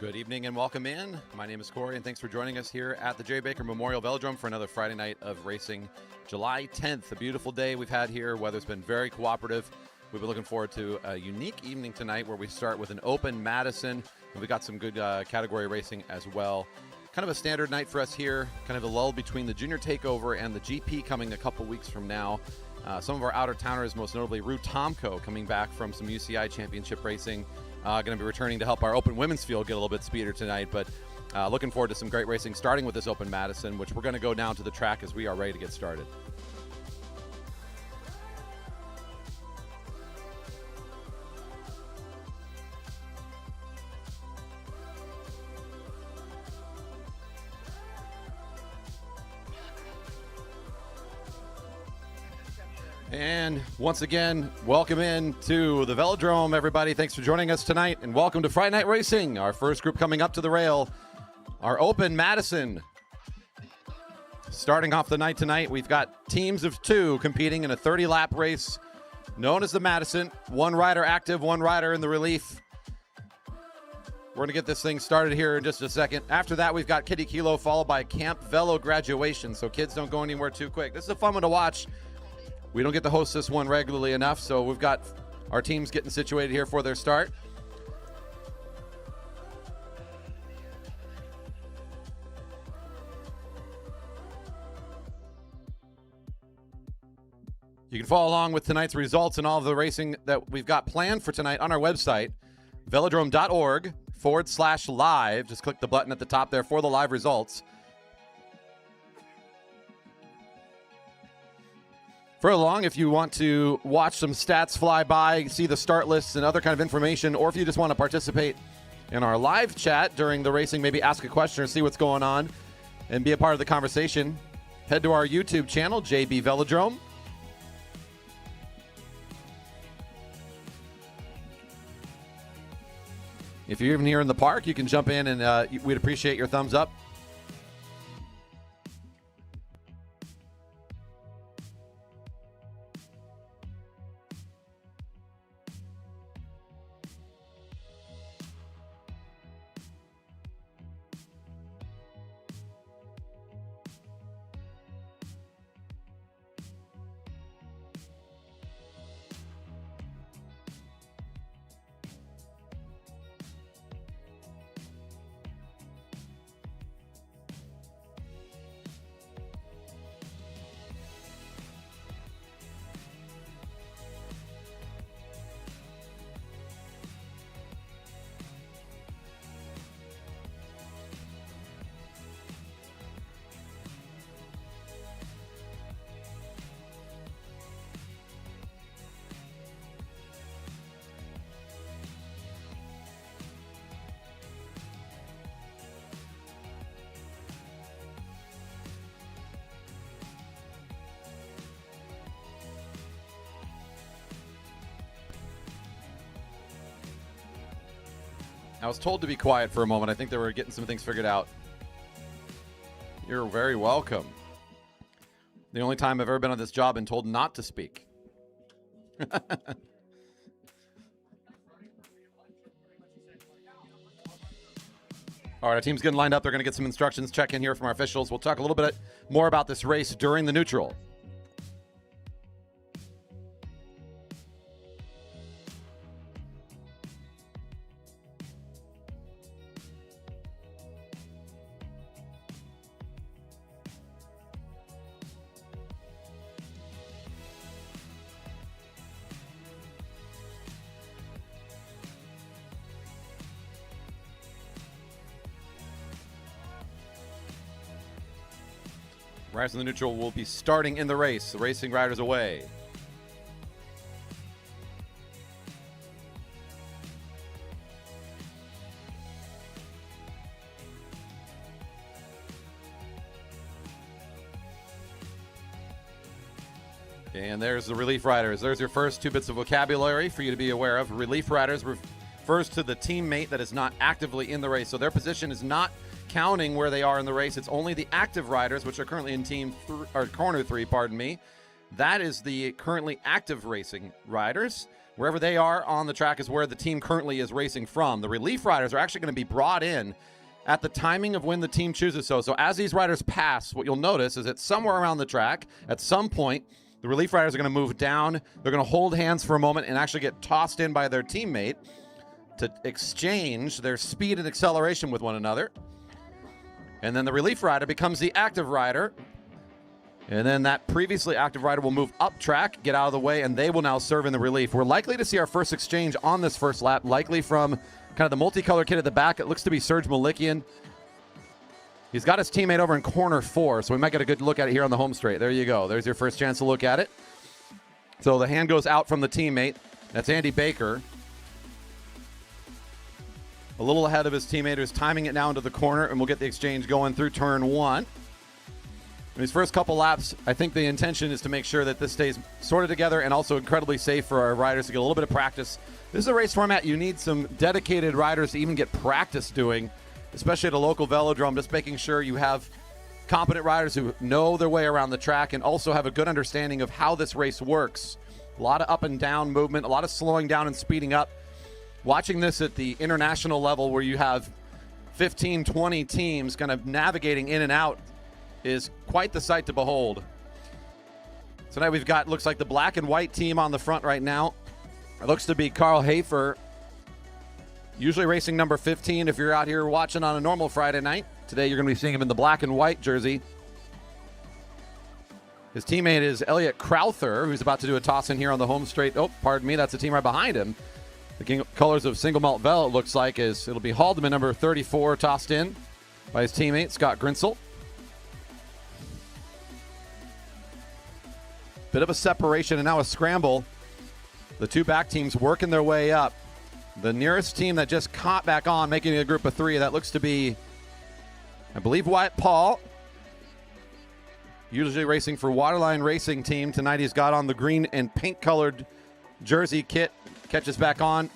Good evening and welcome in. My name is Corey, and thanks for joining us here at the Jerry Baker Memorial Velodrome for another Friday night of racing. July 10th, a beautiful day we've had here. Weather's been very cooperative. We've been looking forward to a unique evening tonight where we start with an open Madison, and we got some good category racing as well. Kind of a standard night for us here, kind of a lull between the Junior Takeover and the GP coming a couple weeks from now. Some of our outer-towners, most notably Rue Tomko, coming back from some UCI championship racing. Going to be returning to help our open women's field get a little bit speedier tonight, but looking forward to some great racing, starting with this open Madison, which we're going to go down to the track as we are ready to get started. And once again, welcome in to the Velodrome, everybody. Thanks for joining us tonight, and welcome to Friday Night Racing. Our first group coming up to the rail, our Open Madison. Starting off the night tonight, we've got teams of two competing in a 30-lap race known as the Madison. One rider active, one rider in the relief. We're going to get this thing started here in just a second. After that, we've got Kiddie Kilo, followed by Camp Velo graduation, so kids don't go anywhere too quick. This is a fun one to watch. We don't get to host this one regularly enough, so we've got our teams getting situated here for their start. You can follow along with tonight's results and all of the racing that we've got planned for tonight on our website, velodrome.org/live. Just click the button at the top there for the live results. Further along, if you want to watch some stats fly by, see the start lists and other kind of information, or if you just want to participate in our live chat during the racing, maybe ask a question or see what's going on and be a part of the conversation, head to our YouTube channel, JB Velodrome. If you're even here in the park, you can jump in, and we'd appreciate your thumbs up. I was told to be quiet for a moment. I think they were getting some things figured out. You're very welcome. The only time I've ever been on this job and told not to speak. All right, our team's getting lined up. They're going to get some instructions. Check in here from our officials. We'll talk a little bit more about this race during the neutral. Riders in the neutral will be starting in the race. The racing riders away. And there's the relief riders. There's your first two bits of vocabulary for you to be aware of. Relief riders refers to the teammate that is not actively in the race. So their position is not counting where they are in the race. It's only the active riders, which are currently in corner 3, pardon me. That is the currently active racing riders. Wherever they are on the track is where the team currently is racing from. The relief riders are actually going to be brought in at the timing of when the team chooses so. So as these riders pass, what you'll notice is that somewhere around the track, at some point, the relief riders are going to move down. They're going to hold hands for a moment and actually get tossed in by their teammate to exchange their speed and acceleration with one another. And then the relief rider becomes the active rider. And then that previously active rider will move up track, get out of the way, and they will now serve in the relief. We're likely to see our first exchange on this first lap, likely from kind of the multicolored kid at the back. It looks to be Serge Malikian. He's got his teammate over in corner 4, so we might get a good look at it here on the home straight. There you go. There's your first chance to look at it. So the hand goes out from the teammate. That's Andy Baker. A little ahead of his teammate who's timing it now into the corner, and we'll get the exchange going through turn 1. In these first couple laps, I think the intention is to make sure that this stays sorted together and also incredibly safe for our riders to get a little bit of practice. This is a race format you need some dedicated riders to even get practice doing, especially at a local velodrome, just making sure you have competent riders who know their way around the track and also have a good understanding of how this race works. A lot of up and down movement, a lot of slowing down and speeding up. Watching this at the international level where you have 15, 20 teams kind of navigating in and out is quite the sight to behold. Tonight we've got, looks like the black and white team on the front right now. It looks to be Carl Hafer, usually racing number 15 if you're out here watching on a normal Friday night. Today you're going to be seeing him in the black and white jersey. His teammate is Elliot Crowther, who's about to do a toss in here on the home straight. Oh, pardon me, that's the team right behind him. The colors of single malt Velo, it looks like, is it'll be Haldeman, number 34, tossed in by his teammate, Scott Grinsel. Bit of a separation and now a scramble. The two back teams working their way up. The nearest team that just caught back on, making it a group of 3, that looks to be, I believe, Wyatt Paul. Usually racing for Waterline Racing Team. Tonight he's got on the green and pink colored jersey kit. Catches back on,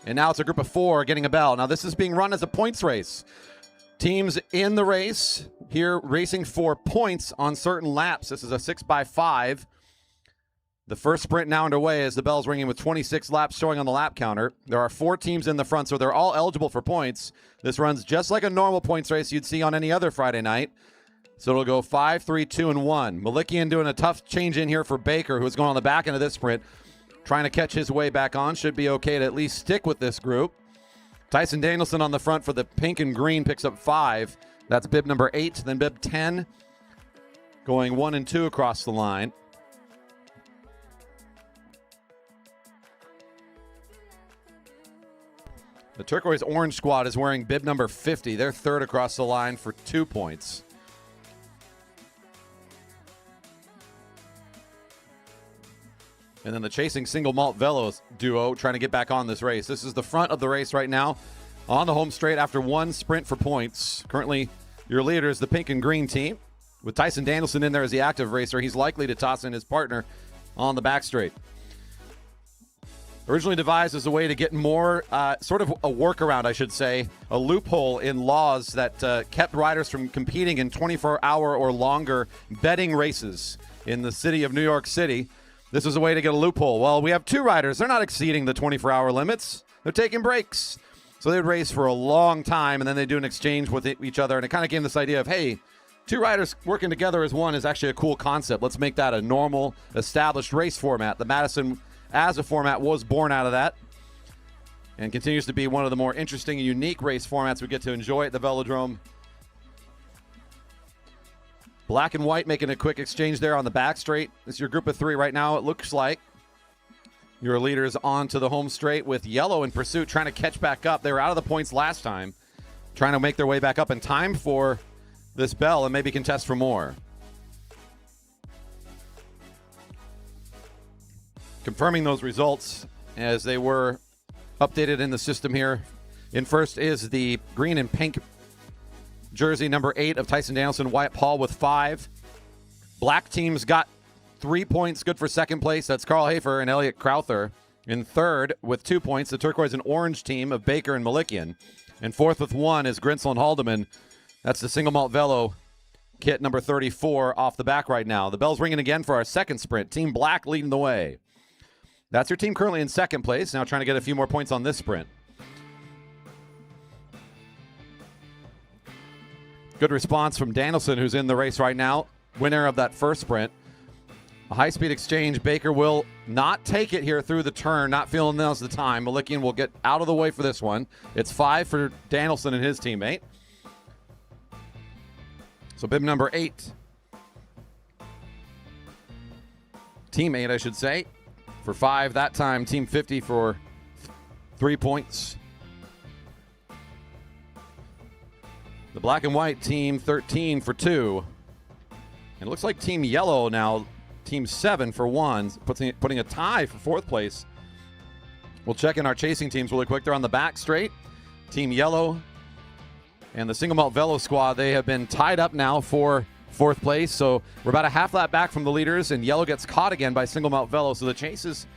and now it's a group of 4 getting a bell. Now this is being run as a points race. Teams in the race here racing for points on certain laps. This is a 6x5. The first sprint now underway as the bell's ringing with 26 laps showing on the lap counter. There are 4 teams in the front, so they're all eligible for points. This runs just like a normal points race you'd see on any other Friday night. So it'll go 5, 3, 2, and 1. Malikian doing a tough change in here for Baker, who's going on the back end of this sprint. Trying to catch his way back on. Should be okay to at least stick with this group. Tyson Danielson on the front for the pink and green picks up 5. That's bib number 8, then bib 10. Going 1 and 2 across the line. The turquoise orange squad is wearing bib number 50. They're 3rd across the line for 2 points. And then the chasing single malt Velo duo trying to get back on this race. This is the front of the race right now on the home straight after 1 sprint for points. Currently, your leader is the pink and green team. With Tyson Danielson in there as the active racer, he's likely to toss in his partner on the back straight. Originally devised as a way to get more, sort of a workaround, I should say, a loophole in laws that kept riders from competing in 24-hour or longer betting races in the city of New York City. This is a way to get a loophole. Well, we have 2 riders. They're not exceeding the 24-hour limits. They're taking breaks. So they would race for a long time, and then they do an exchange with each other. And it kind of gave this idea of, hey, 2 riders working together as one is actually a cool concept. Let's make that a normal, established race format. The Madison, as a format, was born out of that and continues to be one of the more interesting and unique race formats we get to enjoy at the Velodrome. Black and white making a quick exchange there on the back straight. This is your group of 3 right now, it looks like. Your leaders on to the home straight with yellow in pursuit, trying to catch back up. They were out of the points last time, trying to make their way back up in time for this bell and maybe contest for more. Confirming those results as they were updated in the system here. In first is the green and pink jersey number 8 of Tyson Danielson, Wyatt Paul with 5. Black teams got 3 points, good for second place. That's Carl Hafer and Elliot Crowther. In third with 2 points, the turquoise and orange team of Baker and Malikian. And fourth with 1 is Grinsel and Haldeman. That's the single malt Velo kit number 34 off the back right now. The bell's ringing again for our second sprint. Team Black leading the way. That's your team currently in second place. Now trying to get a few more points on this sprint. Good response from Danielson, who's in the race right now. Winner of that first sprint. A high-speed exchange. Baker will not take it here through the turn. Not feeling now's the time. Malikian will get out of the way for this one. It's 5 for Danielson and his teammate. So bib number 8. Team 8, I should say, for 5 that time. Team 50 for 3 points. The black and white team 13 for 2. And it looks like team yellow now, team 7 for 1, putting a tie for 4th place. We'll check in our chasing teams really quick. They're on the back straight. Team yellow and the single malt Velo squad, they have been tied up now for 4th place. So we're about a half lap back from the leaders, and yellow gets caught again by single malt Velo. So the chase is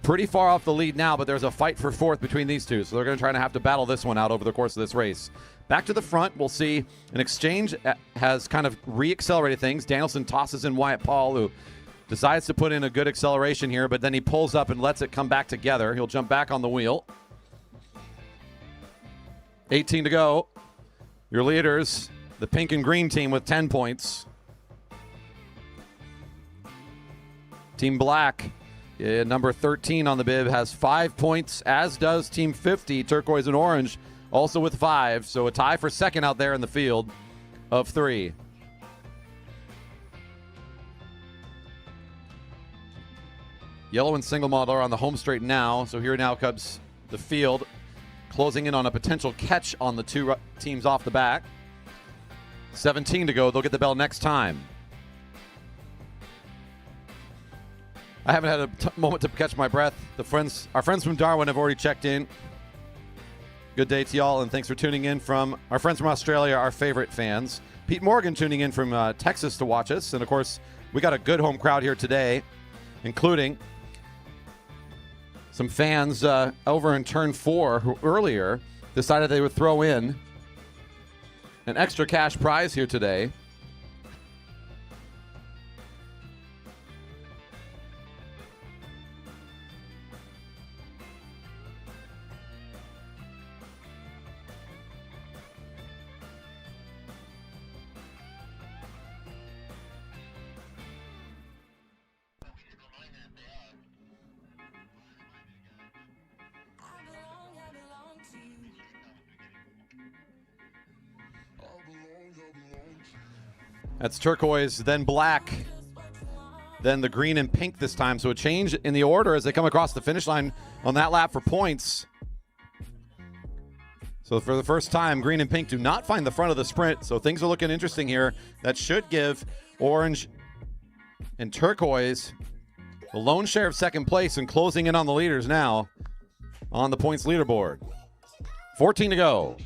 pretty far off the lead now, but there's a fight for 4th between these two. So they're going to try to have to battle this one out over the course of this race. Back to the front, we'll see an exchange has kind of re-accelerated things. Danielson tosses in Wyatt Paul, who decides to put in a good acceleration here, but then he pulls up and lets it come back together. He'll jump back on the wheel. 18 to go. Your leaders, the pink and green team with 10 points. Team black, number 13 on the bib, has 5 points, as does team 50, turquoise and orange, also with 5. So a tie for second out there in the field of 3. Yellow and single malt are on the home straight now. So here now comes the field, closing in on a potential catch on the two teams off the back. 17 to go. They'll get the bell next time. I haven't had a moment to catch my breath. Our friends from Darwin have already checked in. Good day to y'all, and thanks for tuning in from our friends from Australia, our favorite fans. Pete Morgan tuning in from Texas to watch us. And, of course, we got a good home crowd here today, including some fans over in Turn 4 who earlier decided they would throw in an extra cash prize here today. That's turquoise, then black, then the green and pink this time. So a change in the order as they come across the finish line on that lap for points. So for the first time, green and pink do not find the front of the sprint. So things are looking interesting here. That should give orange and turquoise the lone share of second place and closing in on the leaders now on the points leaderboard. 14 to go.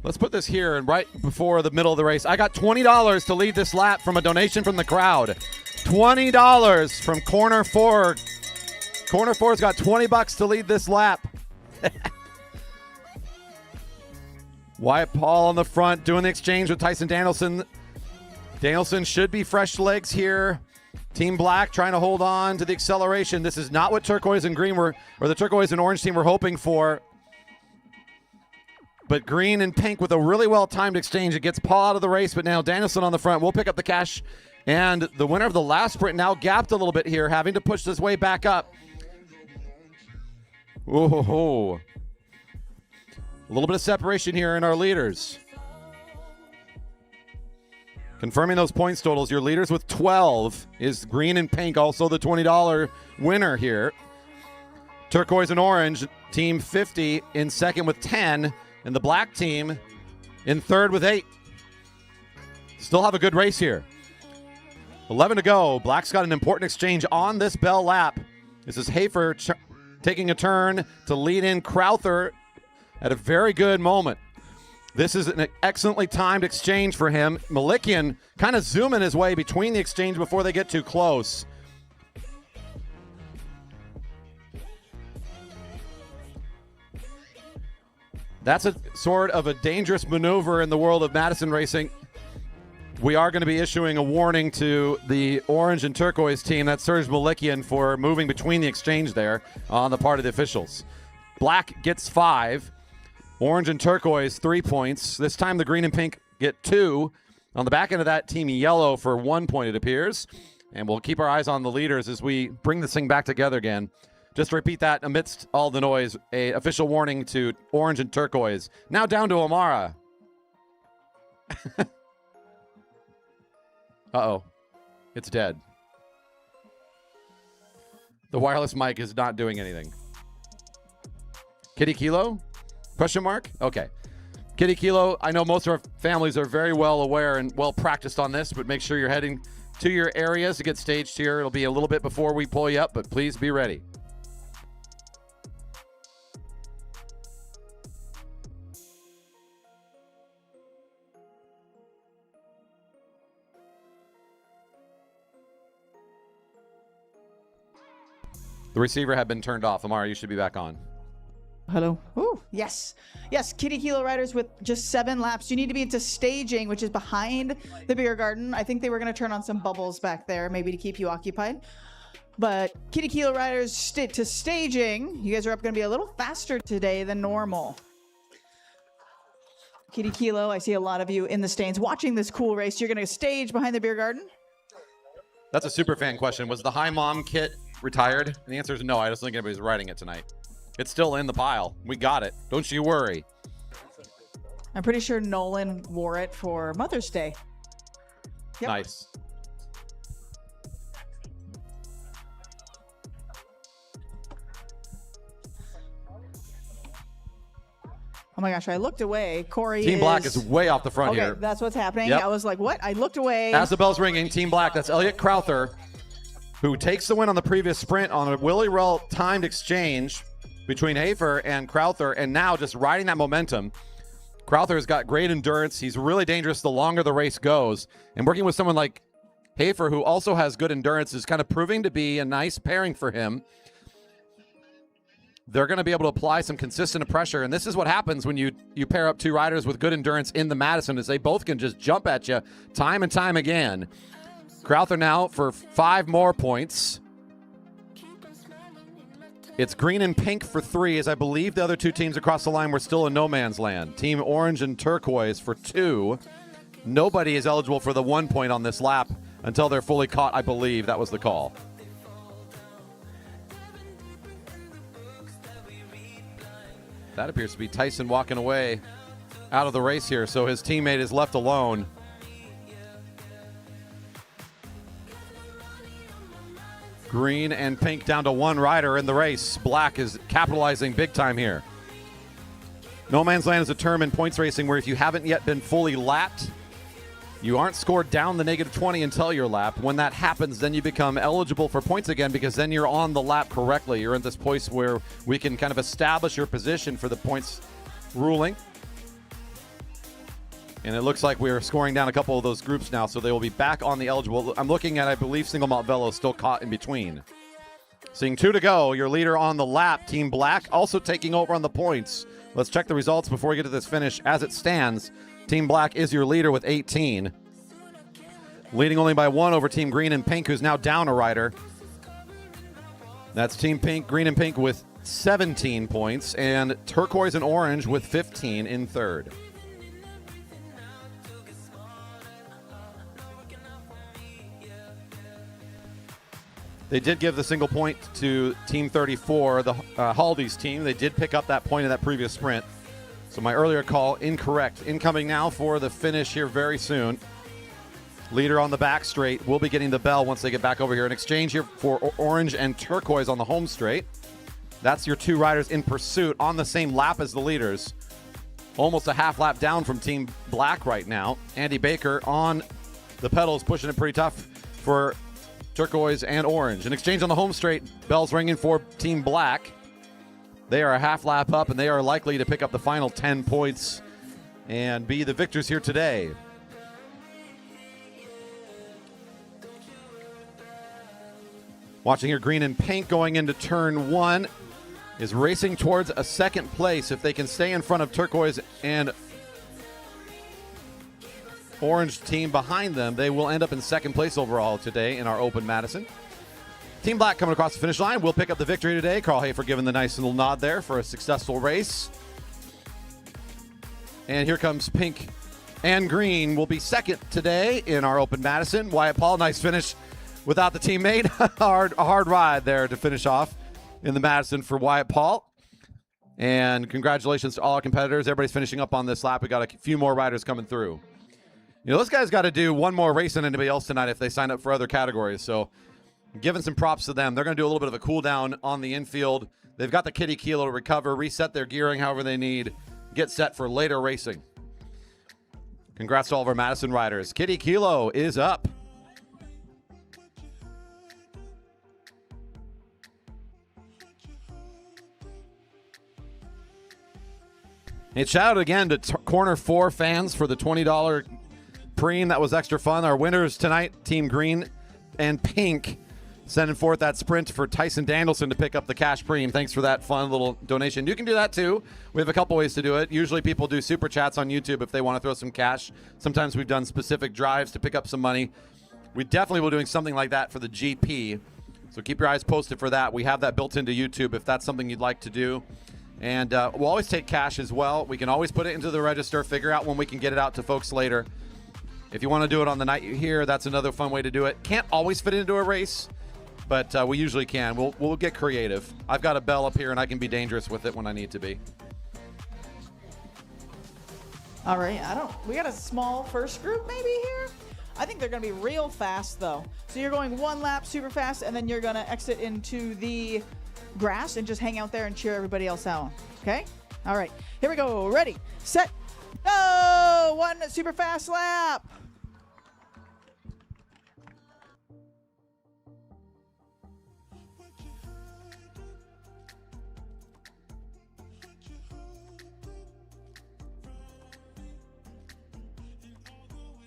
Let's put this here and right before the middle of the race. I got $20 to lead this lap from a donation from the crowd. $20 from Corner 4. Corner 4's got $20 to lead this lap. Wyatt Paul on the front doing the exchange with Tyson Danielson. Danielson should be fresh legs here. Team Black trying to hold on to the acceleration. This is not what turquoise and green were, or the turquoise and orange team were hoping for. But green and pink with a really well-timed exchange. It gets Paul out of the race, but now Danielson on the front will pick up the cash. And the winner of the last sprint now gapped a little bit here, having to push this way back up. Whoa. A little bit of separation here in our leaders. Confirming those points totals, your leaders with 12 is green and pink, also the $20 winner here. Turquoise and orange, team 50 in second with 10. And the black team in third with 8. Still have a good race here. 11 to go. Black's got an important exchange on this bell lap. This is Hafer taking a turn to lead in Crowther at a very good moment. This is an excellently timed exchange for him. Malikian kind of zooming his way between the exchange before they get too close. That's a sort of a dangerous maneuver in the world of Madison racing. We are going to be issuing a warning to the orange and turquoise team. That's Serge Malikian for moving between the exchange there on the part of the officials. Black gets 5. Orange and turquoise 3 points. This time the green and pink get 2. On the back end of that, team yellow for 1 point, it appears. And we'll keep our eyes on the leaders as we bring this thing back together again. Just to repeat that, amidst all the noise, a official warning to orange and turquoise. Now down to Amara. Uh-oh. It's dead. The wireless mic is not doing anything. Kiddie Kilo? Question mark? Okay. Kiddie Kilo, I know most of our families are very well aware and well practiced on this, but make sure you're heading to your areas to get staged here. It'll be a little bit before we pull you up, but please be ready. The receiver had been turned off. Amara, you should be back on. Hello. Ooh, yes. Yes, Kiddie Kilo riders with just 7 laps. You need to be into staging, which is behind the beer garden. I think they were going to turn on some bubbles back there, maybe to keep you occupied. But Kiddie Kilo riders to staging. You guys are up going to be a little faster today than normal. Kiddie Kilo, I see a lot of you in the stands watching this cool race. You're going to stage behind the beer garden? That's a super fan question. Was the Hi Mom kit retired? And the answer is no. I just think anybody's riding it tonight. It's still in the pile. We got it. Don't you worry. I'm pretty sure Nolan wore it for Mother's Day. Yep. Nice. Oh my gosh, I looked away. Corey Team Black is way off the front here. Okay, that's what's happening. Yep. I was like, what? I looked away. As the bell's ringing, Team Black, that's Elliot Crowther, who takes the win on the previous sprint on a Willie Rell timed exchange between Hafer and Crowther, and now just riding that momentum. Crowther's got great endurance. He's really dangerous the longer the race goes. And working with someone like Hafer, who also has good endurance, is kind of proving to be a nice pairing for him. They're going to be able to apply some consistent pressure, and this is what happens when you pair up 2 riders with good endurance in the Madison, is they both can just jump at you time and time again. Crowther now for 5 more points. It's green and pink for 3, as I believe the other 2 teams across the line were still in no man's land. Team orange and turquoise for 2. Nobody is eligible for the 1 point on this lap until they're fully caught, I believe. That was the call. That appears to be Tyson walking away out of the race here, so his teammate is left alone. Green and pink down to 1 rider in the race. Black is capitalizing big time here. No man's land is a term in points racing where if you haven't yet been fully lapped, you aren't scored down the -20 until your lap. When that happens, then you become eligible for points again, because then you're on the lap correctly. You're in this place where we can kind of establish your position for the points ruling. And it looks like we're scoring down a couple of those groups now, so they will be back on the eligible. I'm looking at, I believe, single malt Velo still caught in between. Seeing 2 to go, your leader on the lap, Team Black, also taking over on the points. Let's check the results before we get to this finish. As it stands, Team Black is your leader with 18. Leading only by 1 over Team Green and Pink, who's now down a rider. That's Team Pink, Green and Pink with 17 points, and Turquoise and Orange with 15 in 3rd. They did give the single point to Team 34, the Haldy's team. They did pick up that point in that previous sprint. So my earlier call incorrect. Incoming now for the finish here very soon. Leader on the back straight will be getting the bell once they get back over here. An exchange here for Orange and Turquoise on the home straight. That's your 2 riders in pursuit on the same lap as the leaders. Almost a half lap down from Team Black right now. Andy Baker on the pedals, pushing it pretty tough for Turquoise and Orange. An exchange on the home straight. Bells ringing for Team Black. They are a half lap up, and they are likely to pick up the final 10 points and be the victors here today. Watching here, green and pink going into turn 1 is racing towards a second place. If they can stay in front of turquoise and orange team behind them, they will end up in second place overall today in our Open Madison. Team Black coming across the finish line will pick up the victory today. Carl Hafer giving the nice little nod there for a successful race. And here comes pink and green will be second today in our Open Madison. Wyatt Paul, nice finish without the teammate. A hard ride there to finish off in the Madison for Wyatt Paul. And congratulations to all our competitors. Everybody's finishing up on this lap. We got a few more riders coming through. You know, those guys got to do one more race than anybody else tonight if they sign up for other categories. So giving some props to them. They're going to do a little bit of a cool down on the infield. They've got the Kiddie Kilo to recover, reset their gearing however they need, get set for later racing. Congrats to all of our Madison riders. Kiddie Kilo is up. And shout out again to Corner 4 fans for the $20 preem. That was extra fun. Our winners tonight, Team Green and Pink, sending forth that sprint for Tyson Danielson to pick up the cash preem. Thanks for that fun little donation. You can do that too. We have a couple ways to do it. Usually people do super chats on YouTube if they want to throw some cash. Sometimes we've done specific drives to pick up some money. We definitely will be doing something like that for the GP. So keep your eyes posted for that. We have that built into YouTube if that's something you'd like to do. And we'll always take cash as well. We can always put it into the register, figure out when we can get it out to folks later. If you want to do it on the night you're here, that's another fun way to do it. Can't always fit into a race, but we usually can. We'll get creative. I've got a bell up here, and I can be dangerous with it when I need to be. All right, we got a small first group maybe here. I think they're going to be real fast, though. So you're going one lap super fast, and then you're going to exit into the grass and just hang out there and cheer everybody else out. Okay? All right, here we go. Ready, set, go! One super fast lap.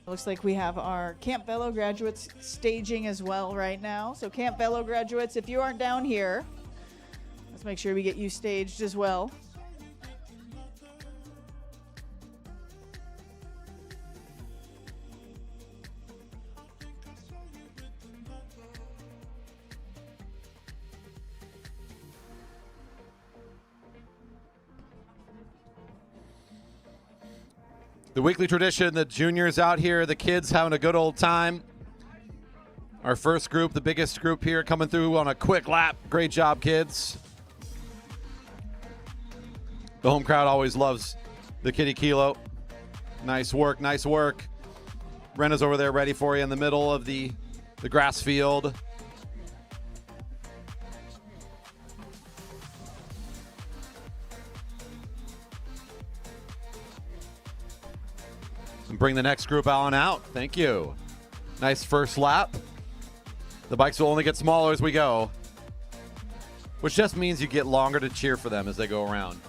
Looks like we have our Camp Velo graduates staging as well right now. So Camp Velo graduates, if you aren't down here, let's make sure we get you staged as well. The weekly tradition, the juniors out here, the kids having a good old time. Our first group, the biggest group here, coming through on a quick lap. Great job, kids. The home crowd always loves the Kiddie Kilo. Nice work, nice work. Brenna's over there ready for you in the middle of the grass field. And bring the next group on out. Thank you. Nice first lap. The bikes will only get smaller as we go, which just means you get longer to cheer for them as they go around.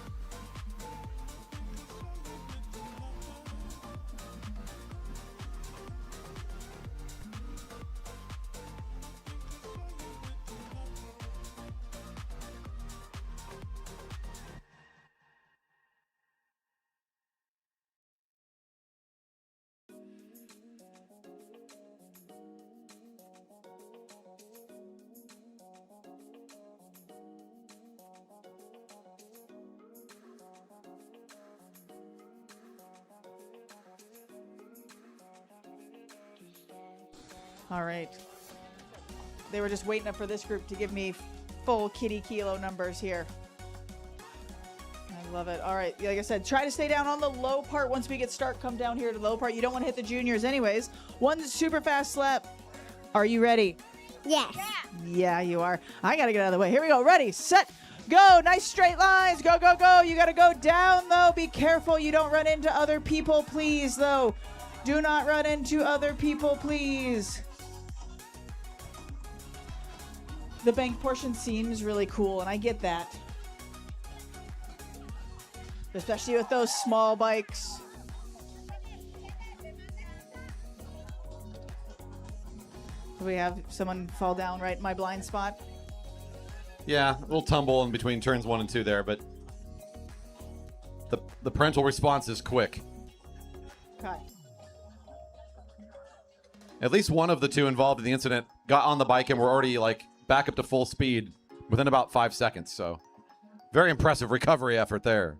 All right. They were just waiting up for this group to give me full Kiddie Kilo numbers here. I love it. All right. Like I said, try to stay down on the low part. Once we get start, come down here to the low part. You don't want to hit the juniors anyways. One super fast lap. Are you ready? Yes. Yeah, you are. I got to get out of the way. Here we go. Ready, set, go. Nice straight lines. Go, go, go. You got to go down, though. Be careful you don't run into other people, please, though. Do not run into other people, please. The bank portion seems really cool, and I get that. especially with those small bikes. We have someone fall down right in my blind spot. Yeah, a little tumble in between turns 1 and 2 there, but the parental response is quick. Okay. At least one of the two involved in the incident got on the bike and were already like back up to full speed within about 5 seconds. So very impressive recovery effort there.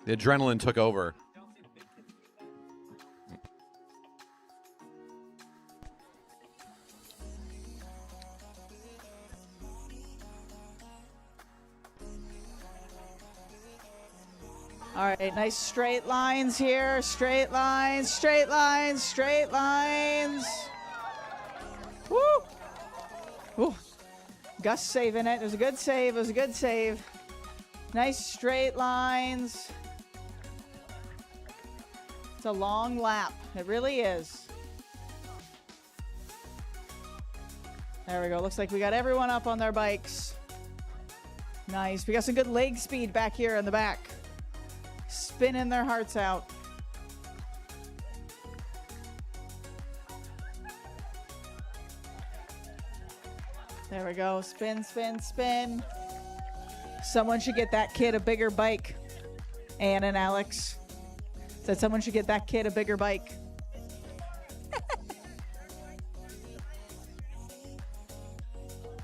The adrenaline took over. All right, nice straight lines here. Straight lines, straight lines, straight lines. Woo! Woo. Gus saving it. It was a good save. It was a good save. Nice straight lines. It's a long lap. It really is. There we go. Looks like we got everyone up on their bikes. Nice. We got some good leg speed back here in the back. Spinning their hearts out. There we go. Spin, spin, spin. Someone should get that kid a bigger bike. Ann and Alex said someone should get that kid a bigger bike.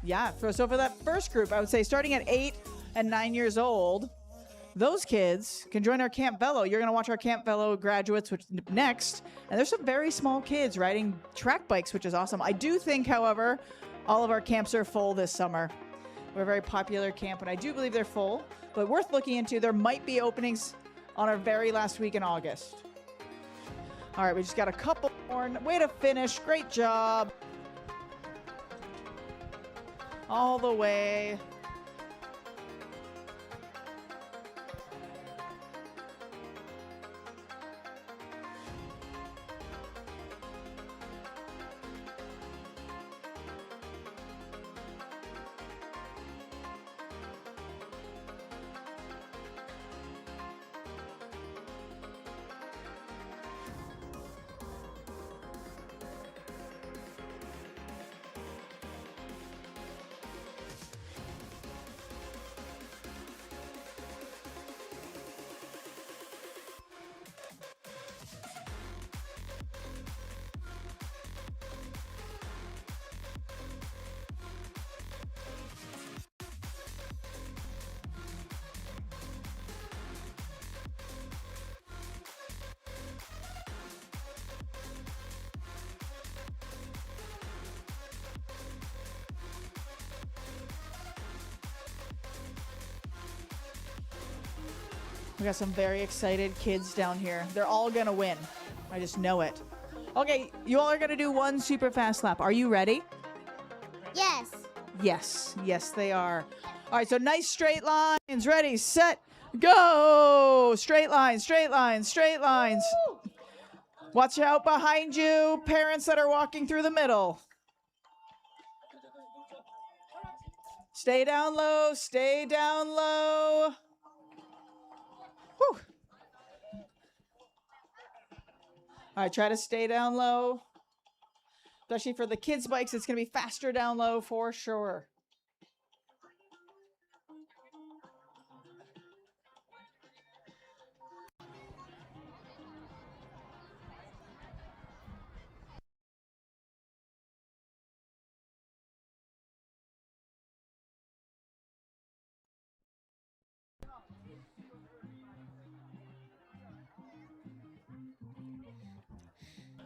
Yeah, so for that first group, I would say starting at 8 and 9 years old, those kids can join our Camp Velo. You're going to watch our Camp Velo graduates which next. And there's some very small kids riding track bikes, which is awesome. I do think, however, all of our camps are full this summer. We're a very popular camp, and I do believe they're full. But worth looking into. There might be openings on our very last week in August. All right, we just got a couple more. Way to finish. Great job. All the way. We got some very excited kids down here. They're all going to win. I just know it. Okay, you all are going to do one super fast lap. Are you ready? Yes. Yes. Yes, they are. All right, so nice straight lines. Ready, set, go. Straight lines, straight lines, straight lines. Watch out behind you, parents that are walking through the middle. Stay down low, stay down low. Whew. All right, try to stay down low. Especially for the kids' bikes, it's going to be faster down low for sure.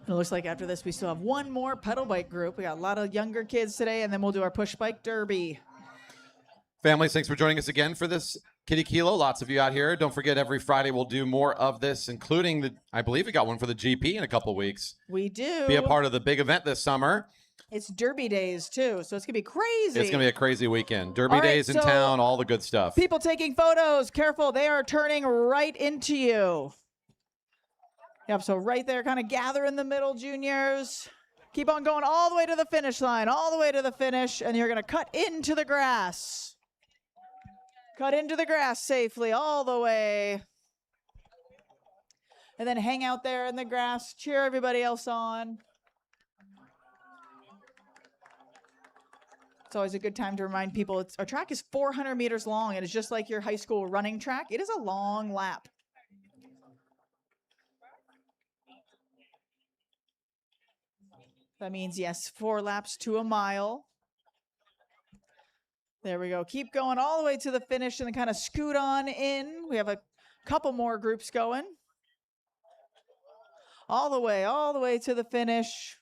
It looks like after this, we still have one more pedal bike group. We got a lot of younger kids today, and then we'll do our push bike derby. Families, thanks for joining us again for this Kiddie Kilo. Lots of you out here. Don't forget, every Friday we'll do more of this, including I believe we got one for the GP in a couple of weeks. We do. Be a part of the big event this summer. It's Derby days, too, so it's going to be crazy. It's going to be a crazy weekend. Derby All right, days in town, all the good stuff. People taking photos. Careful. They are turning right into you. Yep, so right there, kind of gather in the middle, juniors. Keep on going all the way to the finish line, all the way to the finish, and you're going to cut into the grass. Cut into the grass safely all the way. And then hang out there in the grass. Cheer everybody else on. It's always a good time to remind people our track is 400 meters long. And it's just like your high school running track. It is a long lap. That means, yes, 4 laps to a mile. There we go. Keep going all the way to the finish and then kind of scoot on in. We have a couple more groups going. All the way to the finish.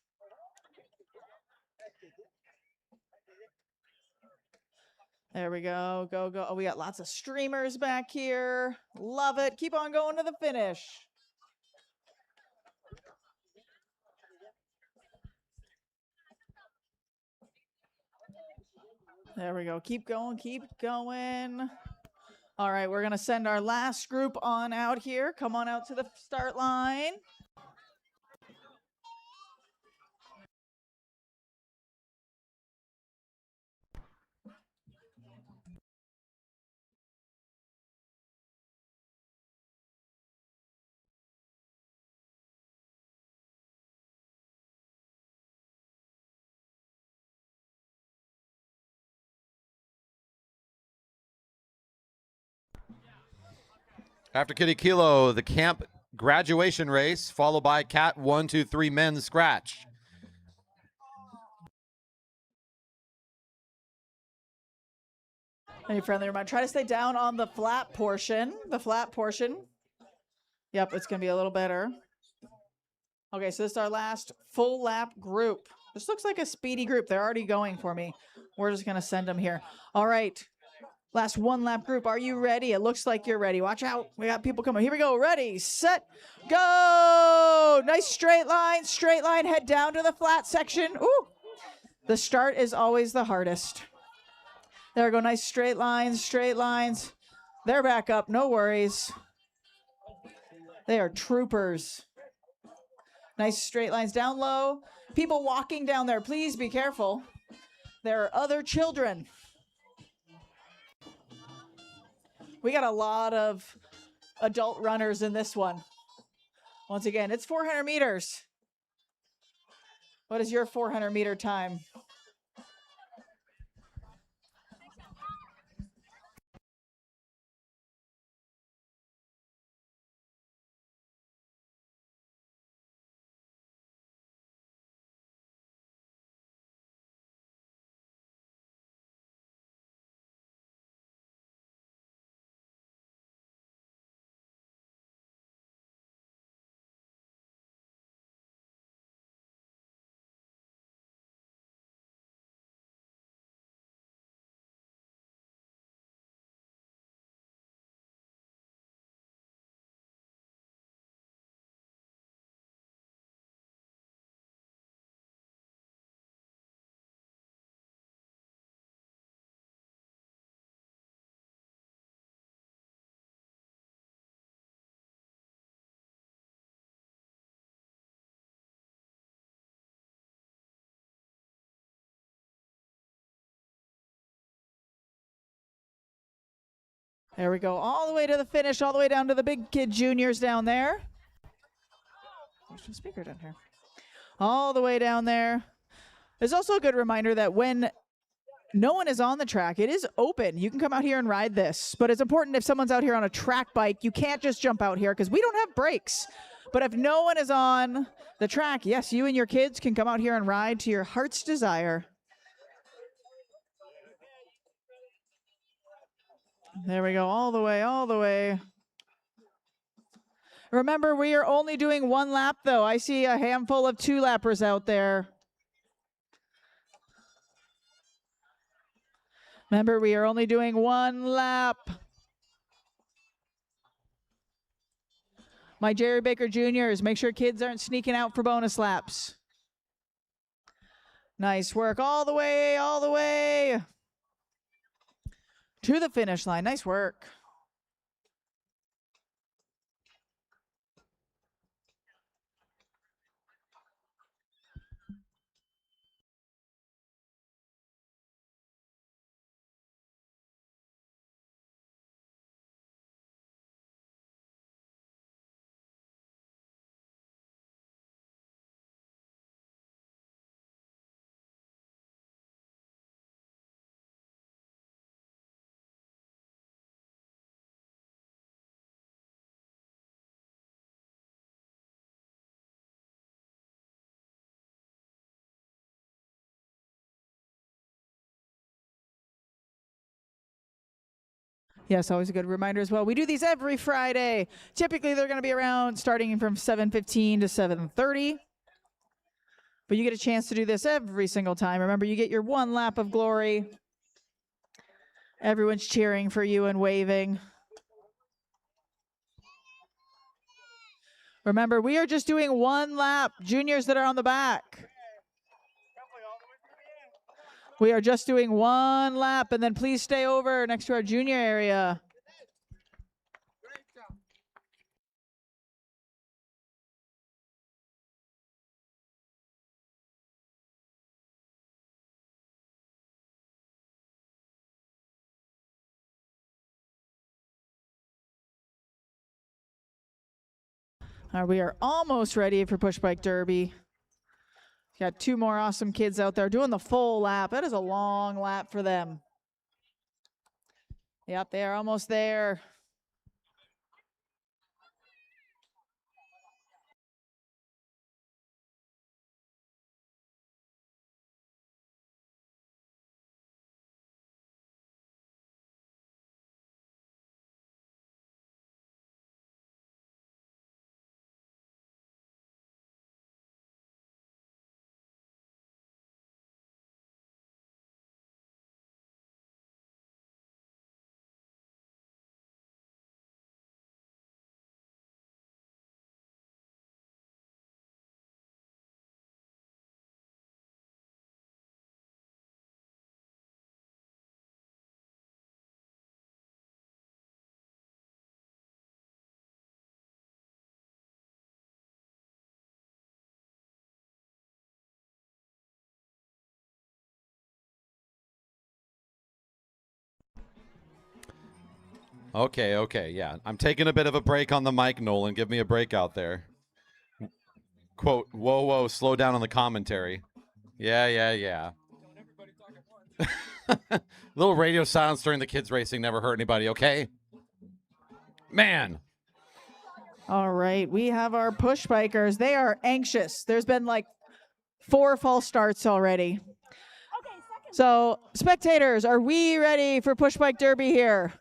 There we go. Go, go. Oh, we got lots of streamers back here. Love it. Keep on going to the finish. There we go. Keep going. Keep going. All right, we're going to send our last group on out here. Come on out to the start line. After Kiddie Kilo, the camp graduation race, followed by Cat 1, 2, 3 men's scratch. Hey, friendly reminder, try to stay down on the flat portion. The flat portion. Yep, it's going to be a little better. Okay, so this is our last full lap group. This looks like a speedy group. They're already going for me. We're just going to send them here. All right. Last 1 lap group. Are you ready? It looks like you're ready. Watch out. We got people coming. Here we go. Ready, set, go. Nice straight line. Straight line. Head down to the flat section. Ooh. The start is always the hardest. There we go. Nice straight lines. Straight lines. They're back up. No worries. They are troopers. Nice straight lines down low. People walking down there. Please be careful. There are other children. We got a lot of adult runners in this one. Once again, it's 400 meters. What is your 400 meter time? There we go. All the way to the finish, all the way down to the big kid juniors down there. There's no speaker down here. All the way down there. There's also a good reminder that when no one is on the track, it is open. You can come out here and ride this. But it's important if someone's out here on a track bike, you can't just jump out here because we don't have brakes. But if no one is on the track, yes, you and your kids can come out here and ride to your heart's desire. There we go, all the way, all the way. Remember, we are only doing 1 lap, though. I see a handful of 2-lappers out there. Remember, we are only doing 1 lap. My Jerry Baker Juniors, make sure kids aren't sneaking out for bonus laps. Nice work, all the way to the finish line. Nice work. Yes, always a good reminder as well. We do these every Friday. Typically, they're going to be around starting from 7:15 to 7:30. But you get a chance to do this every single time. Remember, you get your one lap of glory. Everyone's cheering for you and waving. Remember, we are just doing one lap. Juniors that are on the back. We are just doing one lap, and then please stay over next to our junior area. We are almost ready for Push Bike Derby. Got 2 more awesome kids out there doing the full lap. That is a long lap for them. Yep, they are almost there. Okay, yeah. I'm taking a bit of a break on the mic, Nolan. Give me a break out there. Quote, whoa, slow down on the commentary. Yeah. Little radio silence during the kids racing never hurt anybody, okay? Man. All right, we have our push bikers. They are anxious. There's been like 4 false starts already. So, spectators, are we ready for Push Bike Derby here?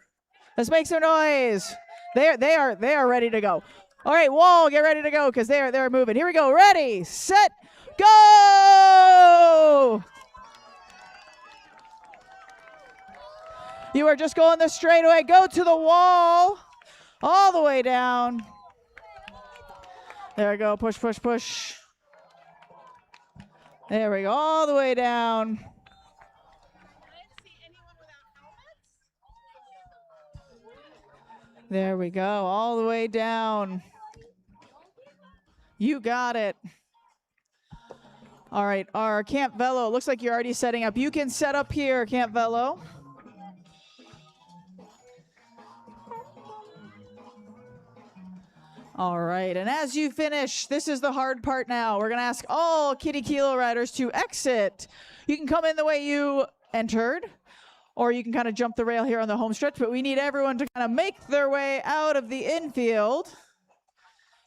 Let's make some noise. They are ready to go. All right, Wall, get ready to go because they're moving. Here we go. Ready, set, go! You are just going the straightaway. Go to the wall, all the way down. There we go. Push. There we go. All the way down. There we go. All the way down. You got it. All right. Our Camp Velo. Looks like you're already setting up. You can set up here, Camp Velo. All right, and as you finish, this is the hard part now. We're going to ask all Kiddie Kilo riders to exit. You can come in the way you entered, or you can kind of jump the rail here on the home stretch, but we need everyone to kind of make their way out of the infield.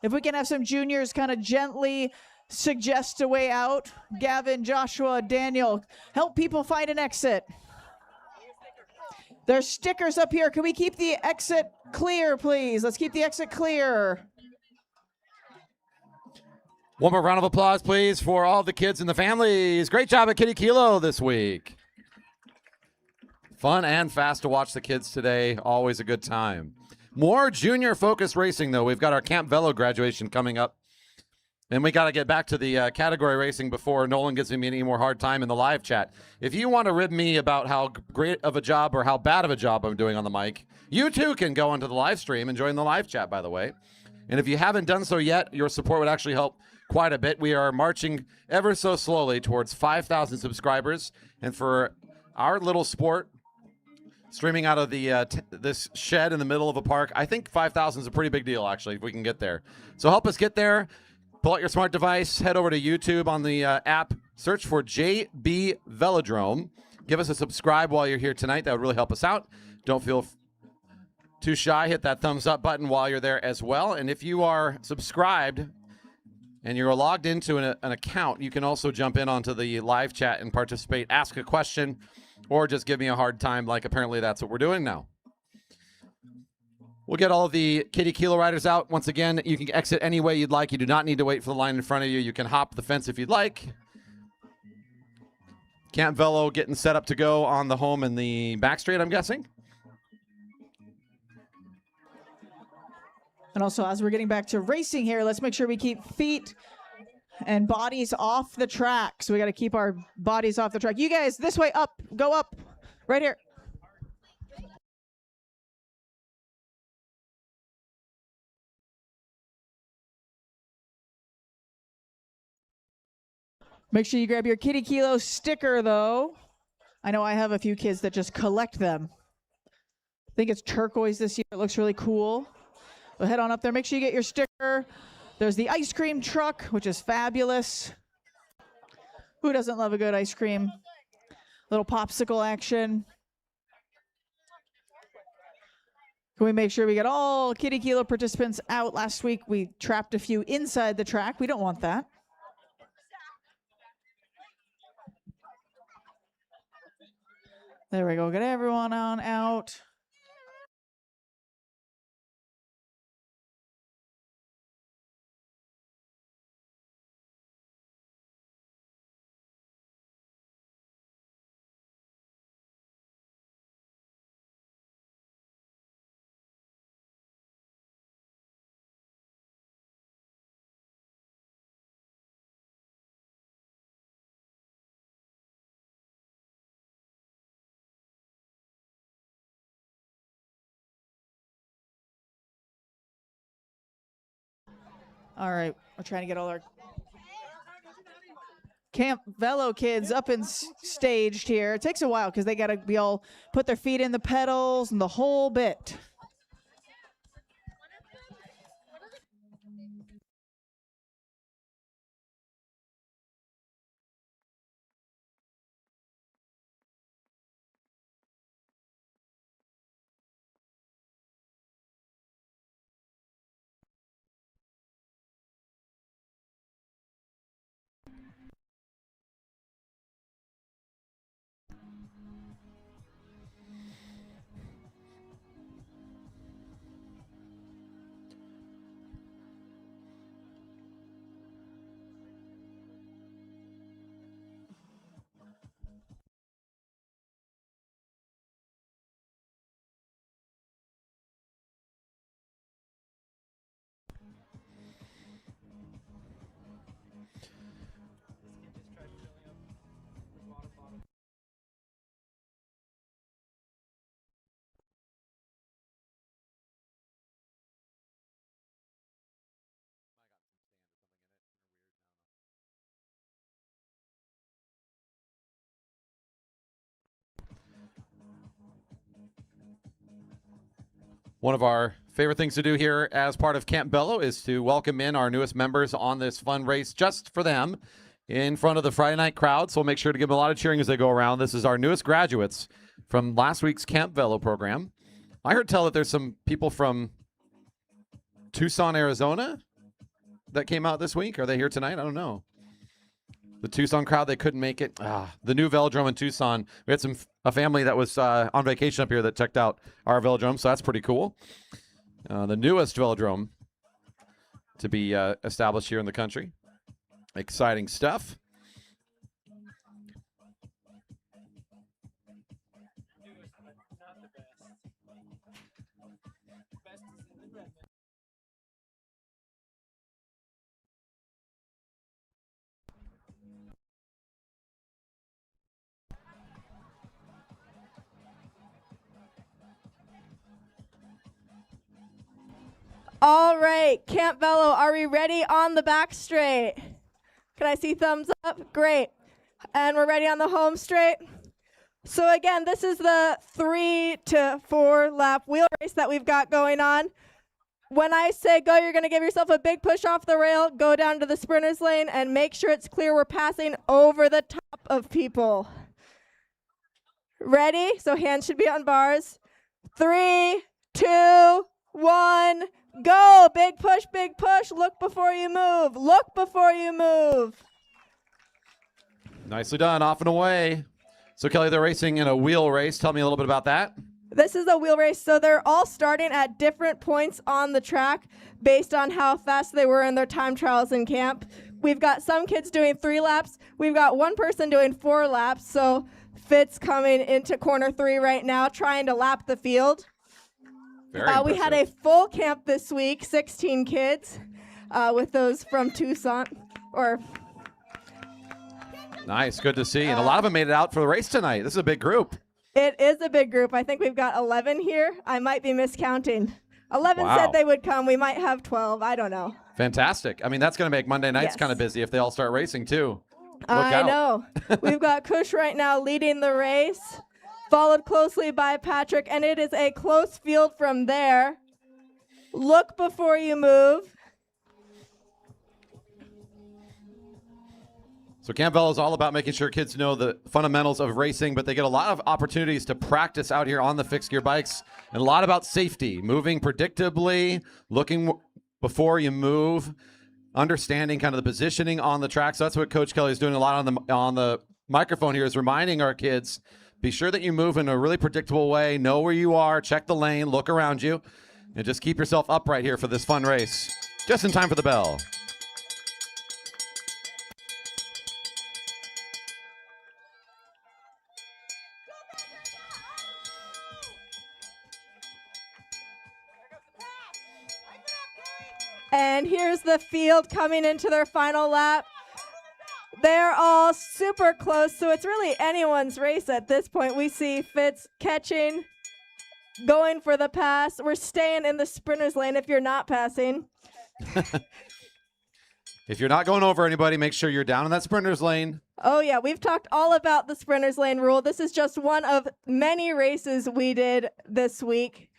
If we can have some juniors kind of gently suggest a way out. Gavin, Joshua, Daniel, help people find an exit. There's stickers up here. Can we keep the exit clear, please? Let's keep the exit clear. One more round of applause, please, for all the kids and the families. Great job at Kiddie Kilo this week. Fun and fast to watch the kids today. Always a good time. More junior-focused racing, though. We've got our Camp Velo graduation coming up. And we got to get back to the category racing before Nolan gives me any more hard time in the live chat. If you want to rib me about how great of a job or how bad of a job I'm doing on the mic, you too can go onto the live stream and join the live chat, by the way. And if you haven't done so yet, your support would actually help quite a bit. We are marching ever so slowly towards 5,000 subscribers. And for our little sport, streaming out of the this shed in the middle of a park, I think 5,000 is a pretty big deal, actually, if we can get there. So help us get there. Pull out your smart device, head over to YouTube on the app, search for JB Velodrome. Give us a subscribe while you're here tonight. That would really help us out. Don't feel too shy. Hit that thumbs up button while you're there as well. And if you are subscribed and you're logged into an account, you can also jump in onto the live chat and participate, ask a question, or just give me a hard time, like apparently that's what we're doing now. We'll get all of the Kiddie Kilo riders out. Once again, you can exit any way you'd like. You do not need to wait for the line in front of you. You can hop the fence if you'd like. Camp Velo getting set up to go on the home and the back straight, I'm guessing. And also, as we're getting back to racing here, let's make sure we keep feet and bodies off the track. So we got to keep our bodies off the track. You guys, this way, up, go up, right here. Make sure you grab your Kiddie Kilo sticker, though. I know I have a few kids that just collect them. I think it's turquoise this year. It looks really cool. So head on up there. Make sure you get your sticker. There's the ice cream truck, which is fabulous. Who doesn't love a good ice cream? Little popsicle action. Can we make sure we get all Kiddie Kilo participants out? Last week, we trapped a few inside the track. We don't want that. There we go. Get everyone on out. All right, we're trying to get all our Camp Velo kids up and staged here. It takes a while because they got to be all put their feet in the pedals and the whole bit. One of our favorite things to do here as part of Camp Velo is to welcome in our newest members on this fun race just for them in front of the Friday night crowd. So we'll make sure to give them a lot of cheering as they go around. This is our newest graduates from last week's Camp Velo program. I heard tell that there's some people from Tucson, Arizona that came out this week. Are they here tonight? I don't know. The Tucson crowd, they couldn't make it. The new Velodrome in Tucson. We had a family that was on vacation up here that checked out our Velodrome, so that's pretty cool. The newest Velodrome to be established here in the country. Exciting stuff. All right, Camp Velo, are we ready on the back straight? Can I see thumbs up? Great. And we're ready on the home straight. So again, this is the 3 to 4 lap wheel race that we've got going on. When I say go, you're going to give yourself a big push off the rail, go down to the sprinter's lane, and make sure it's clear we're passing over the top of people. Ready? So hands should be on bars. 3, 2, 1, go. Big push, big push. Look before you move. Look before you move. Nicely done. Off and away. So, Kelly, they're racing in a wheel race. Tell me a little bit about that. This is a wheel race, so they're all starting at different points on the track based on how fast they were in their time trials in camp. We've got some kids doing 3 laps. We've got one person doing 4 laps, so Fitz coming into corner 3 right now, trying to lap the field. We had a full camp this week, 16 kids, with those from Tucson. Nice, good to see. And a lot of them made it out for the race tonight. This is a big group. It is a big group. I think we've got 11 here. I might be miscounting. 11 said they would come. We might have 12. I don't know. Fantastic. I mean, that's going to make Monday nights kind of busy if they all start racing too. I know. We've got Kush right now leading the race, followed closely by Patrick, and it is a close field from there. Look before you move. So Camp Velo is all about making sure kids know the fundamentals of racing, but they get a lot of opportunities to practice out here on the fixed gear bikes, and a lot about safety, moving predictably, looking before you move, understanding kind of the positioning on the track. So that's what Coach Kelly is doing a lot on the microphone here, is reminding our kids, be sure that you move in a really predictable way, know where you are, check the lane, look around you, and just keep yourself upright here for this fun race. Just in time for the bell. And here's the field coming into their final lap. They're all super close, so it's really anyone's race at this point. We see Fitz catching, going for the pass. We're staying in the sprinter's lane if you're not passing. If you're not going over anybody, make sure you're down in that sprinter's lane. Oh, yeah. We've talked all about the sprinter's lane rule. This is just one of many races we did this week.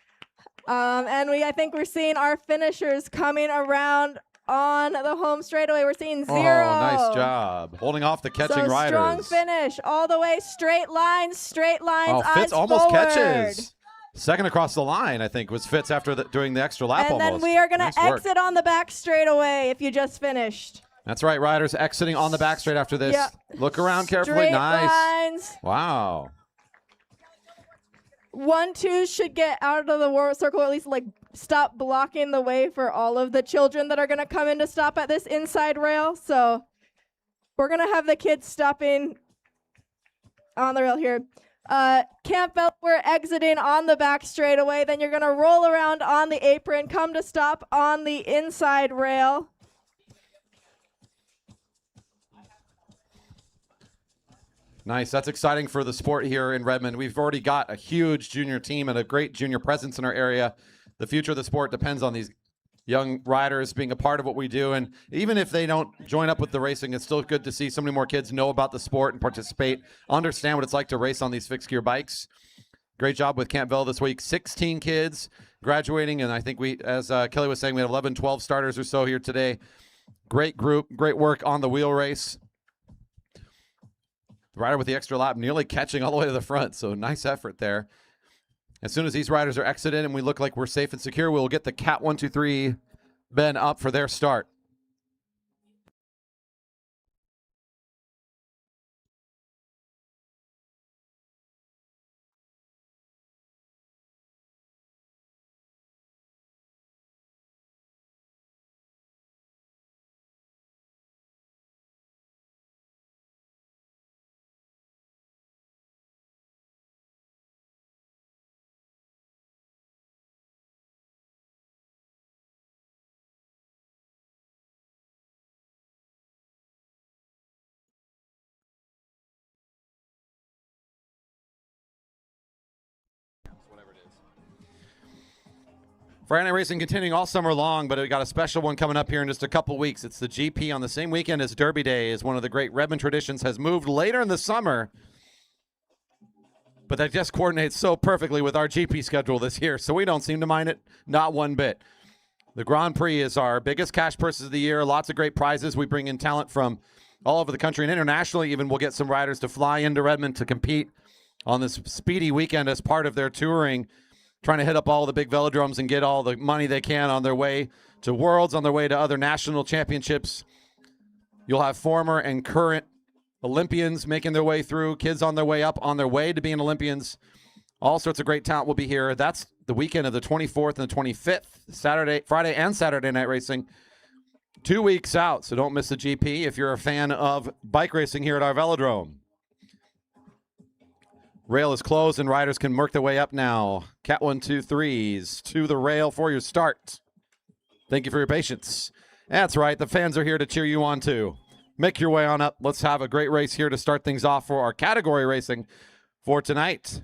And I think we're seeing our finishers coming around on the home straightaway. We're seeing 0. Oh, nice job. Holding off the catching riders. Strong finish all the way. Straight lines, Oh, Fitz almost catches. Second across the line, I think, was Fitz after doing the extra lap and almost. And then we are going to exit on the back straightaway if you just finished. That's right, riders exiting on the back straight after this. Yep. Look around carefully. Straight Nice. lines. Wow. 1-2 should get out of the war circle, at least stop blocking the way for all of the children that are going to come in to stop at this inside rail. So we're going to have the kids stopping on the rail here. Camp Velo, we're exiting on the back straightaway. Then you're going to roll around on the apron, come to stop on the inside rail. Nice. That's exciting for the sport here in Redmond. We've already got a huge junior team and a great junior presence in our area. The future of the sport depends on these young riders being a part of what we do. And even if they don't join up with the racing, it's still good to see so many more kids know about the sport and participate, understand what it's like to race on these fixed gear bikes. Great job with Camp Velo this week. 16 kids graduating. And I think we, as Kelly was saying, we have 11, 12 starters or so here today. Great group, great work on the wheel race. The rider with the extra lap nearly catching all the way to the front, so nice effort there. As soon as these riders are exited and we look like we're safe and secure, we'll get the Cat 1, 2, 3 Ben up for their start. Friday Night Racing continuing all summer long, but we got a special one coming up here in just a couple weeks. It's the GP on the same weekend as Derby Day, is one of the great Redmond traditions, has moved later in the summer, but that just coordinates so perfectly with our GP schedule this year, so we don't seem to mind it, not one bit. The Grand Prix is our biggest cash purses of the year, lots of great prizes. We bring in talent from all over the country and internationally even. We'll get some riders to fly into Redmond to compete on this speedy weekend as part of their touring, trying to hit up all the big velodromes and get all the money they can on their way to Worlds, on their way to other national championships. You'll have former and current Olympians making their way through, kids on their way up, on their way to being Olympians. All sorts of great talent will be here. That's the weekend of the 24th and the 25th, Friday and Saturday night racing. 2 weeks out, so don't miss the GP if you're a fan of bike racing here at our velodrome. Rail is closed and riders can work their way up now. Cat 1, 2, 3s to the rail for your start. Thank you for your patience. That's right, the fans are here to cheer you on too. Make your way on up. Let's have a great race here to start things off for our category racing for tonight.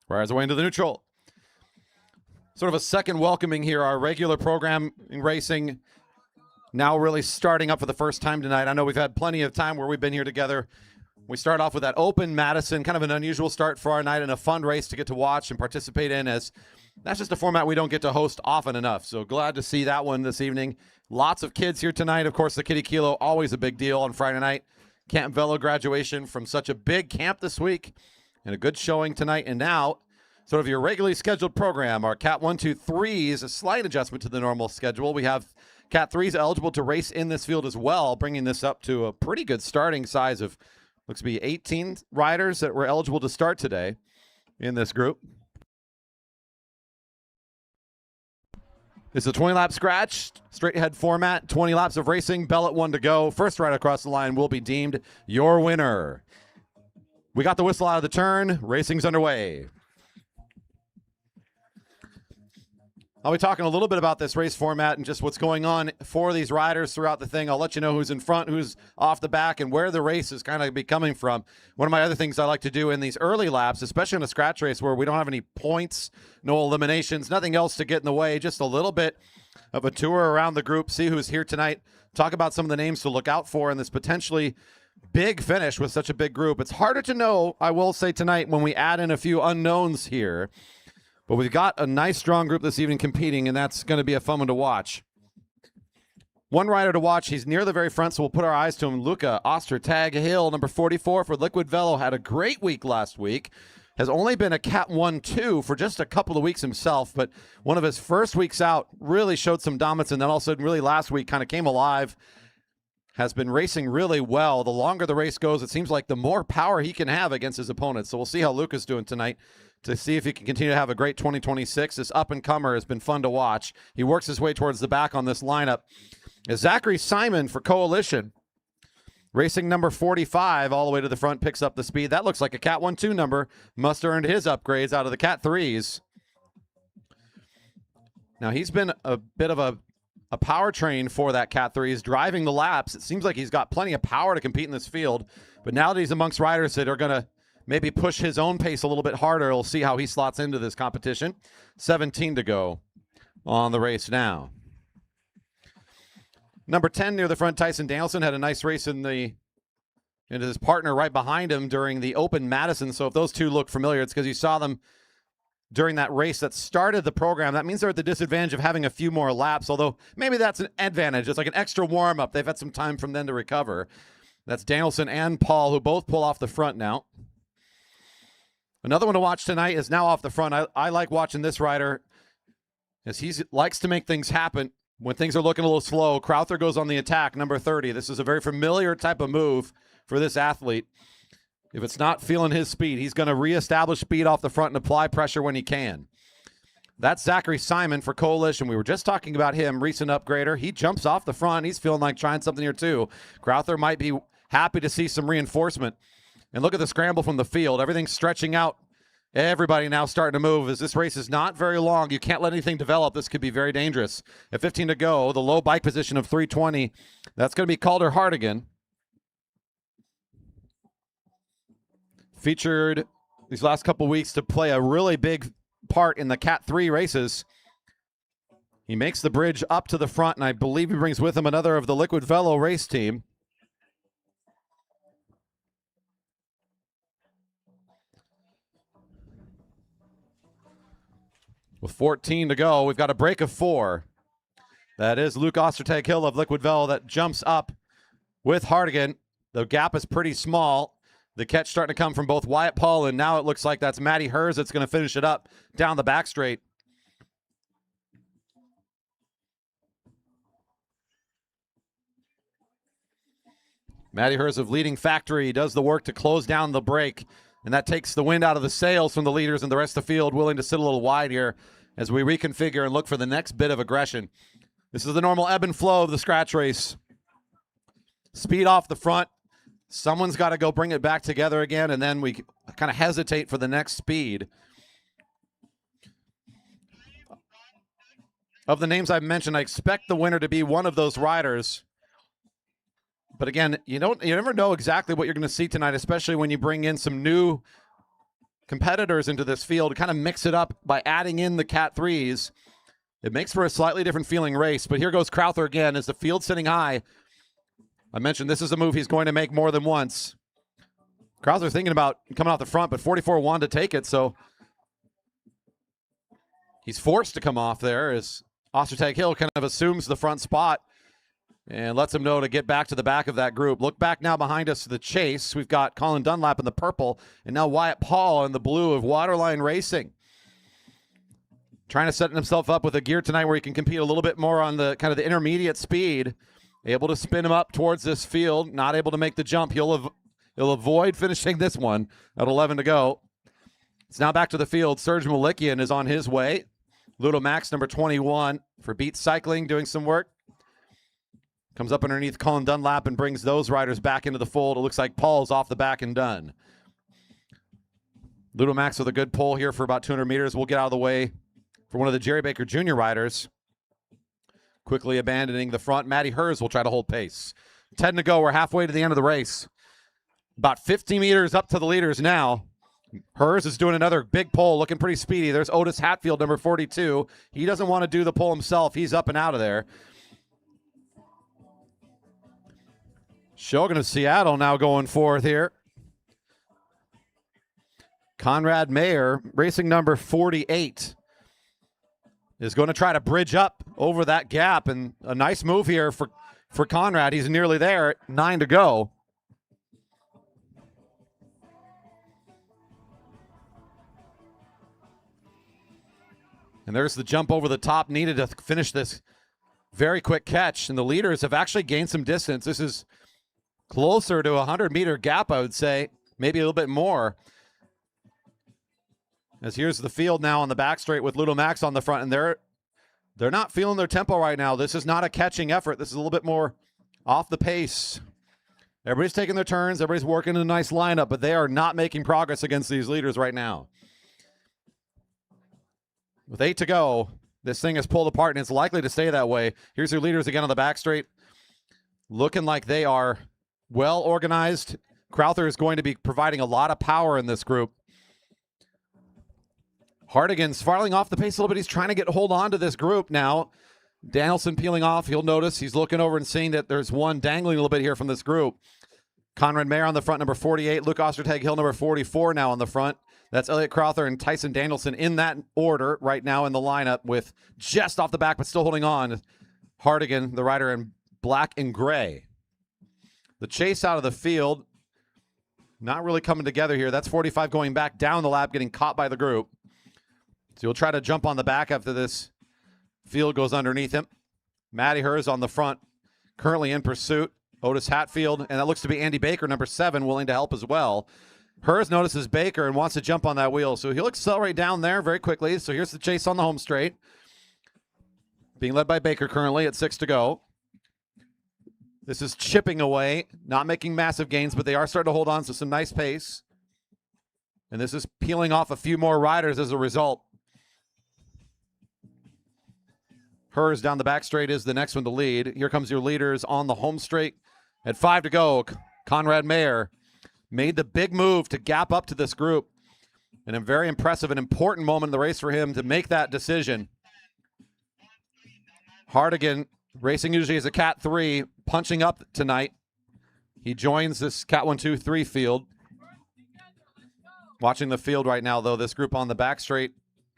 Riders away into the neutral. Sort of a second welcoming here. Our regular program in racing now really starting up for the first time tonight. I know we've had plenty of time where we've been here together. We start off with that open Madison, kind of an unusual start for our night and a fun race to get to watch and participate in, as that's just a format we don't get to host often enough. So glad to see that one this evening. Lots of kids here tonight. Of course, the Kiddie Kilo, always a big deal on Friday night. Camp Velo graduation from such a big camp this week. And a good showing tonight. And now, sort of your regularly scheduled program, our Cat 1, 2, 3s, a slight adjustment to the normal schedule. We have Cat 3s eligible to race in this field as well, bringing this up to a pretty good starting size of, looks to be 18 riders that were eligible to start today in this group. It's a 20-lap scratch, straight ahead format, 20 laps of racing, bell at 1 to go. First rider across the line will be deemed your winner. We got the whistle out of the turn. Racing's underway. I'll be talking a little bit about this race format and just what's going on for these riders throughout the thing. I'll let you know who's in front, who's off the back, and where the race is kind of be coming from. One of my other things I like to do in these early laps, especially in a scratch race where we don't have any points, no eliminations, nothing else to get in the way, just a little bit of a tour around the group, see who's here tonight, talk about some of the names to look out for in this potentially big finish with such a big group. It's harder to know, I will say tonight, when we add in a few unknowns here. But we've got a nice, strong group this evening competing, and that's going to be a fun one to watch. One rider to watch. He's near the very front, so we'll put our eyes to him. Luca Ostertag Hill, number 44 for Liquid Velo, had a great week last week. Has only been a Cat 1-2 for just a couple of weeks himself, but one of his first weeks out really showed some dominance, and then all of a sudden, really last week, kind of came alive. Has been racing really well. The longer the race goes, it seems like the more power he can have against his opponents. So we'll see how Luca's doing tonight to see if he can continue to have a great 2026. This up-and-comer has been fun to watch. He works his way towards the back on this lineup. Zachary Simon for Coalition, racing number 45 all the way to the front, picks up the speed. That looks like a Cat 1-2 number. Must have earned his upgrades out of the Cat 3s. Now, he's been a bit of a powertrain for that Cat 3s, driving the laps. It seems like he's got plenty of power to compete in this field, but now that he's amongst riders that are going to maybe push his own pace a little bit harder, we'll see how he slots into this competition. 17 to go on the race now. Number 10 near the front, Tyson Danielson, had a nice race into his partner right behind him during the Open Madison. So if those two look familiar, it's because you saw them during that race that started the program. That means they're at the disadvantage of having a few more laps, although maybe that's an advantage. It's like an extra warm-up. They've had some time from then to recover. That's Danielson and Paul, who both pull off the front now. Another one to watch tonight is now off the front. I like watching this rider as he likes to make things happen. When things are looking a little slow, Crowther goes on the attack, number 30. This is a very familiar type of move for this athlete. If it's not feeling his speed, he's going to reestablish speed off the front and apply pressure when he can. That's Zachary Simon for Coalition. We were just talking about him, recent upgrader. He jumps off the front. He's feeling like trying something here too. Crowther might be happy to see some reinforcement. And look at the scramble from the field. Everything's stretching out. Everybody now starting to move as this race is not very long. You can't let anything develop. This could be very dangerous. At 15 to go, the low bike position of 320. That's going to be Calder Hardigan. Featured these last couple weeks to play a really big part in the Cat 3 races. He makes the bridge up to the front, and I believe he brings with him another of the Liquid Velo race team. With 14 to go, we've got a break of 4. That is Luke Ostertag-Hill of Liquid Velo that jumps up with Hardigan. The gap is pretty small. The catch starting to come from both Wyatt Paul, and now it looks like that's Matty Hers that's going to finish it up down the back straight. Matty Hers of Leading Factory does the work to close down the break. And that takes the wind out of the sails from the leaders and the rest of the field, willing to sit a little wide here as we reconfigure and look for the next bit of aggression. This is the normal ebb and flow of the scratch race. Speed off the front. Someone's got to go bring it back together again, and then we kind of hesitate for the next speed. Of the names I've mentioned, I expect the winner to be one of those riders. But again, you never know exactly what you're going to see tonight, especially when you bring in some new competitors into this field. Kind of mix it up by adding in the Cat 3s. It makes for a slightly different feeling race. But here goes Crowther again as the field's sitting high. I mentioned this is a move he's going to make more than once. Crowther thinking about coming off the front, but 44 wanted to take it, so he's forced to come off there as Ostertag-Hill kind of assumes the front spot and lets him know to get back to the back of that group. Look back now behind us to the chase. We've got Colin Dunlap in the purple, and now Wyatt Paul in the blue of Waterline Racing. Trying to set himself up with a gear tonight where he can compete a little bit more on the kind of the intermediate speed. Able to spin him up towards this field. Not able to make the jump. He'll avoid finishing this one at 11 to go. It's now back to the field. Serge Malikian is on his way. Ludo Max, number 21, for Beat Cycling, doing some work. Comes up underneath Colin Dunlap and brings those riders back into the fold. It looks like Paul's off the back and done. Ludo Max with a good pull here for about 200 meters. We'll get out of the way for one of the Jerry Baker Jr. riders. Quickly abandoning the front. Matty Hers will try to hold pace. 10 to go. We're halfway to the end of the race. About 50 meters up to the leaders now. Hers is doing another big pull, looking pretty speedy. There's Otis Hatfield, number 42. He doesn't want to do the pull himself. He's up and out of there. Shogun of Seattle now going forth here. Conrad Mayer, racing number 48. Is going to try to bridge up over that gap, and a nice move here for Conrad. He's nearly there, 9 to go. And there's the jump over the top needed to finish this very quick catch, and the leaders have actually gained some distance. This is closer to a 100-meter gap, I would say, maybe a little bit more. As here's the field now on the back straight with Ludo Max on the front, and they're not feeling their tempo right now. This is not a catching effort. This is a little bit more off the pace. Everybody's taking their turns. Everybody's working in a nice lineup, but they are not making progress against these leaders right now. With 8 to go, this thing is pulled apart, and it's likely to stay that way. Here's your leaders again on the back straight. Looking like they are well organized. Crowther is going to be providing a lot of power in this group. Hardigan's falling off the pace a little bit. He's trying to get hold on to this group now. Danielson peeling off. He'll notice. He's looking over and seeing that there's one dangling a little bit here from this group. Conrad Mayer on the front, number 48. Luke Ostertag-Hill, number 44 now on the front. That's Elliot Crowther and Tyson Danielson in that order right now in the lineup, with just off the back but still holding on. Hardigan, the rider in black and gray. The chase out of the field, not really coming together here. That's 45 going back down the lap, getting caught by the group. So he'll try to jump on the back after this field goes underneath him. Matty Hers on the front, currently in pursuit. Otis Hatfield, and that looks to be Andy Baker, number 7, willing to help as well. Hers notices Baker and wants to jump on that wheel, so he'll accelerate down there very quickly. So here's the chase on the home straight. Being led by Baker currently at 6 to go. This is chipping away, not making massive gains, but they are starting to hold on to some nice pace. And this is peeling off a few more riders as a result. Hers down the back straight is the next one to lead. Here comes your leaders on the home straight. At 5 to go, Conrad Mayer made the big move to gap up to this group. And a very impressive and important moment in the race for him to make that decision. Hardigan, racing usually as a Cat 3, punching up tonight. He joins this Cat 1, 2, 3 field. Watching the field right now, though, this group on the back straight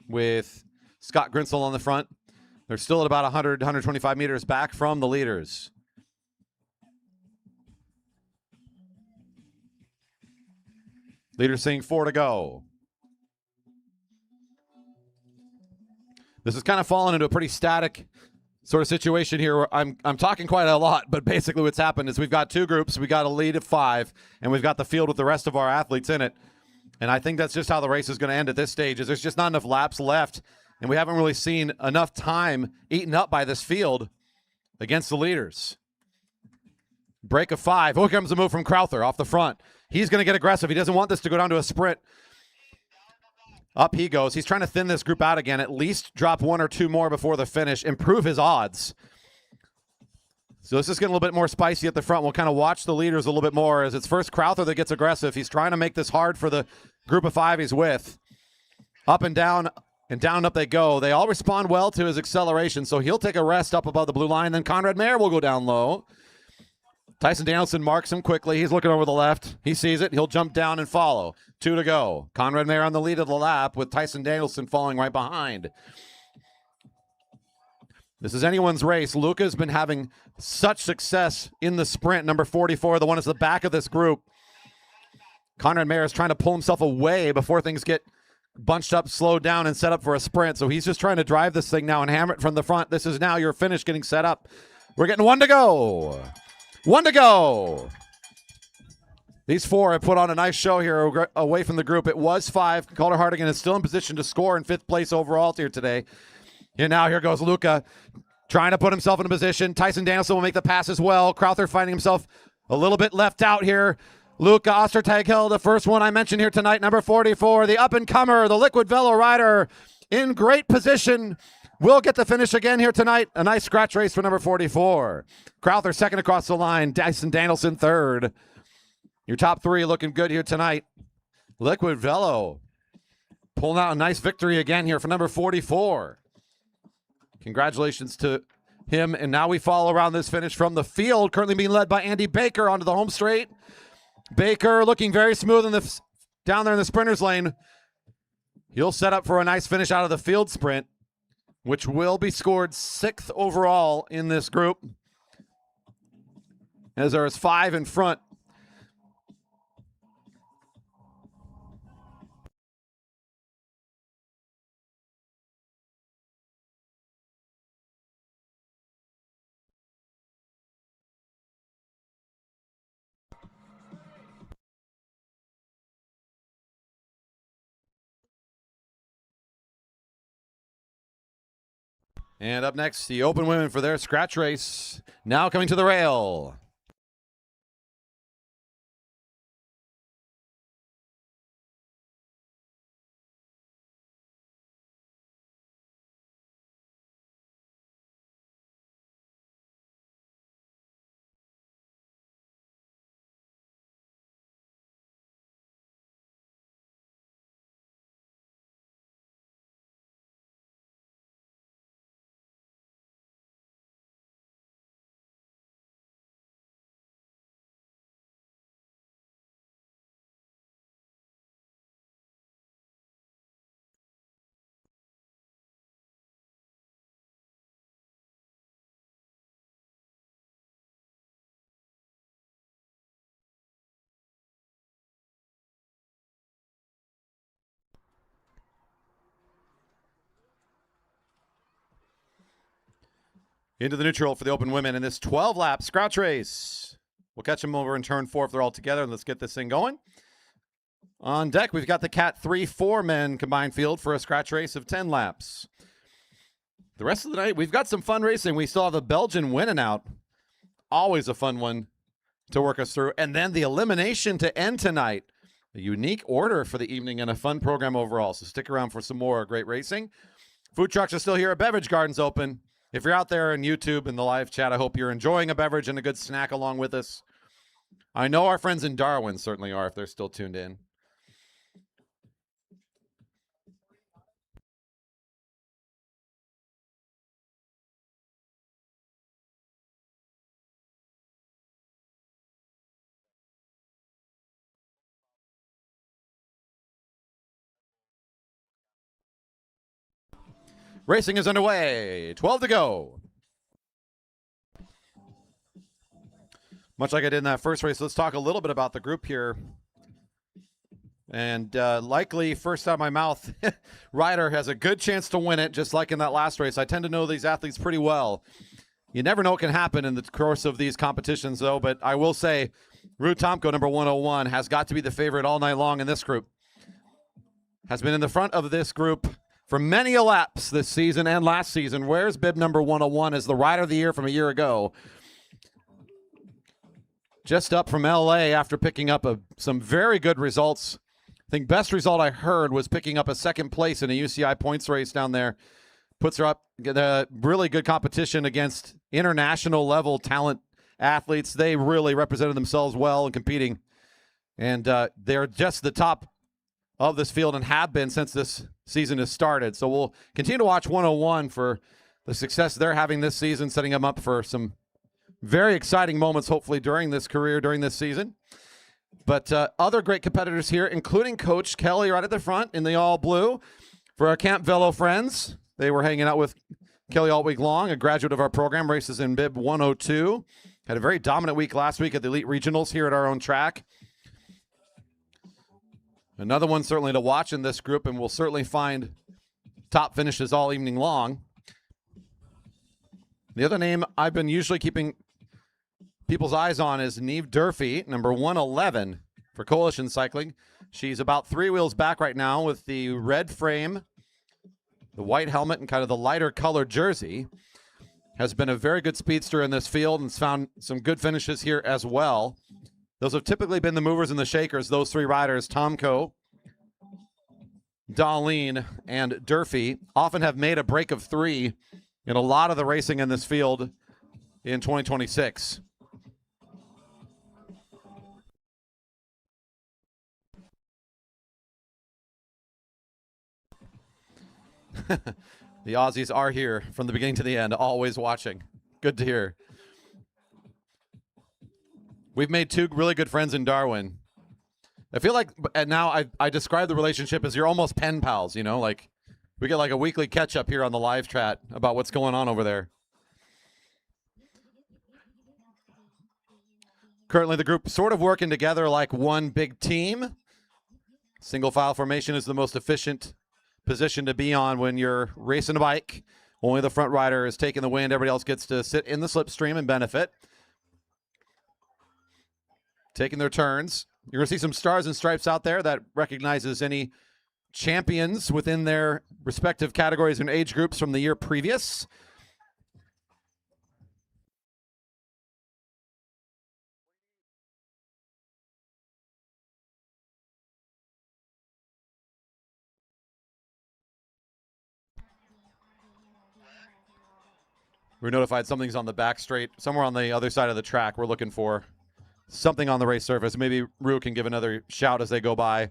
with Scott Grinsell on the front. They're still at about 100, 125 meters back from the leaders. Leaders saying 4 to go. This is kind of fallen into a pretty static sort of situation here where I'm talking quite a lot, but basically what's happened is we've got two groups. We got a lead of 5, and we've got the field with the rest of our athletes in it. And I think that's just how the race is going to end at this stage, is there's just not enough laps left, and we haven't really seen enough time eaten up by this field against the leaders. Break of 5. Oh, here comes a move from Crowther off the front. He's going to get aggressive. He doesn't want this to go down to a sprint. Up he goes. He's trying to thin this group out again, at least drop 1 or 2 more before the finish, improve his odds. So this is getting a little bit more spicy at the front. We'll kind of watch the leaders a little bit more as it's first Crowther that gets aggressive. He's trying to make this hard for the group of 5 he's with. Up and down and up they go. They all respond well to his acceleration, so he'll take a rest up above the blue line. Then Conrad Mayer will go down low. Tyson Danielson marks him quickly. He's looking over the left. He sees it. He'll jump down and follow. 2 to go. Conrad Mayer on the lead of the lap with Tyson Danielson falling right behind. This is anyone's race. Luca's been having such success in the sprint. Number 44, the one is the back of this group. Conrad Mayer is trying to pull himself away before things get bunched up, slowed down, and set up for a sprint. So he's just trying to drive this thing now and hammer it from the front. This is now your finish getting set up. We're getting 1 to go. 1 to go. These 4 have put on a nice show here away from the group. It was 5. Calder Hardigan is still in position to score in 5th place overall here today. And now here goes Luca trying to put himself in a position. Tyson Danielson will make the pass as well. Crowther finding himself a little bit left out here. Luca Ostertag-Hill, the first one I mentioned here tonight, number 44, the up-and-comer, the Liquid Velo rider, in great position. Will get the finish again here tonight. A nice scratch race for number 44. Crowther second across the line. Tyson Danielson third. Your top 3 looking good here tonight. Liquid Velo pulling out a nice victory again here for number 44. Congratulations to him. And now we follow around this finish from the field, currently being led by Andy Baker onto the home straight. Baker looking very smooth in the down there in the sprinter's lane. He'll set up for a nice finish out of the field sprint, which will be scored 6th overall in this group, as there is 5 in front. And up next, the Open Women for their scratch race, now coming to the rail. into the neutral for the open women in this 12-lap scratch race. We'll catch them over in turn 4 if they're all together, and let's get this thing going. On deck, we've got the Cat 3-4 men combined field for a scratch race of 10 laps. The rest of the night, we've got some fun racing. We still have the Belgian Win-n-Out. Always a fun one to work us through. And then the elimination to end tonight. A unique order for the evening and a fun program overall. So stick around for some more great racing. Food trucks are still here. Beverage garden's open. If you're out there on YouTube in the live chat, I hope you're enjoying a beverage and a good snack along with us. I know our friends in Darwin certainly are if they're still tuned in. Racing is underway. 12 to go. Much like I did in that first race, let's talk a little bit about the group here. And likely, first out of my mouth, Ryder has a good chance to win it, just like in that last race. I tend to know these athletes pretty well. You never know what can happen in the course of these competitions, though. But I will say, Ruud Tomko, number 101, has got to be the favorite all night long in this group. Has been in the front of this group for many laps this season and last season. Where's bib number 101 as the rider of the year from a year ago? Just up from LA after picking up some very good results. I think best result I heard was picking up a second place in a UCI points race down there. Puts her up the really good competition against international level talent athletes. They really represented themselves well in competing. And they're just the top of this field and have been since this season has started. So we'll continue to watch 101 for the success they're having this season, setting them up for some very exciting moments, hopefully, during this career, during this season. But other great competitors here, including Coach Kelly right at the front in the all blue. For our Camp Velo friends, they were hanging out with Kelly all week long, a graduate of our program, races in bib 102. Had a very dominant week last week at the Elite Regionals here at our own track. Another one certainly to watch in this group, and we'll certainly find top finishes all evening long. The other name I've been usually keeping people's eyes on is Neve Durfee, number 111 for Coalition Cycling. She's about 3 wheels back right now with the red frame, the white helmet, and kind of the lighter colored jersey. Has been a very good speedster in this field and found some good finishes here as well. Those have typically been the movers and the shakers, those 3 riders, Tomko, Darlene, and Durfee, often have made a break of 3 in a lot of the racing in this field in 2026. The Aussies are here from the beginning to the end, always watching. Good to hear. We've made 2 really good friends in Darwin. I feel like, and now I describe the relationship as you're almost pen pals, you know, like we get like a weekly catch up here on the live chat about what's going on over there. Currently the group sort of working together like one big team. Single file formation is the most efficient position to be on when you're racing a bike. Only the front rider is taking the wind. Everybody else gets to sit in the slipstream and benefit. Taking their turns. You're going to see some stars and stripes out there that recognizes any champions within their respective categories and age groups from the year previous. We're notified something's on the back straight, somewhere on the other side of the track. We're looking for something on the race surface. Maybe Rue can give another shout as they go by.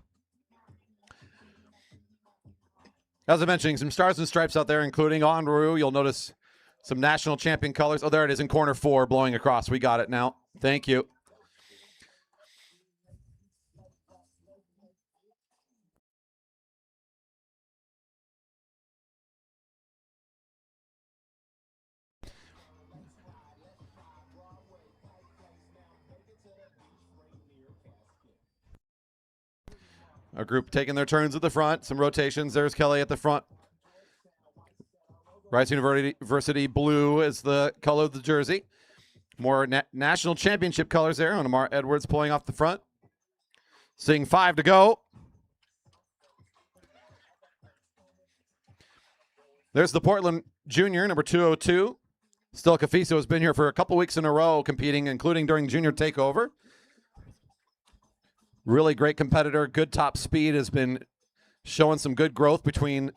As I mentioned, some stars and stripes out there, including on Rue. You'll notice some national champion colors. Oh, there it is in corner 4, blowing across. We got it now. Thank you. A group taking their turns at the front. Some rotations. There's Kelly at the front. Rice University blue is the color of the jersey. More national championship colors there on Amar Edwards pulling off the front. Seeing 5 to go. There's the Portland junior, number 202. Still Cafiso has been here for a couple weeks in a row competing, including during junior takeover. Really great competitor, good top speed, has been showing some good growth between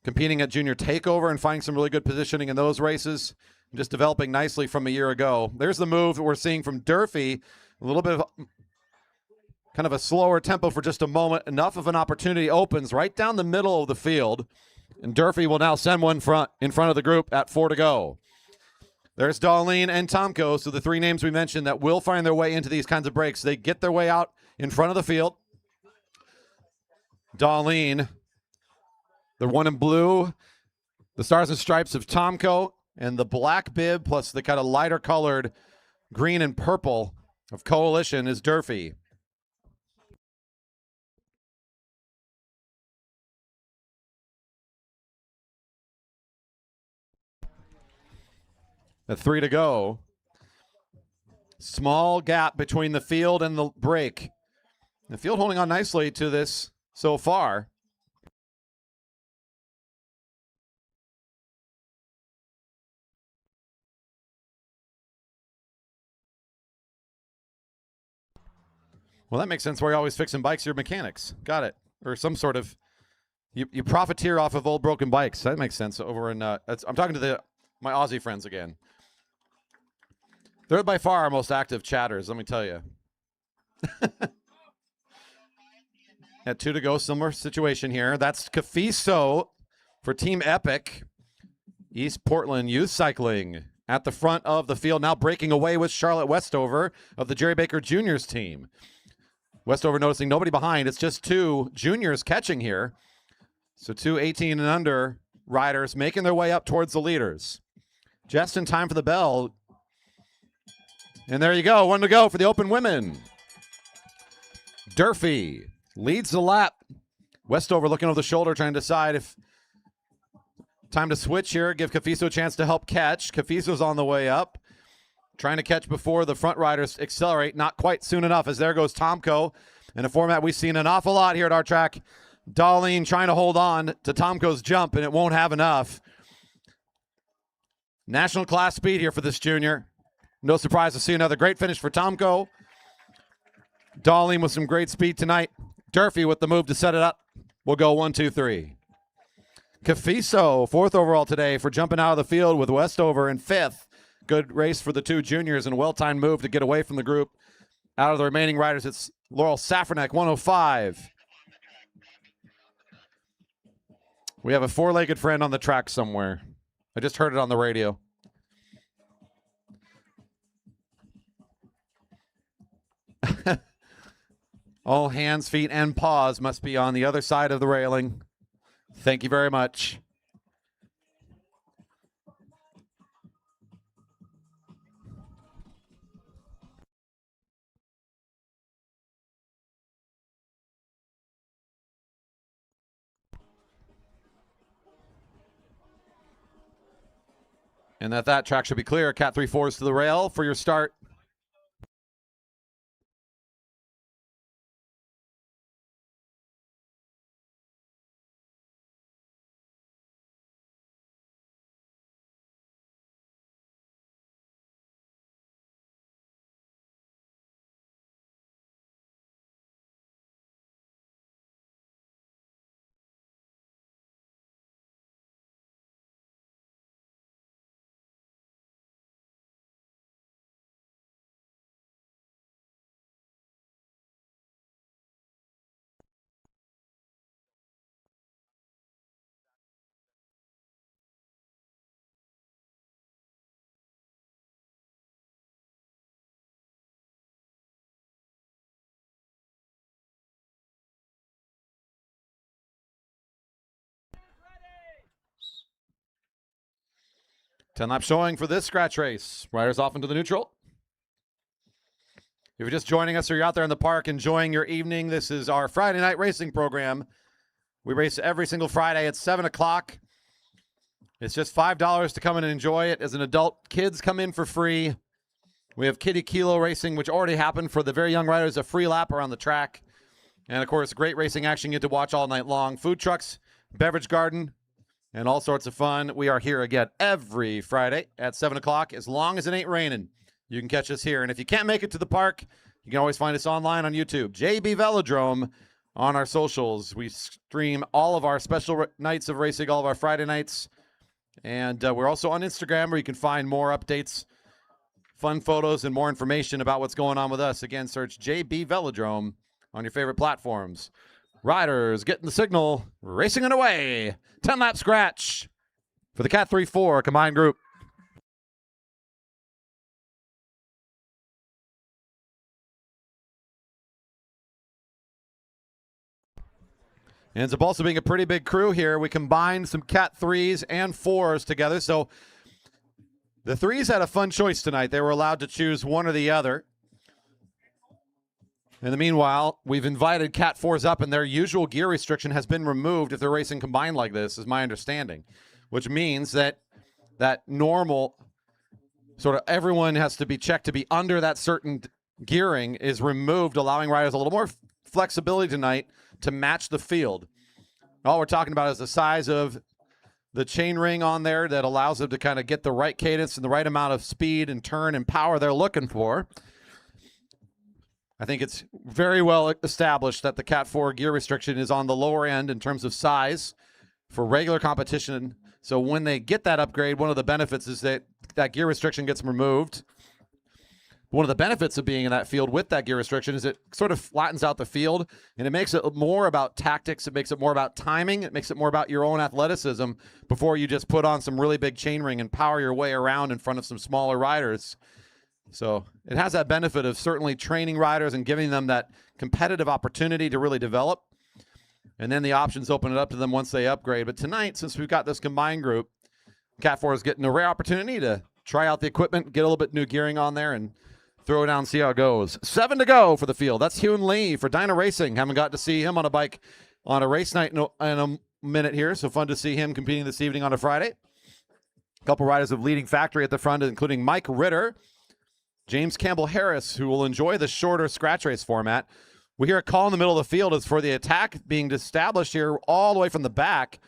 competing at junior takeover and finding some really good positioning in those races. Just developing nicely from a year ago. There's the move that we're seeing from Durfee. A little bit of kind of a slower tempo for just a moment. Enough of an opportunity opens right down the middle of the field. And Durfee will now send one in front of the group at 4 to go. There's Darlene and Tomko, so the 3 names we mentioned that will find their way into these kinds of breaks. They get their way out in front of the field. Darlene, the one in blue, the stars and stripes of Tomko, and the black bib plus the kind of lighter colored green and purple of Coalition is Durfee. At 3 to go. Small gap between the field and the break. The field holding on nicely to this so far. Well, that makes sense why you're always fixing bikes, your mechanics. Got it. Or some sort of, you profiteer off of old broken bikes. That makes sense over in, I'm talking to my Aussie friends again. They're by far our most active chatters, let me tell you. At 2 to go, similar situation here. That's Cafiso for Team Epic. East Portland Youth Cycling at the front of the field, now breaking away with Charlotte Westover of the Jerry Baker Juniors team. Westover noticing nobody behind. It's just 2 juniors catching here. So 2 18 and under riders making their way up towards the leaders. Just in time for the bell. And there you go, 1 to go for the Open Women. Durfee leads the lap. Westover looking over the shoulder, trying to decide if time to switch here, give Cafiso a chance to help catch. Cafiso's on the way up, trying to catch before the front riders accelerate. Not quite soon enough, as there goes Tomko. In a format we've seen an awful lot here at our track. Darlene trying to hold on to Tomko's jump, and it won't have enough. National class speed here for this junior. No surprise to see another great finish for Tomko. Darlene with some great speed tonight. Durfee with the move to set it up. We'll go 1, 2, 3. Cafiso, 4th overall today for jumping out of the field with Westover in 5th. Good race for the 2 juniors and a well-timed move to get away from the group. Out of the remaining riders, it's Laurel Safranek, 105. We have a 4-legged friend on the track somewhere. I just heard it on the radio. All hands, feet, and paws must be on the other side of the railing. Thank you very much. And that track should be clear. Cat 3-4s to the rail for your start. Ten-lap showing for this scratch race. Riders off into the neutral. If you're just joining us or you're out there in the park enjoying your evening, this is our Friday night racing program. We race every single Friday at 7 o'clock. It's just $5 to come in and enjoy it. As an adult, kids come in for free. We have Kiddie Kilo racing, which already happened for the very young riders, a free lap around the track. And, of course, great racing action you get to watch all night long. Food trucks, beverage garden, and all sorts of fun. We are here again every Friday at 7 o'clock. As long as it ain't raining, you can catch us here. And if you can't make it to the park, you can always find us online on YouTube. JB Velodrome on our socials. We stream all of our special nights of racing, all of our Friday nights. And we're also on Instagram where you can find more updates, fun photos, and more information about what's going on with us. Again, search JB Velodrome on your favorite platforms. Riders getting the signal, racing it away. 10-lap scratch for the Cat 3-4 combined group. Ends up also being a pretty big crew here. We combined some Cat 3s and 4s together. So the 3s had a fun choice tonight. They were allowed to choose one or the other. In the meanwhile, we've invited Cat 4s up, and their usual gear restriction has been removed if they're racing combined like this, is my understanding. Which means that normal, sort of everyone has to be checked to be under that certain gearing is removed, allowing riders a little more flexibility tonight to match the field. All we're talking about is the size of the chain ring on there that allows them to kind of get the right cadence and the right amount of speed and turn and power they're looking for. I think it's very well established that the Cat 4 gear restriction is on the lower end in terms of size for regular competition. So when they get that upgrade, one of the benefits is that that gear restriction gets removed. One of the benefits of being in that field with that gear restriction is it sort of flattens out the field, and it makes it more about tactics. It makes it more about timing. It makes it more about your own athleticism before you just put on some really big chain ring and power your way around in front of some smaller riders. So it has that benefit of certainly training riders and giving them that competitive opportunity to really develop. And then the options open it up to them once they upgrade. But tonight, since we've got this combined group, Cat 4 is getting a rare opportunity to try out the equipment, get a little bit new gearing on there, and throw it down and see how it goes. 7 to go for the field. That's Hyun Lee for Dyna Racing. Haven't got to see him on a bike on a race night in a minute here, so fun to see him competing this evening on a Friday. A couple riders of leading factory at the front, including Mike Ritter, James Campbell-Harris, who will enjoy the shorter scratch race format. We hear a call in the middle of the field. It's for the attack being established here all the way from the back.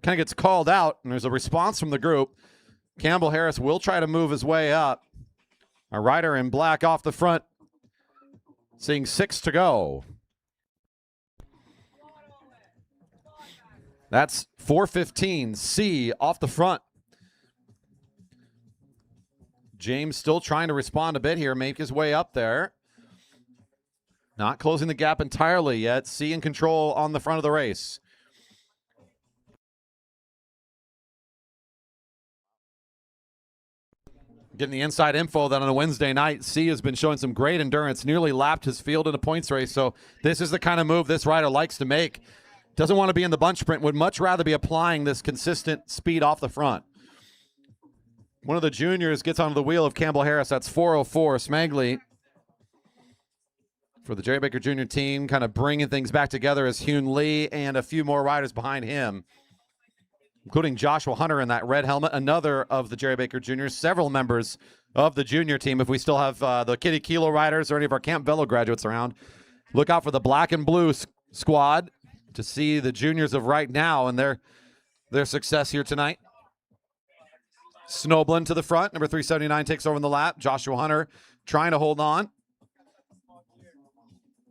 Kind of gets called out, and there's a response from the group. Campbell-Harris will try to move his way up. A rider in black off the front, seeing 6 to go. That's 4:15. C off the front. James still trying to respond a bit here, make his way up there. Not closing the gap entirely yet. C in control on the front of the race. Getting the inside info that on a Wednesday night, C has been showing some great endurance, nearly lapped his field in a points race. So this is the kind of move this rider likes to make. Doesn't want to be in the bunch sprint, would much rather be applying this consistent speed off the front. One of the juniors gets onto the wheel of Campbell-Harris. That's 4:04. Smagley for the Jerry Baker Jr. team, kind of bringing things back together as Hyun Lee and a few more riders behind him, including Joshua Hunter in that red helmet, another of the Jerry Baker Juniors, several members of the junior team. If we still have the Kiddie Kilo riders or any of our Camp Velo graduates around, look out for the black and blue squad to see the juniors of right now and their success here tonight. Snoblin to the front. Number 379 takes over in the lap. Joshua Hunter trying to hold on.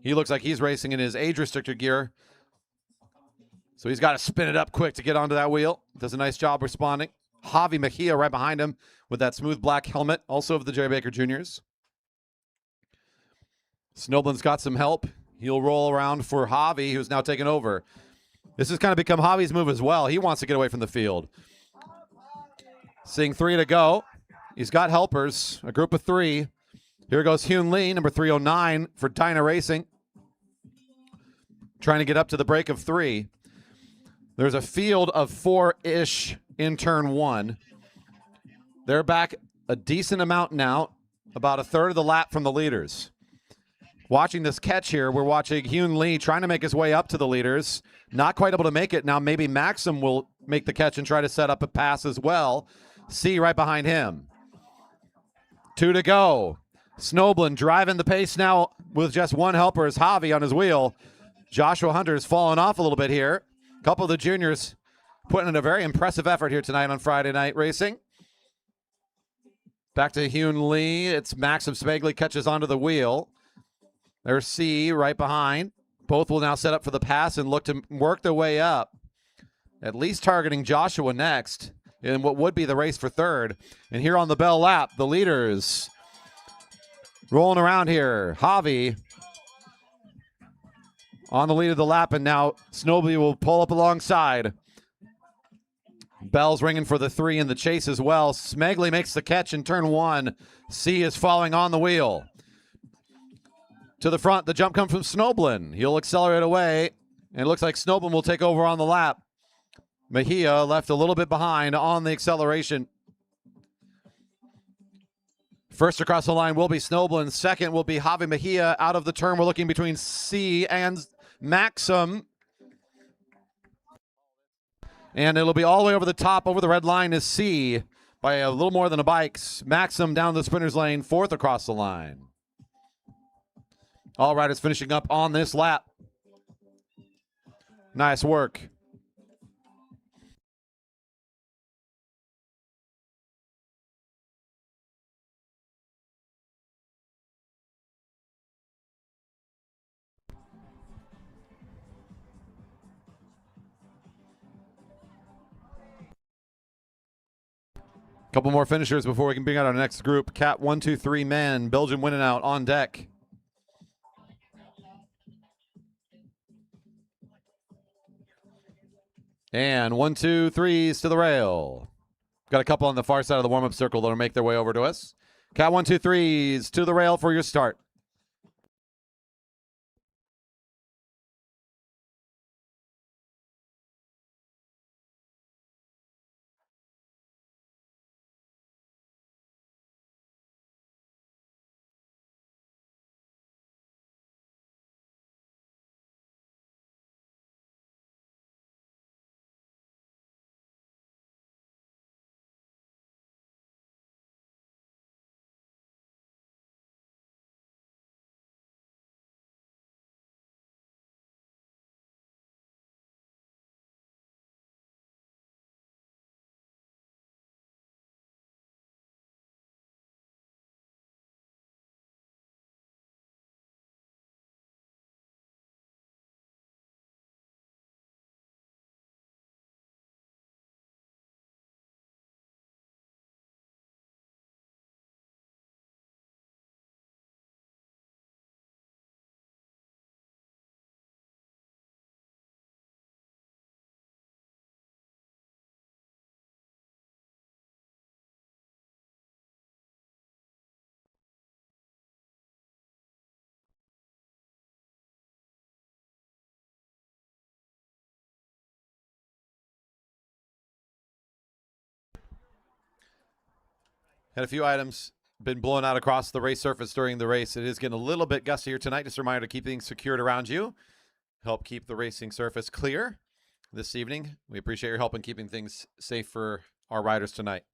He looks like he's racing in his age-restricted gear. So he's got to spin it up quick to get onto that wheel. Does a nice job responding. Javi Mejia right behind him with that smooth black helmet, also of the Jerry Baker Juniors. Snoblin's got some help. He'll roll around for Javi, who's now taken over. This has kind of become Javi's move as well. He wants to get away from the field. Seeing 3 to go. He's got helpers, a group of 3. Here goes Hyun Lee, number 309 for Dyna Racing. Trying to get up to the break of 3. There's a field of 4-ish in turn 1. They're back a decent amount now, about a third of the lap from the leaders. Watching this catch here, we're watching Hyun Lee trying to make his way up to the leaders. Not quite able to make it. Now maybe Maxim will make the catch and try to set up a pass as well. C right behind him. 2 to go. Snoblin driving the pace now with just one helper is Javi on his wheel. Joshua Hunter's fallen off a little bit here. A couple of the juniors putting in a very impressive effort here tonight on Friday Night Racing. Back to Hyun Lee. It's Maxim Smegley catches onto the wheel. There's C right behind. Both will now set up for the pass and look to work their way up. At least targeting Joshua next in what would be the race for third. And here on the Bell lap, the leaders rolling around here. Javi on the lead of the lap, and now Snowby will pull up alongside. Bell's ringing for the 3 in the chase as well. Smegley makes the catch in turn 1. C is following on the wheel. To the front, the jump comes from Snoblin. He'll accelerate away, and it looks like Snoblin will take over on the lap. Mejia left a little bit behind on the acceleration. First across the line will be Snoblin. Second will be Javi Mejia. Out of the turn, we're looking between C and Maxim. And it'll be all the way over the top. Over the red line is C by a little more than a bike. Maxim down the sprinter's lane, 4th across the line. All riders finishing up on this lap. Nice work. Couple more finishers before we can bring out our next group. Cat 1, 2, 3 men. Belgian Win-n-Out on deck. And 1, 2, 3s to the rail. Got a couple on the far side of the warm-up circle that'll make their way over to us. Cat 1, 2, 3s to the rail for your start. Had a few items been blown out across the race surface during the race. It is getting a little bit gustier tonight. Just a reminder to keep things secured around you. Help keep the racing surface clear this evening. We appreciate your help in keeping things safe for our riders tonight.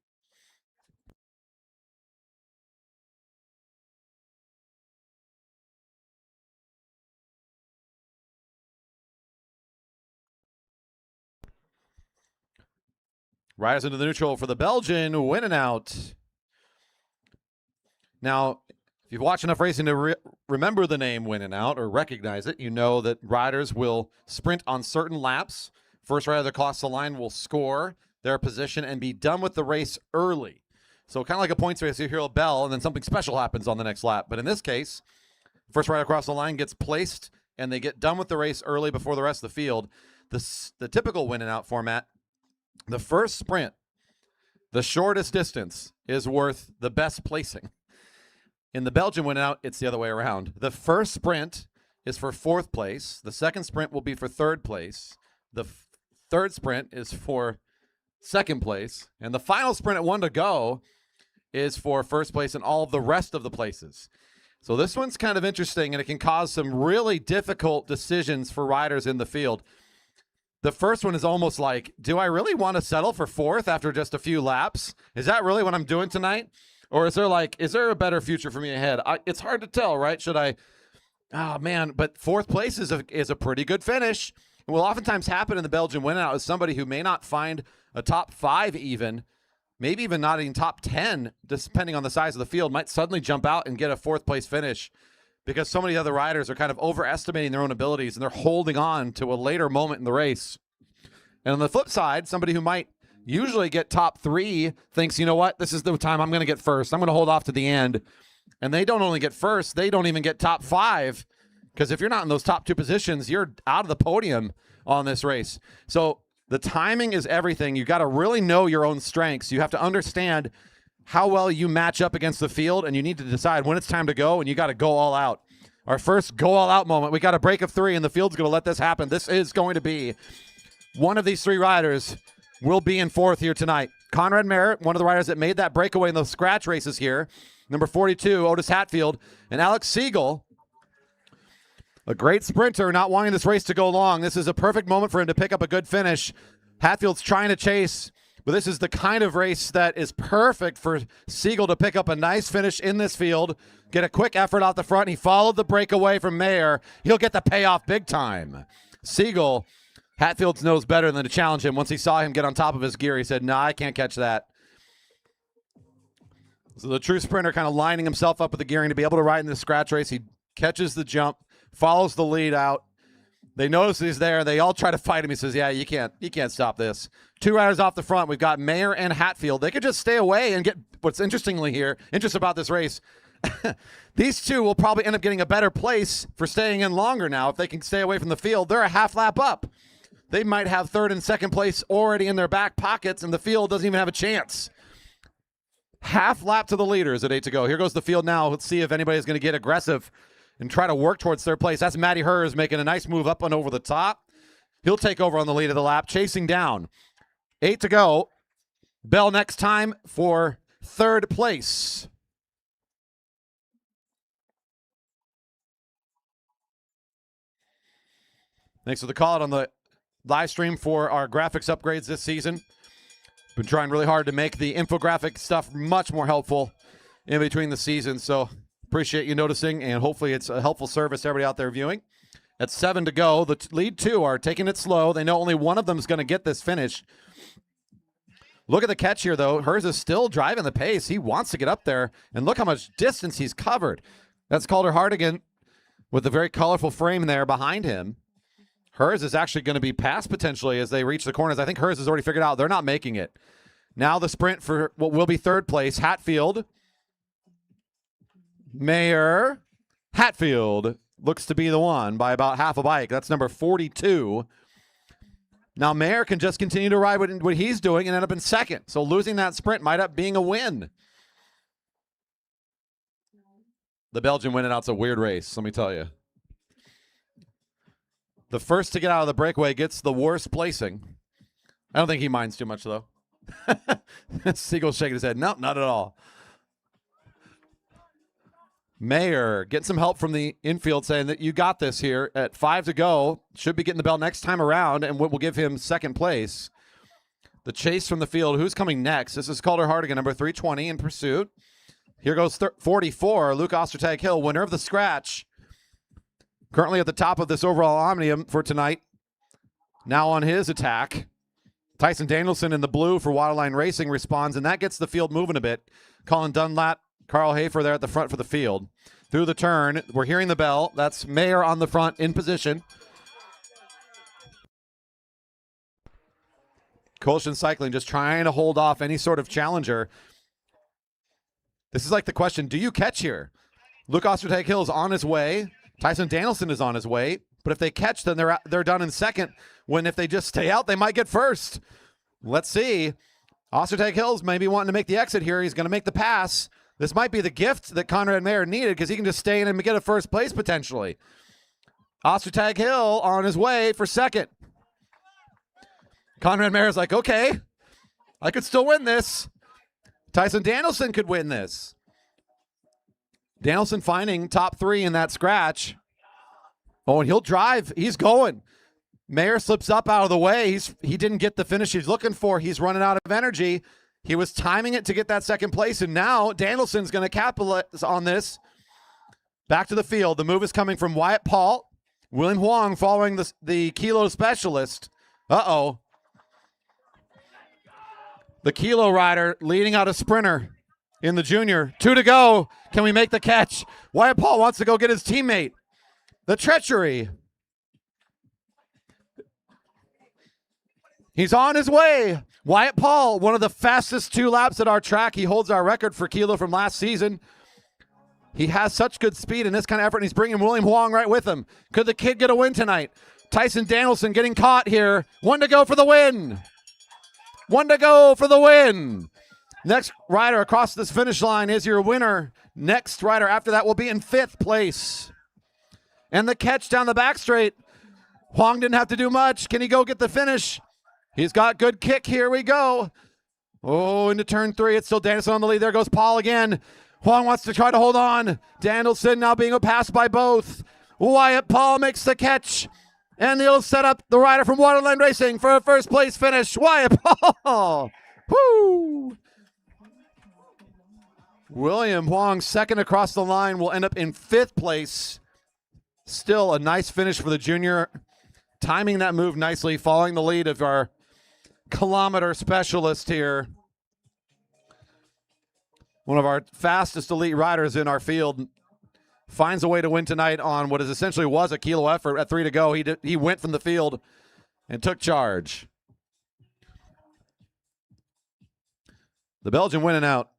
Riders into the neutral for the Belgian Win-n-Out. Now, if you've watched enough racing to remember the name Win-n-Out or recognize it, you know that riders will sprint on certain laps. First rider that crosses the line will score their position and be done with the race early. So kind of like a points race, you hear a bell and then something special happens on the next lap. But in this case, first rider across the line gets placed and they get done with the race early before the rest of the field. The typical Win-n-Out format, the first sprint, the shortest distance, is worth the best placing. In the Belgian Win-n-Out, it's the other way around. The first sprint is for 4th place. The second sprint will be for 3rd place. The third sprint is for 2nd place. And the final sprint at 1 to go is for 1st place and all of the rest of the places. So this one's kind of interesting, and it can cause some really difficult decisions for riders in the field. the first one is almost like, do I really want to settle for fourth after just a few laps? Is that really what I'm doing tonight? Or is there a better future for me ahead? It's hard to tell, right? Should I? Oh, man, but fourth place is a pretty good finish. It will oftentimes happen in the Belgian Win-n-Out is somebody who may not find a top 5 even, maybe even not even top 10, depending on the size of the field, might suddenly jump out and get a fourth place finish because so many other riders are kind of overestimating their own abilities and they're holding on to a later moment in the race. And on the flip side, somebody who might usually get top 3 thinks, you know what, this is the time I'm going to get first. I'm going to hold off to the end. And they don't only get first, they don't even get top 5. Because if you're not in those top 2 positions, you're out of the podium on this race. So the timing is everything. You got to really know your own strengths. You have to understand how well you match up against the field, and you need to decide when it's time to go, and you got to go all out. Our first go all out moment, we got a break of 3, and the field's going to let this happen. This is going to be one of these 3 riders will be in fourth here tonight. Conrad Merritt, one of the riders that made that breakaway in those scratch races here. Number 42, Otis Hatfield, and Alex Siegel, a great sprinter, not wanting this race to go long. This is a perfect moment for him to pick up a good finish. Hatfield's trying to chase, but this is the kind of race that is perfect for Siegel to pick up a nice finish in this field, get a quick effort out the front. He followed the breakaway from Mayer. He'll get the payoff big time. Siegel, Hatfield knows better than to challenge him. Once he saw him get on top of his gear, he said, "No, I can't catch that." So the true sprinter kind of lining himself up with the gearing to be able to ride in the scratch race. He catches the jump, follows the lead out. They notice he's there. They all try to fight him. He says, "Yeah, you can't stop this." 2 riders off the front. We've got Mayer and Hatfield. They could just stay away and get what's interesting about this race. These 2 will probably end up getting a better place for staying in longer now if they can stay away from the field. They're a half lap up. They might have third and second place already in their back pockets, and the field doesn't even have a chance. Half lap to the leaders at 8 to go. Here goes the field now. Let's see if anybody's going to get aggressive and try to work towards third place. That's Matty Hers making a nice move up and over the top. He'll take over on the lead of the lap, chasing down. 8 to go. Bell next time for third place. Thanks for the call out on the live stream for our graphics upgrades this season. Been trying really hard to make the infographic stuff much more helpful in between the seasons, so appreciate you noticing, and hopefully it's a helpful service to everybody out there viewing. At 7 to go, the lead 2 are taking it slow. They know only one of them is going to get this finish. Look at the catch here, though. Hers is still driving the pace. He wants to get up there, and look how much distance he's covered. That's Calder Hardigan with a very colorful frame there behind him. Hers is actually going to be passed potentially as they reach the corners. I think Hers has already figured out they're not making it. Now the sprint for what will be third place. Hatfield, Mayer, Hatfield looks to be the one by about half a bike. That's number 42. Now Mayer can just continue to ride what he's doing and end up in second. So losing that sprint might up being a win. The Belgian Win-n-Out's a weird race, let me tell you. The first to get out of the breakaway gets the worst placing. I don't think he minds too much, though. Siegel's shaking his head. No, not at all. Mayer getting some help from the infield saying that you got this here at 5 to go. Should be getting the bell next time around, and what will give him second place. The chase from the field. Who's coming next? This is Calder Hardigan, number 320 in pursuit. Here goes 44, Luke Ostertag Hill, winner of the scratch. Currently at the top of this overall omnium for tonight. Now on his attack. Tyson Danielson in the blue for Waterline Racing responds, and that gets the field moving a bit. Colin Dunlap, Carl Hafer there at the front for the field. Through the turn, we're hearing the bell. That's Mayer on the front in position. Colshan Cycling just trying to hold off any sort of challenger. This is like the question, do you catch here? Luke Ostertag Hill is on his way. Tyson Danielson is on his way, but if they catch, then they're done in second. When if they just stay out, they might get first. Let's see. Ostertag Hill's maybe wanting to make the exit here. He's going to make the pass. This might be the gift that Conrad Mayer needed because he can just stay in and get a first place potentially. Ostertag Hill on his way for second. Conrad Mayer's like, okay, I could still win this. Tyson Danielson could win this. Danielson finding top 3 in that scratch. Oh, and he'll drive. He's going. Mayer slips up out of the way. He didn't get the finish he's looking for. He's running out of energy. He was timing it to get that second place, and now Danielson's going to capitalize on this. Back to the field. The move is coming from Wyatt Paul. William Huang following the Kilo specialist. Uh-oh. The Kilo rider leading out a sprinter in the junior. 2 to go. Can we make the catch? Wyatt Paul wants to go get his teammate. The treachery. He's on his way. Wyatt Paul, one of the fastest 2 laps at our track. He holds our record for Kilo from last season. He has such good speed in this kind of effort, and he's bringing William Huang right with him. Could the kid get a win tonight? Tyson Danielson getting caught here. 1 to go for the win. 1 to go for the win. Next rider across this finish line is your winner. Next rider after that will be in 5th place. And the catch down the back straight. Huang didn't have to do much. Can he go get the finish? He's got good kick. Here we go. Oh, into turn 3. It's still Danielson on the lead. There goes Paul again. Huang wants to try to hold on. Danielson now being passed by both. Wyatt Paul makes the catch. And he'll set up the rider from Waterland Racing for a first place finish. Wyatt Paul. Woo! William Huang, second across the line, will end up in 5th place. Still a nice finish for the junior. Timing that move nicely, following the lead of our kilometer specialist here. One of our fastest elite riders in our field finds a way to win tonight on what is essentially was a Kilo effort at 3 to go. He went from the field and took charge. The Belgian Win-n-Out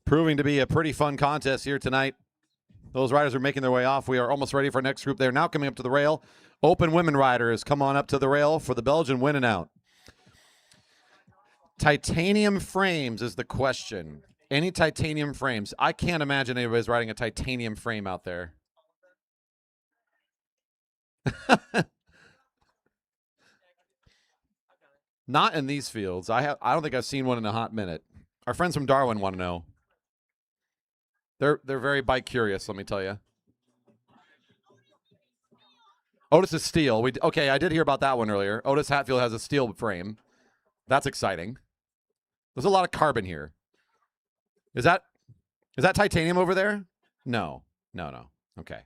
proving to be a pretty fun contest here tonight. Those riders are making their way off. We are almost ready for our next group. They're now coming up to the rail. Open women riders come on up to the rail for the Belgian Win-n-Out. Titanium frames is the question. Any titanium frames? I can't imagine anybody's riding a titanium frame out there. Not in these fields. I don't think I've seen one in a hot minute. Our friends from Darwin want to know. They're very bike curious, let me tell you. Otis is steel. Okay, I did hear about that one earlier. Otis Hatfield has a steel frame. That's exciting. There's a lot of carbon here. Is that titanium over there? No. Okay.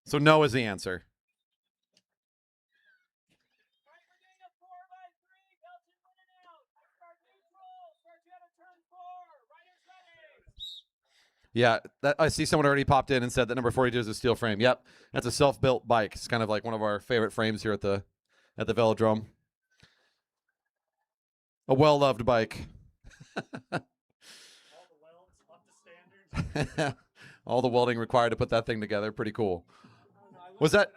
So no is the answer. Yeah, I see someone already popped in and said that number 42 is a steel frame. Yep, that's a self-built bike. It's kind of like one of our favorite frames here at the Velodrome. A well-loved bike. All the welding required to put that thing together. Pretty cool. Was that?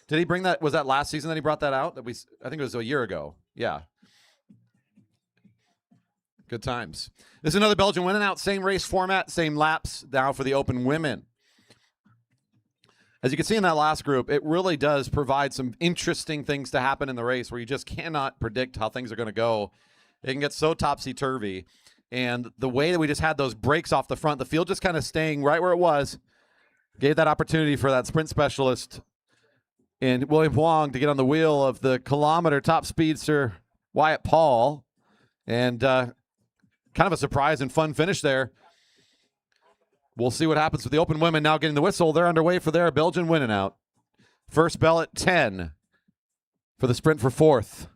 Did he bring that? Was that last season that he brought that out? I think it was a year ago. Yeah. Good times. This is another Belgian Win-n-Out. Same race format, same laps now for the open women. As you can see in that last group, it really does provide some interesting things to happen in the race where you just cannot predict how things are going to go. It can get so topsy-turvy. And the way that we just had those breaks off the front, the field just kind of staying right where it was, gave that opportunity for that sprint specialist in William Huang to get on the wheel of the kilometer top speedster Wyatt Paul. And kind of a surprise and fun finish there. We'll see what happens with the open women now getting the whistle. They're underway for their Belgian Win-n-Out. First bell at 10 for the sprint for 4th.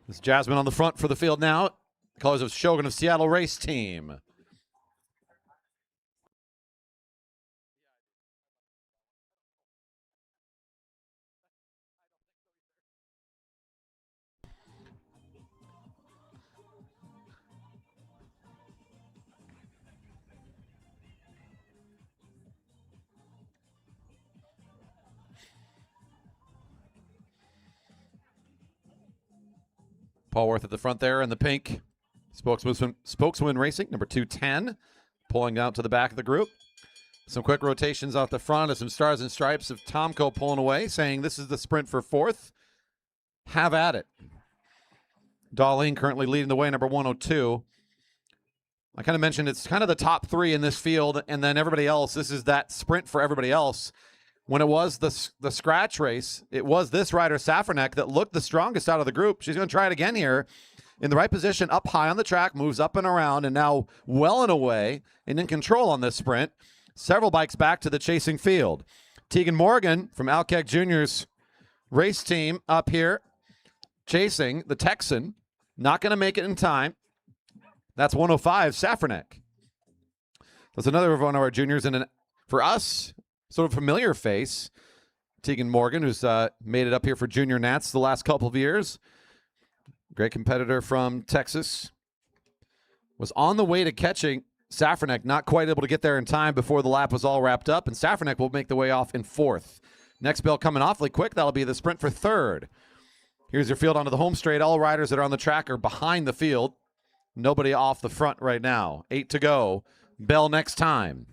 This is Jasmine on the front for the field now. Colors of Shogun of Seattle race team. Paul Worth at the front there in the pink. Spokesman Racing, number 210, pulling out to the back of the group. Some quick rotations off the front of some stars and stripes of Tomko pulling away, saying this is the sprint for fourth. Have at it. Darlene currently leading the way, number 102. I kind of mentioned it's kind of the top three in this field, and then everybody else, this is that sprint for everybody else. When it was the scratch race, it was this rider, Safranek, that looked the strongest out of the group. She's going to try it again here. In the right position, up high on the track, moves up and around, and now well and away and in control on this sprint. Several bikes back to the chasing field. Tegan Morgan from Alkek Jr.'s race team up here chasing the Texan. Not going to make it in time. That's 105, Safranek. That's another one of our juniors, and for us, sort of familiar face. Tegan Morgan, who's made it up here for Junior Nats the last couple of years. Great competitor from Texas. Was on the way to catching Safranek, not quite able to get there in time before the lap was all wrapped up, and Safranek will make the way off in fourth. Next bell coming awfully quick. That'll be the sprint for third. Here's your field onto the home straight. All riders that are on the track are behind the field. Nobody off the front right now. 8 to go. Bell next time.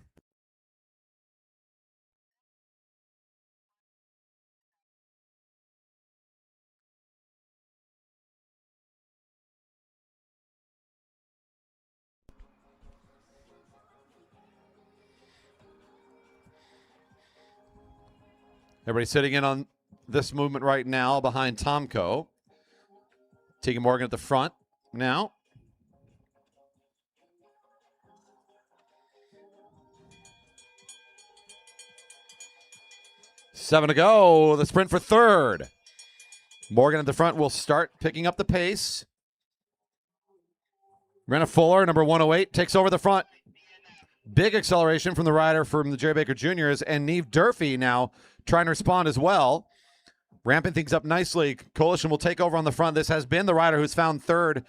Everybody sitting in on this movement right now behind Tomko. Tegan Morgan at the front now. Seven to go. The sprint for third. Morgan at the front will start picking up the pace. Renna Fuller, number 108, takes over the front. Big acceleration from the rider from the Jerry Baker Juniors, and Neve Durfee now trying to respond as well. Ramping things up nicely. Coalition will take over on the front. This has been the rider who's found third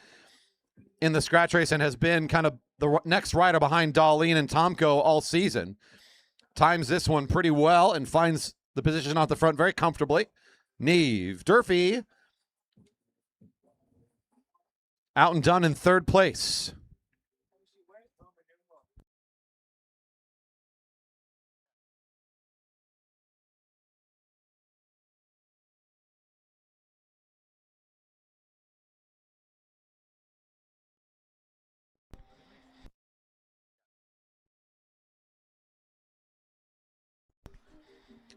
in the scratch race and has been kind of the next rider behind Darlene and Tomko all season. Times this one pretty well and finds the position off the front very comfortably. Neve Durfee out and done in third place.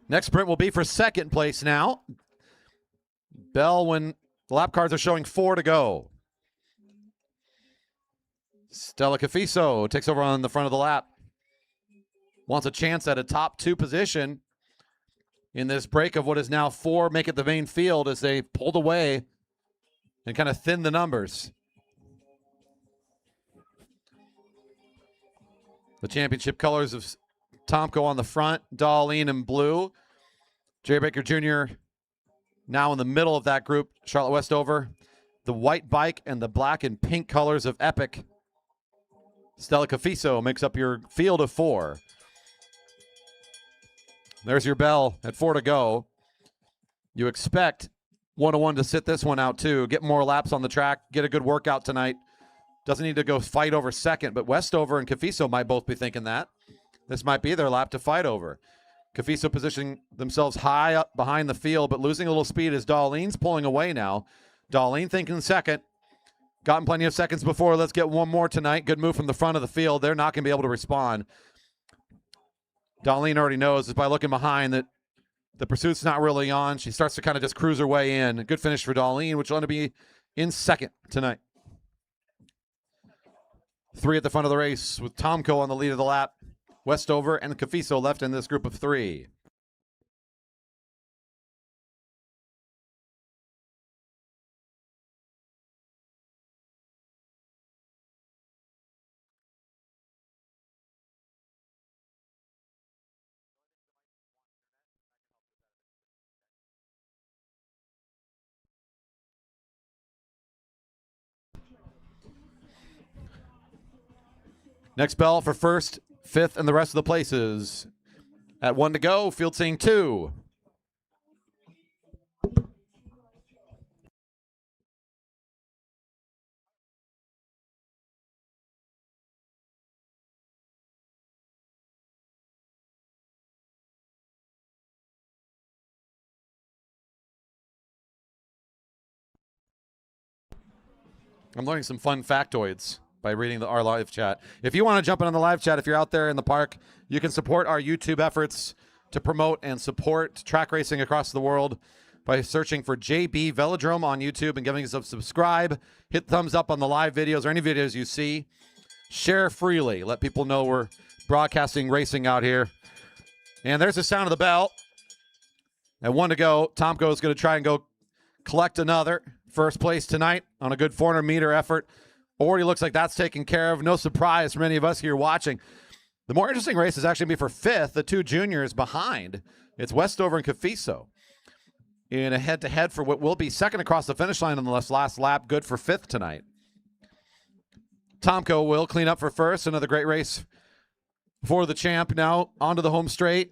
Next sprint will be for second place now. Bell, when the lap cards are showing 4 to go. Stella Cafiso takes over on the front of the lap. Wants a chance at a top 2 position in this break of what is now 4 make it the main field as they pulled away and kind of thinned the numbers. The championship colors of Tomko on the front, Darlene in blue. Jerry Baker Jr. now in the middle of that group, Charlotte Westover. The white bike and the black and pink colors of Epic. Stella Cafiso makes up your field of 4. There's your bell at 4 to go. You expect 101 to sit this one out too. Get more laps on the track. Get a good workout tonight. Doesn't need to go fight over second, but Westover and Cafiso might both be thinking that. This might be their lap to fight over. Cafiso positioning themselves high up behind the field, but losing a little speed as Darlene's pulling away now. Darlene thinking second. Gotten plenty of seconds before. Let's get one more tonight. Good move from the front of the field. They're not going to be able to respond. Darlene already knows just by looking behind that the pursuit's not really on. She starts to kind of just cruise her way in. A good finish for Darlene, which will end up be in second tonight. 3 at the front of the race with Tomko on the lead of the lap. Westover and Cafiso left in this group of 3. Next bell for first, fifth, and the rest of the places. At 1 to go, field seeing 2. I'm learning some fun factoids by reading our live chat. If you want to jump in on the live chat, if you're out there in the park, you can support our YouTube efforts to promote and support track racing across the world by searching for JB Velodrome on YouTube and giving us a subscribe. Hit thumbs up on the live videos or any videos you see. Share freely. Let people know we're broadcasting racing out here. And there's the sound of the bell. At 1 to go, Tomko is going to try and go collect another first place tonight on a good 400-meter effort. Already looks like that's taken care of. No surprise for many of us here watching. The more interesting race is actually going to be for fifth, the two juniors behind. It's Westover and Cafiso in a head-to-head for what will be second across the finish line on the last lap. Good for fifth tonight. Tomko will clean up for first. Another great race for the champ. Now onto the home straight.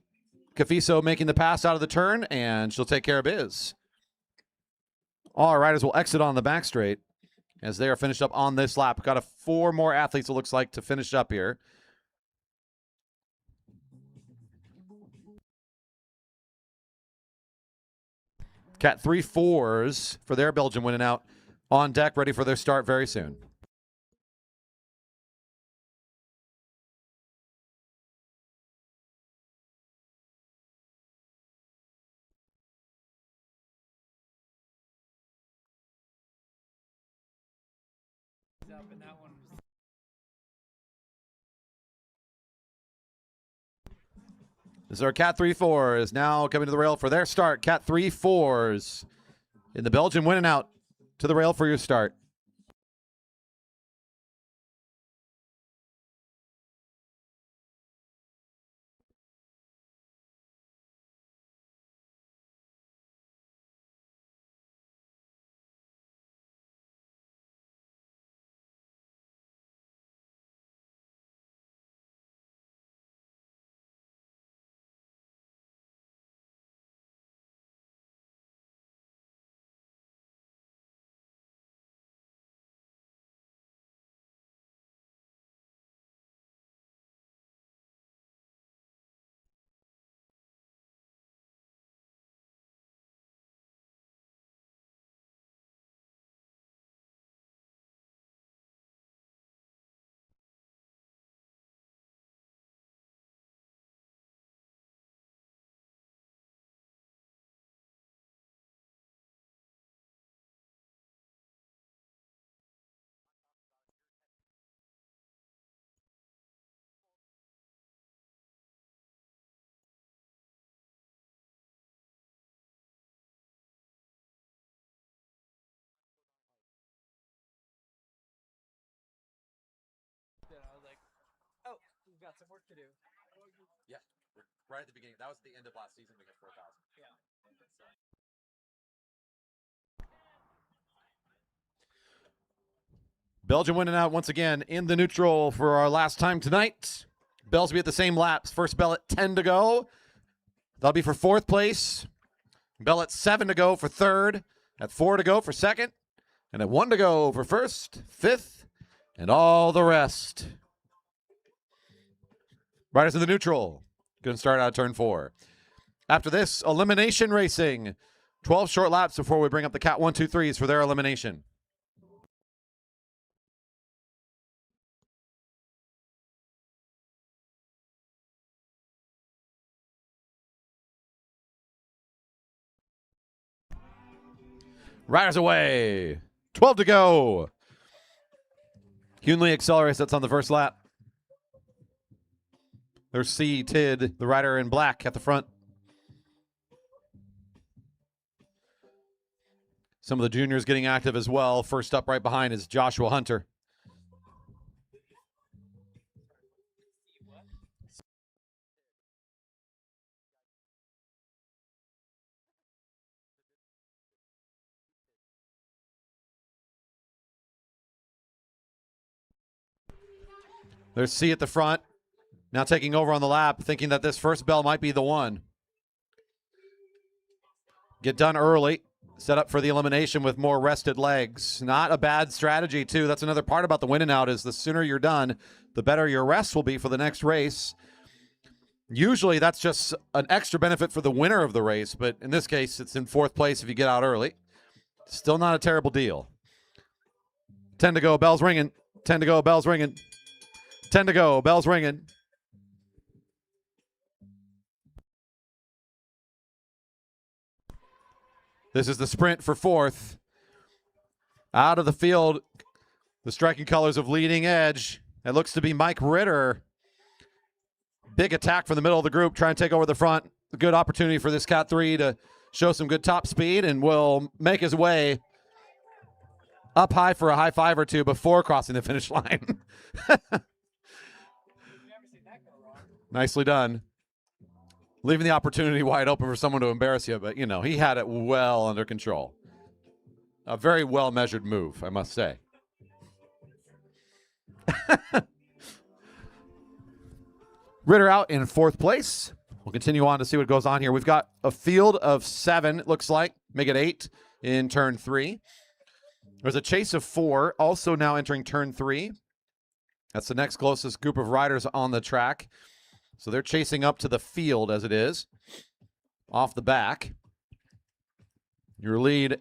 Cafiso making the pass out of the turn, and she'll take care of biz. All our riders will exit on the back straight as they are finished up on this lap. Got 4 more athletes, it looks like, to finish up here. Cat 3-4s for their Belgian Win-n-Out on deck, ready for their start very soon. This is our Cat 3-4s now coming to the rail for their start. Cat 3-4s in the Belgian Win-n-Out to the rail for your start. Yeah, right at the beginning. That was at the end of last season. We got 4,000. Yeah. Belgian Win-n-Out once again in the neutral for our last time tonight. Bells will be at the same laps. First bell at 10 to go. That'll be for fourth place. Bell at 7 to go for third. At 4 to go for second. And at 1 to go for first, fifth, and all the rest. Riders in the neutral. Going to start out turn 4. After this, elimination racing. 12 short laps before we bring up the Cat 1-2-3s for their elimination. Riders away. 12 to go. Hunley accelerates. That's on the first lap. There's C. Tid, the rider in black at the front. Some of the juniors getting active as well. First up right behind is Joshua Hunter. There's C at the front. Now taking over on the lap, thinking that this first bell might be the one. Get done early. Set up for the elimination with more rested legs. Not a bad strategy, too. That's another part about the Win-n-Out is the sooner you're done, the better your rest will be for the next race. Usually that's just an extra benefit for the winner of the race, but in this case, it's in fourth place if you get out early. Still not a terrible deal. 10 to go, bells ringing. 10 to go, bells ringing. 10 to go, bells ringing. This is the sprint for fourth. Out of the field, the striking colors of Leading Edge. It looks to be Mike Ritter. Big attack from the middle of the group, trying to take over the front. A good opportunity for this Cat 3 to show some good top speed, and will make his way up high for a high five or two before crossing the finish line. Nicely done. Leaving the opportunity wide open for someone to embarrass you, but, you know, he had it well under control. A very well-measured move, I must say. Ritter out in fourth place. We'll continue on to see what goes on here. We've got a field of 7, it looks like. Make it 8 in turn 3. There's a chase of 4, also now entering turn 3. That's the next closest group of riders on the track. So they're chasing up to the field as it is. Off the back. Your lead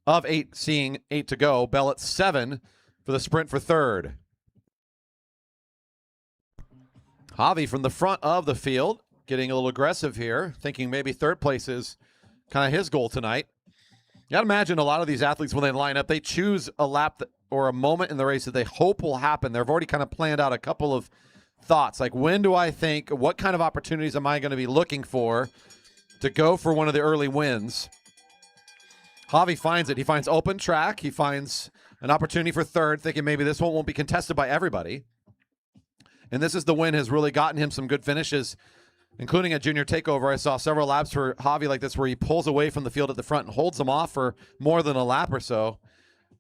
of 8, seeing 8 to go. Bell at 7 for the sprint for third. Javi from the front of the field, getting a little aggressive here, thinking maybe third place is kind of his goal tonight. You got to imagine a lot of these athletes, when they line up, they choose a lap or a moment in the race that they hope will happen. They've already kind of planned out a couple of thoughts, like when do I think, what kind of opportunities am I going to be looking for to go for one of the early wins? Javi finds it. He finds open track. He finds an opportunity for third, thinking maybe this one won't be contested by everybody. And this is the win has really gotten him some good finishes, including a junior takeover. I saw several laps for Javi like this where he pulls away from the field at the front and holds them off for more than a lap or so.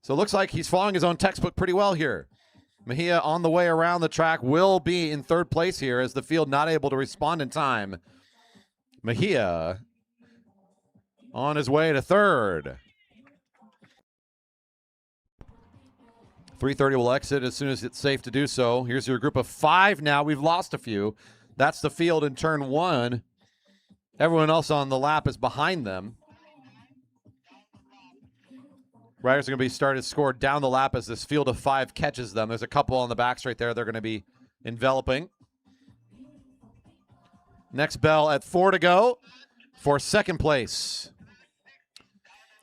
So it looks like he's following his own textbook pretty well here. Mejia on the way around the track will be in third place here as the field not able to respond in time. Mejia on his way to third. 330 will exit as soon as it's safe to do so. Here's your group of 5 now. We've lost a few. That's the field in turn 1. Everyone else on the lap is behind them. Riders are going to be started scored down the lap as this field of 5 catches them. There's a couple on the back straight there they're going to be enveloping. Next bell at 4 to go for second place.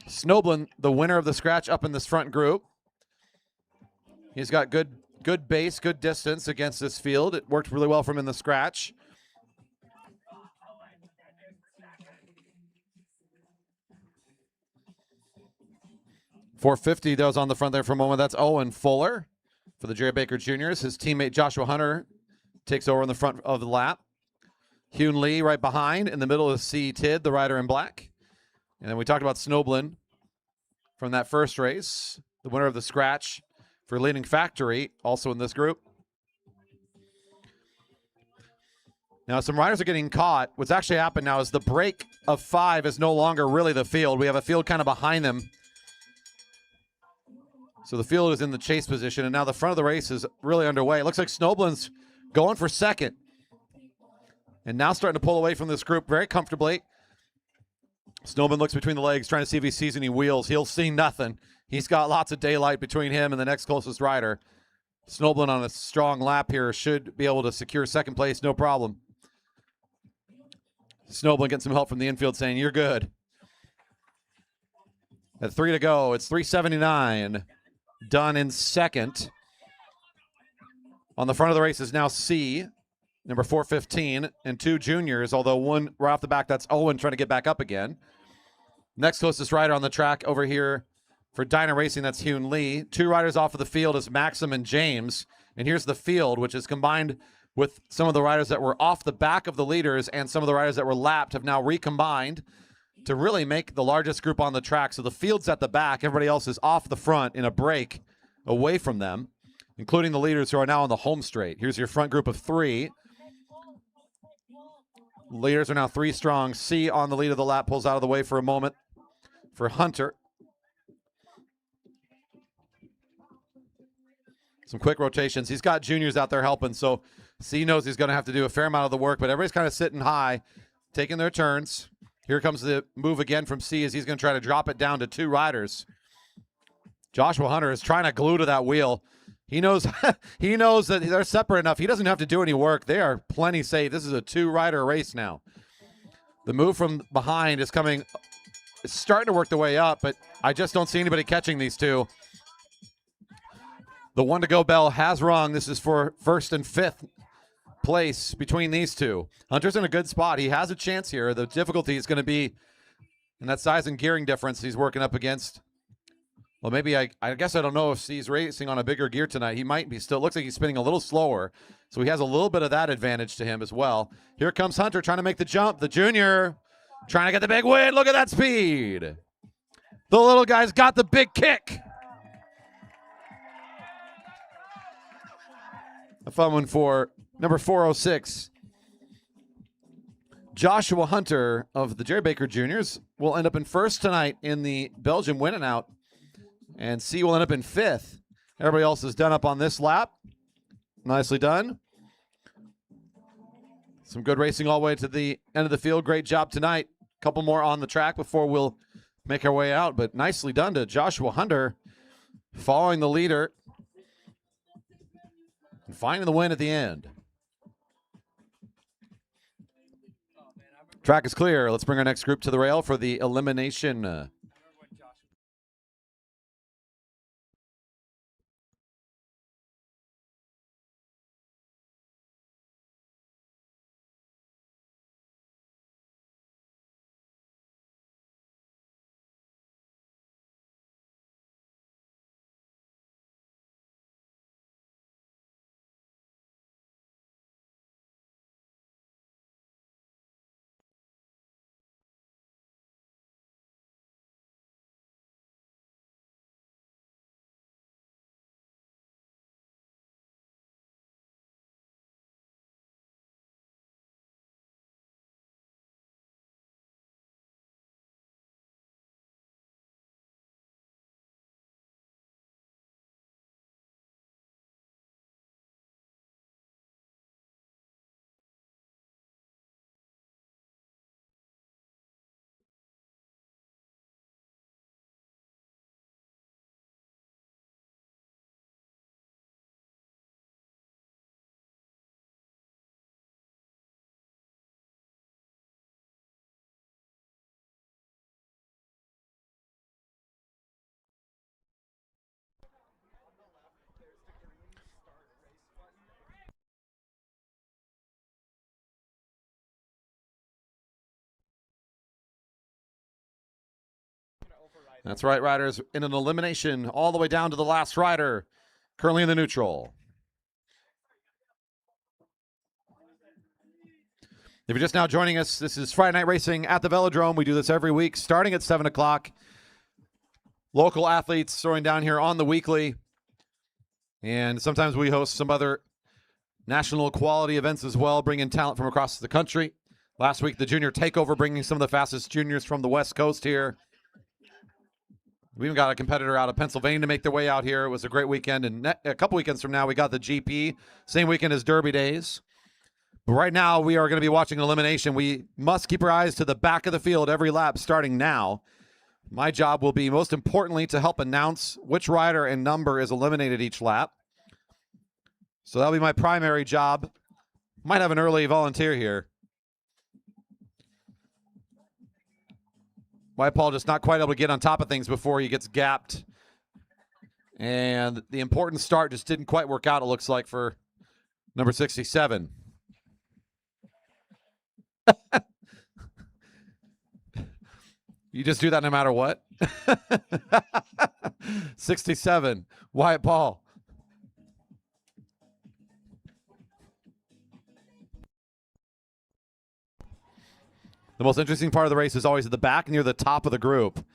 Snoblin, the winner of the scratch, up in this front group. He's got good base, good distance against this field. It worked really well for him in the scratch. .450 those on the front there for a moment. That's Owen Fuller for the Jerry Baker Juniors. His teammate Joshua Hunter takes over in the front of the lap. Hyun Lee right behind. In the middle is C. Tid, the rider in black. And then we talked about Snoblin from that first race, the winner of the scratch for Leading Factory, also in this group. Now, some riders are getting caught. What's actually happened now is the break of 5 is no longer really the field. We have a field kind of behind them. So the field is in the chase position, and now the front of the race is really underway. It looks like Snoblin's going for second. And now starting to pull away from this group very comfortably. Snoblin looks between the legs, trying to see if he sees any wheels. He'll see nothing. He's got lots of daylight between him and the next closest rider. Snoblin on a strong lap here should be able to secure second place, no problem. Snoblin getting some help from the infield saying, you're good. At 3 to go, it's 379. Done in second. On the front of the race is now C, number 415, and 2 juniors, although one right off the back, that's Owen trying to get back up again. Next closest rider on the track over here for Dyna Racing, that's Hyun Lee. 2 riders off of the field is Maxim and James. And here's the field, which is combined with some of the riders that were off the back of the leaders and some of the riders that were lapped have now recombined to really make the largest group on the track. So the field's at the back. Everybody else is off the front in a break away from them, including the leaders who are now on the home straight. Here's your front group of 3. Leaders are now 3 strong. C on the lead of the lap pulls out of the way for a moment for Hunter. Some quick rotations. He's got juniors out there helping, so C knows he's going to have to do a fair amount of the work, but everybody's kind of sitting high, taking their turns. Here comes the move again from C as he's going to try to drop it down to 2 riders. Joshua Hunter is trying to glue to that wheel. He knows he knows that they're separate enough. He doesn't have to do any work. They are plenty safe. This is a 2-rider race now. The move from behind is coming. It's starting to work the way up, but I just don't see anybody catching these two. The 1-to-go bell has rung. This is for 1st and 5th place between these two. Hunter's in a good spot. He has a chance here. The difficulty is going to be in that size and gearing difference he's working up against. Well, maybe I guess I don't know if he's racing on a bigger gear tonight. He might be still. Looks like he's spinning a little slower. So he has a little bit of that advantage to him as well. Here comes Hunter trying to make the jump. The junior trying to get the big win. Look at that speed. The little guy's got the big kick. A fun one for number 406. Joshua Hunter of the Jerry Baker Juniors will end up in 1st tonight in the Belgian Win-n-Out. And C will end up in 5th. Everybody else is done up on this lap. Nicely done. Some good racing all the way to the end of the field. Great job tonight. A couple more on the track before we'll make our way out. But nicely done to Joshua Hunter, following the leader and finding the win at the end. Track is clear. Let's bring our next group to the rail for the elimination. That's right, riders, in an elimination all the way down to the last rider, currently in the neutral. If you're just now joining us, this is Friday Night Racing at the Velodrome. We do this every week, starting at 7 o'clock. Local athletes throwing down here on the weekly. And sometimes we host some other national quality events as well, bringing talent from across the country. Last week, the Junior Takeover, bringing some of the fastest juniors from the West Coast here. We even got a competitor out of Pennsylvania to make their way out here. It was a great weekend. And a couple weekends from now, we got the GP. Same weekend as Derby Days. But right now, we are going to be watching elimination. We must keep our eyes to the back of the field every lap starting now. My job will be, most importantly, to help announce which rider and number is eliminated each lap. So that'll be my primary job. Might have an early volunteer here. White Paul just not quite able to get on top of things before he gets gapped. And the important start just didn't quite work out, it looks like, for number 67. You just do that no matter what? 67, Wyatt Paul. The most interesting part of the race is always at the back near the top of the group.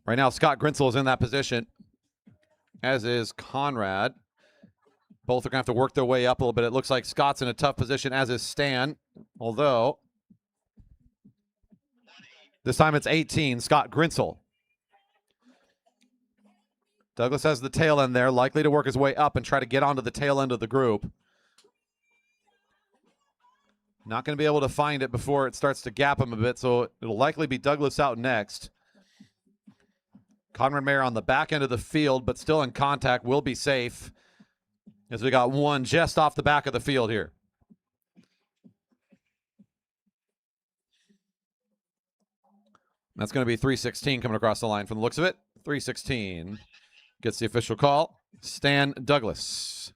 Right now, Scott Grinsel is in that position, as is Conrad. Both are going to have to work their way up a little bit. It looks like Scott's in a tough position, as is Stan. Although, this time it's 18, Scott Grinsel. Douglas has the tail end there, likely to work his way up and try to get onto the tail end of the group. Not going to be able to find it before it starts to gap him a bit, so it'll likely be Douglas out next. Conrad Mayer on the back end of the field, but still in contact, will be safe, as we got one just off the back of the field here. That's going to be 316 coming across the line from the looks of it. 316 gets the official call. Stan Douglas.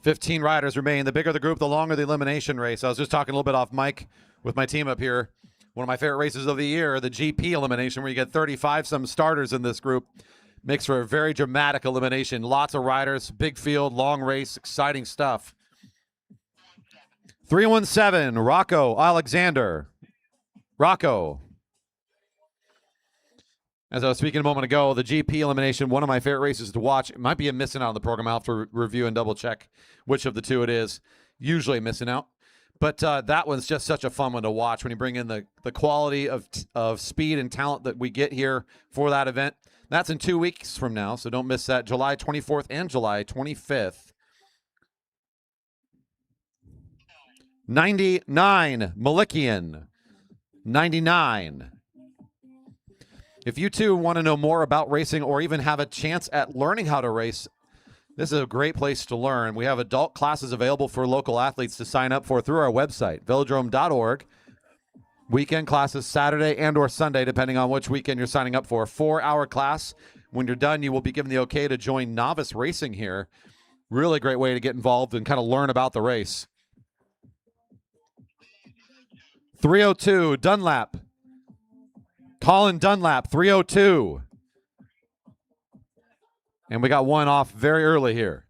"15 riders remain. The bigger the group, the longer the elimination race." I was just talking a little bit off mic with my team up here. One of my favorite races of the year, the GP elimination, where you get 35-some starters in this group. Makes for a very dramatic elimination. Lots of riders, big field, long race, exciting stuff. 317, Rocco Alexander. Rocco. As I was speaking a moment ago, the GP elimination, one of my favorite races to watch. It might be a missing out on the program. I'll have to review and double check which of the two it is. Usually missing out. But that one's just such a fun one to watch when you bring in the quality of speed and talent that we get here for that event. That's in 2 weeks from now, so don't miss that. July 24th and July 25th. 99, Malikian. 99. If you too want to know more about racing or even have a chance at learning how to race, this is a great place to learn. We have adult classes available for local athletes to sign up for through our website, velodrome.org. Weekend classes Saturday and or Sunday, depending on which weekend you're signing up for. A 4-hour class. When you're done, you will be given the okay to join novice racing here. Really great way to get involved and kind of learn about the race. 302, Dunlap. Colin Dunlap, 302. And we got one off very early here.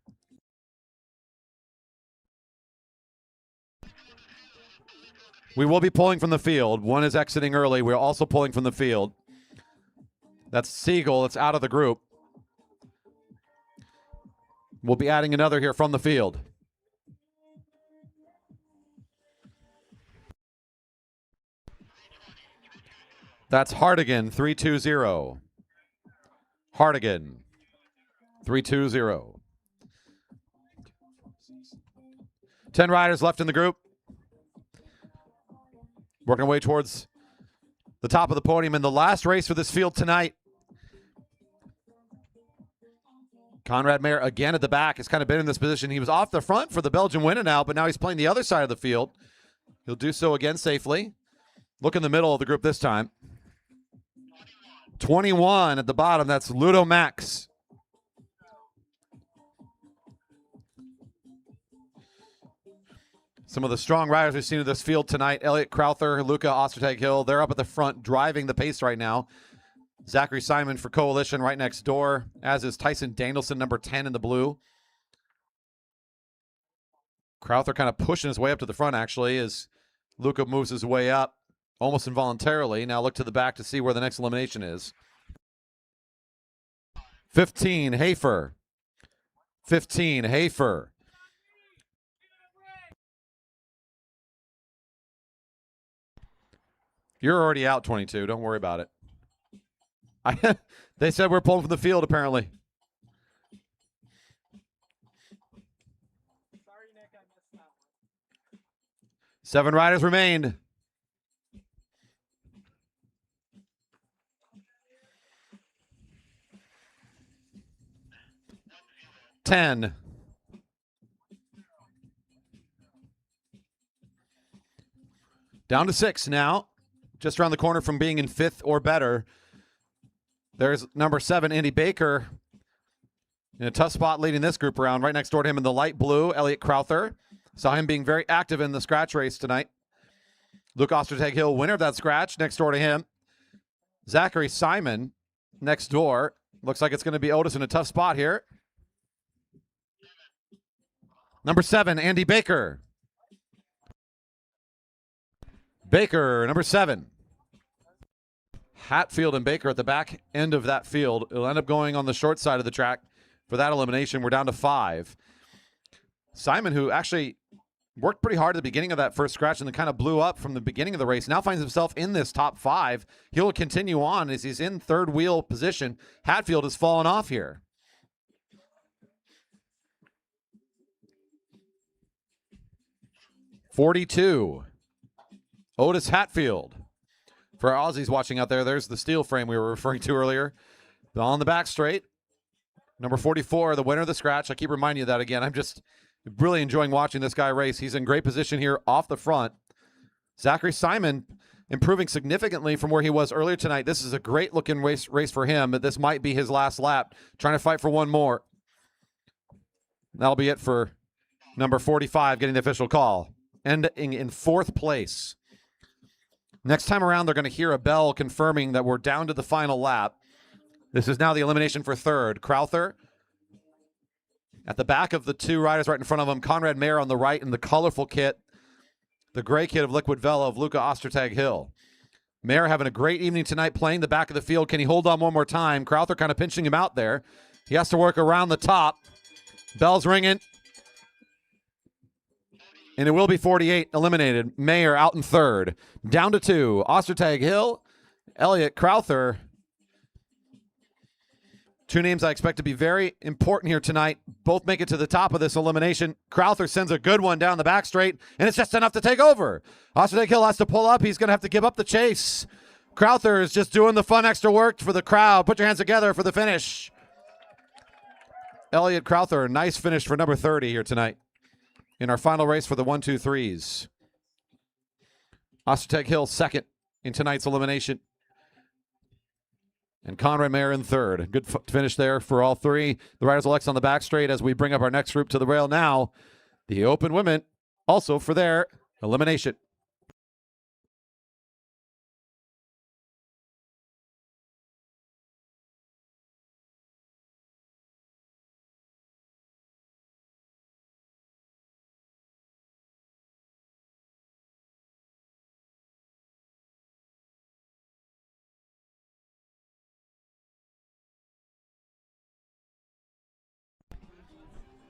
We will be pulling from the field. One is exiting early. We're also pulling from the field. That's Siegel. It's out of the group. We'll be adding another here from the field. That's Hardigan, 320. Hardigan, 320. 10 riders left in the group. Working our way towards the top of the podium in the last race for this field tonight. Conrad Mayer again at the back has kind of been in this position. He was off the front for the Belgian Win-n-Out, but now he's playing the other side of the field. He'll do so again safely. Look in the middle of the group this time. 21 at the bottom, that's Ludo Max. Some of the strong riders we've seen in this field tonight, Elliot Crowther, Luca Ostertag-Hill, they're up at the front driving the pace right now. Zachary Simon for Coalition right next door, as is Tyson Danielson, number 10 in the blue. Crowther kind of pushing his way up to the front, actually, as Luca moves his way up almost involuntarily. Now look to the back to see where the next elimination is. 15, Hafer. 15, Hafer. You're already out, 22. Don't worry about it. They said we're pulling from the field, apparently. Sorry, Nick, I missed that one. 7 riders remained. Ten. Down to 6 now. Just around the corner from being in 5th or better. There's number 7, Andy Baker, in a tough spot leading this group around. Right next door to him in the light blue, Elliot Crowther. Saw him being very active in the scratch race tonight. Luke Ostertag-Hill, winner of that scratch, next door to him. Zachary Simon, next door. Looks like it's going to be Otis in a tough spot here. Number 7, Andy Baker. Baker, number 7. Hatfield and Baker at the back end of that field. It'll end up going on the short side of the track for that elimination. We're down to 5. Simon, who actually worked pretty hard at the beginning of that first scratch and then kind of blew up from the beginning of the race, now finds himself in this top 5. He'll continue on as he's in third wheel position. Hatfield has fallen off here. .42. Otis Hatfield. For our Aussies watching out there, there's the steel frame we were referring to earlier. On the back straight, number 44, the winner of the scratch. I keep reminding you of that again. I'm just really enjoying watching this guy race. He's in great position here off the front. Zachary Simon improving significantly from where he was earlier tonight. This is a great-looking race for him, but this might be his last lap. Trying to fight for one more. That'll be it for number 45 getting the official call. Ending in 4th place. Next time around, they're going to hear a bell confirming that we're down to the final lap. This is now the elimination for 3rd. Crowther at the back of the 2 riders right in front of him. Conrad Mayer on the right in the colorful kit. The gray kit of Liquid Velo of Luca Ostertag Hill. Mayer having a great evening tonight playing the back of the field. Can he hold on one more time? Crowther kind of pinching him out there. He has to work around the top. Bell's ringing. And it will be 48 eliminated. Mayer out in 3rd. Down to 2. Ostertag Hill, Elliott Crowther. 2 names I expect to be very important here tonight. Both make it to the top of this elimination. Crowther sends a good one down the back straight, and it's just enough to take over. Ostertag Hill has to pull up. He's going to have to give up the chase. Crowther is just doing the fun extra work for the crowd. Put your hands together for the finish. Elliott Crowther, nice finish for number 30 here tonight in our final race for the 1-2-3s. Ostertag Hill 2nd in tonight's elimination. And Conrad Mayer in 3rd. Good finish there for all 3. The riders elect on the back straight as we bring up our next group to the rail now. The Open Women also for their elimination.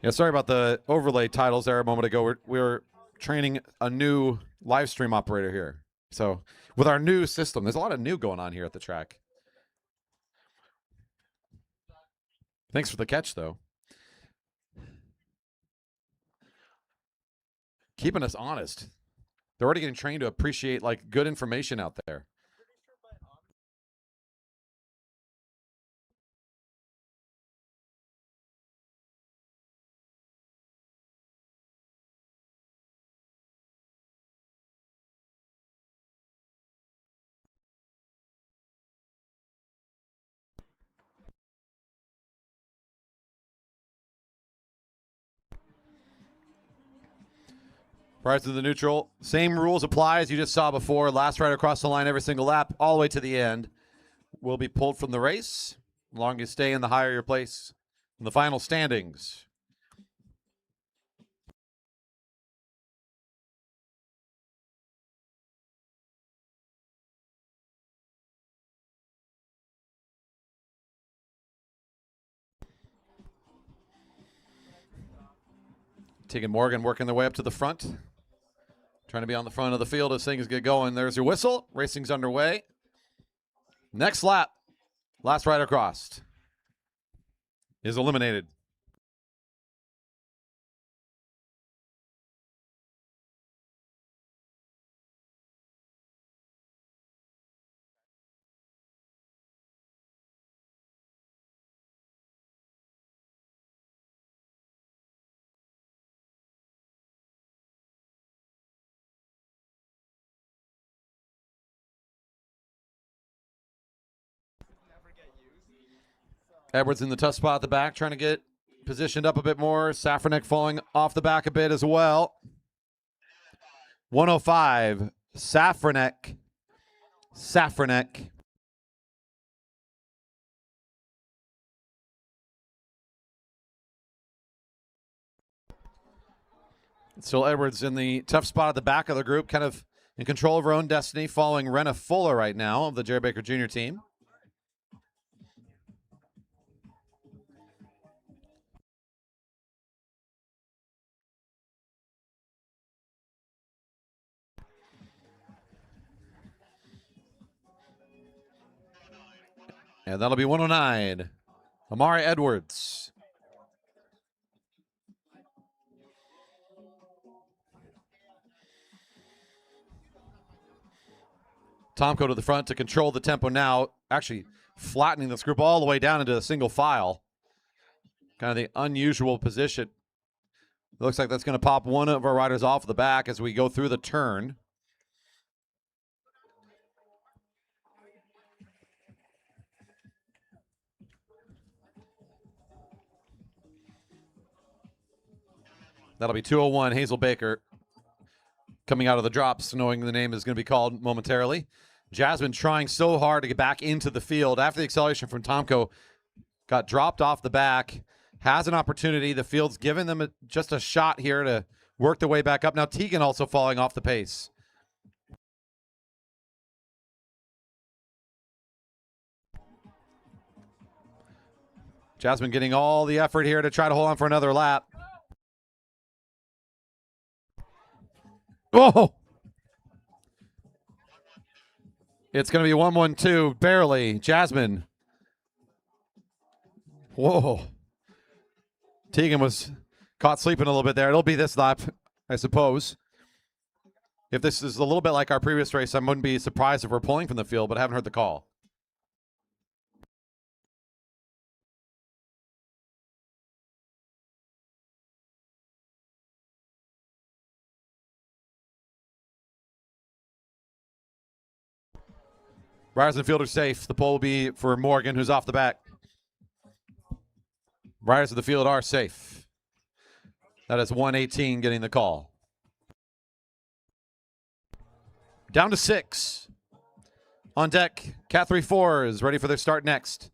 Yeah, sorry about the overlay titles there a moment ago. We're training a new live stream operator here. So with our new system, there's a lot of new going on here at the track. Thanks for the catch, though. Keeping us honest. They're already getting trained to appreciate like good information out there. Prior to the neutral, same rules apply as you just saw before. Last rider across the line every single lap, all the way to the end, will be pulled from the race. The longer you stay in, the higher your place in the final standings. Tegan Morgan working their way up to the front. Trying to be on the front of the field as things get going. There's your whistle. Racing's underway. Next lap. Last rider crossed is eliminated. Edwards in the tough spot at the back, trying to get positioned up a bit more. Safranek falling off the back a bit as well. 105, Safranek. Still Edwards in the tough spot at the back of the group, kind of in control of her own destiny, following Renna Fuller right now of the Jerry Baker Jr. team. And that'll be 109, Amari Edwards. Tomko to the front to control the tempo now, actually flattening this group all the way down into a single file. Kind of the unusual position. It looks like that's going to pop one of our riders off the back as we go through the turn. That'll be 201, Hazel Baker, coming out of the drops, knowing the name is going to be called momentarily. Jasmine trying so hard to get back into the field after the acceleration from Tomko. Got dropped off the back, has an opportunity. The field's given them just a shot here to work their way back up. Now Tegan also falling off the pace. Jasmine getting all the effort here to try to hold on for another lap. Oh! It's going to be 1-1-2, barely. Jasmine. Whoa. Tegan was caught sleeping a little bit there. It'll be this lap, I suppose. If this is a little bit like our previous race, I wouldn't be surprised if we're pulling from the field, but I haven't heard the call. Riders in the field are safe. The pole will be for Morgan, who's off the back. Riders of the field are safe. That is 118 getting the call. Down to 6. On deck, Cat 3-4 is ready for their start next.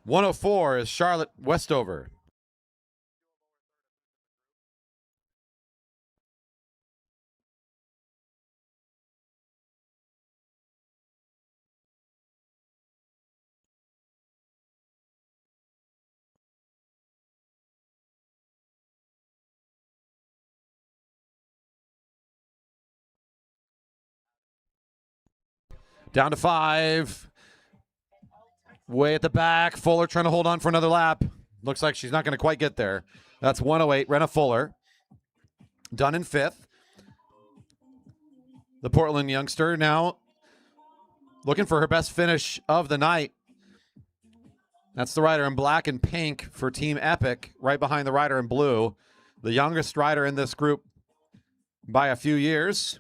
.104 is Charlotte Westover. Down to 5. Way at the back. Fuller trying to hold on for another lap. Looks like she's not going to quite get there. That's 108. Renna Fuller. Done in 5th. The Portland youngster now looking for her best finish of the night. That's the rider in black and pink for Team Epic, right behind the rider in blue. The youngest rider in this group by a few years.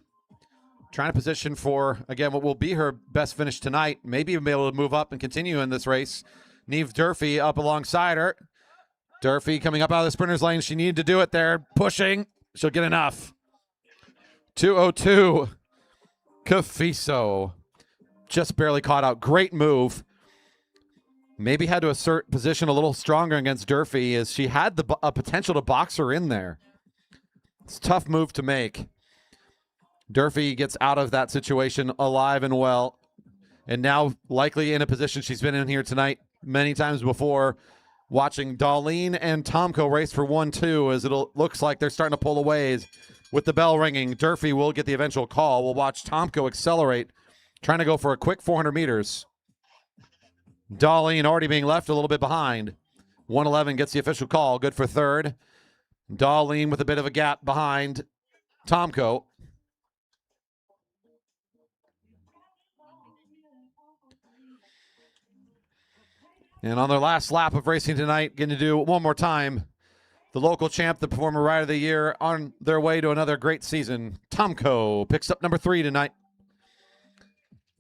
Trying to position for, again, what will be her best finish tonight. Maybe even be able to move up and continue in this race. Neve Durfee up alongside her. Durfee coming up out of the sprinter's lane. She needed to do it there. Pushing. She'll get enough. 202. Cafiso. Just barely caught out. Great move. Maybe had to assert position a little stronger against Durfee as she had the potential to box her in there. It's a tough move to make. Durfee gets out of that situation alive and well, and now likely in a position she's been in here tonight many times before, watching Darlene and Tomko race for 1-2 as it looks like they're starting to pull away with the bell ringing. Durfee will get the eventual call. We'll watch Tomko accelerate, trying to go for a quick 400 meters. Darlene already being left a little bit behind. 111 gets the official call. Good for 3rd. Darlene with a bit of a gap behind Tomko. And on their last lap of racing tonight, going to do one more time. The local champ, the Performer Rider of the Year, on their way to another great season. Tomko picks up number 3 tonight.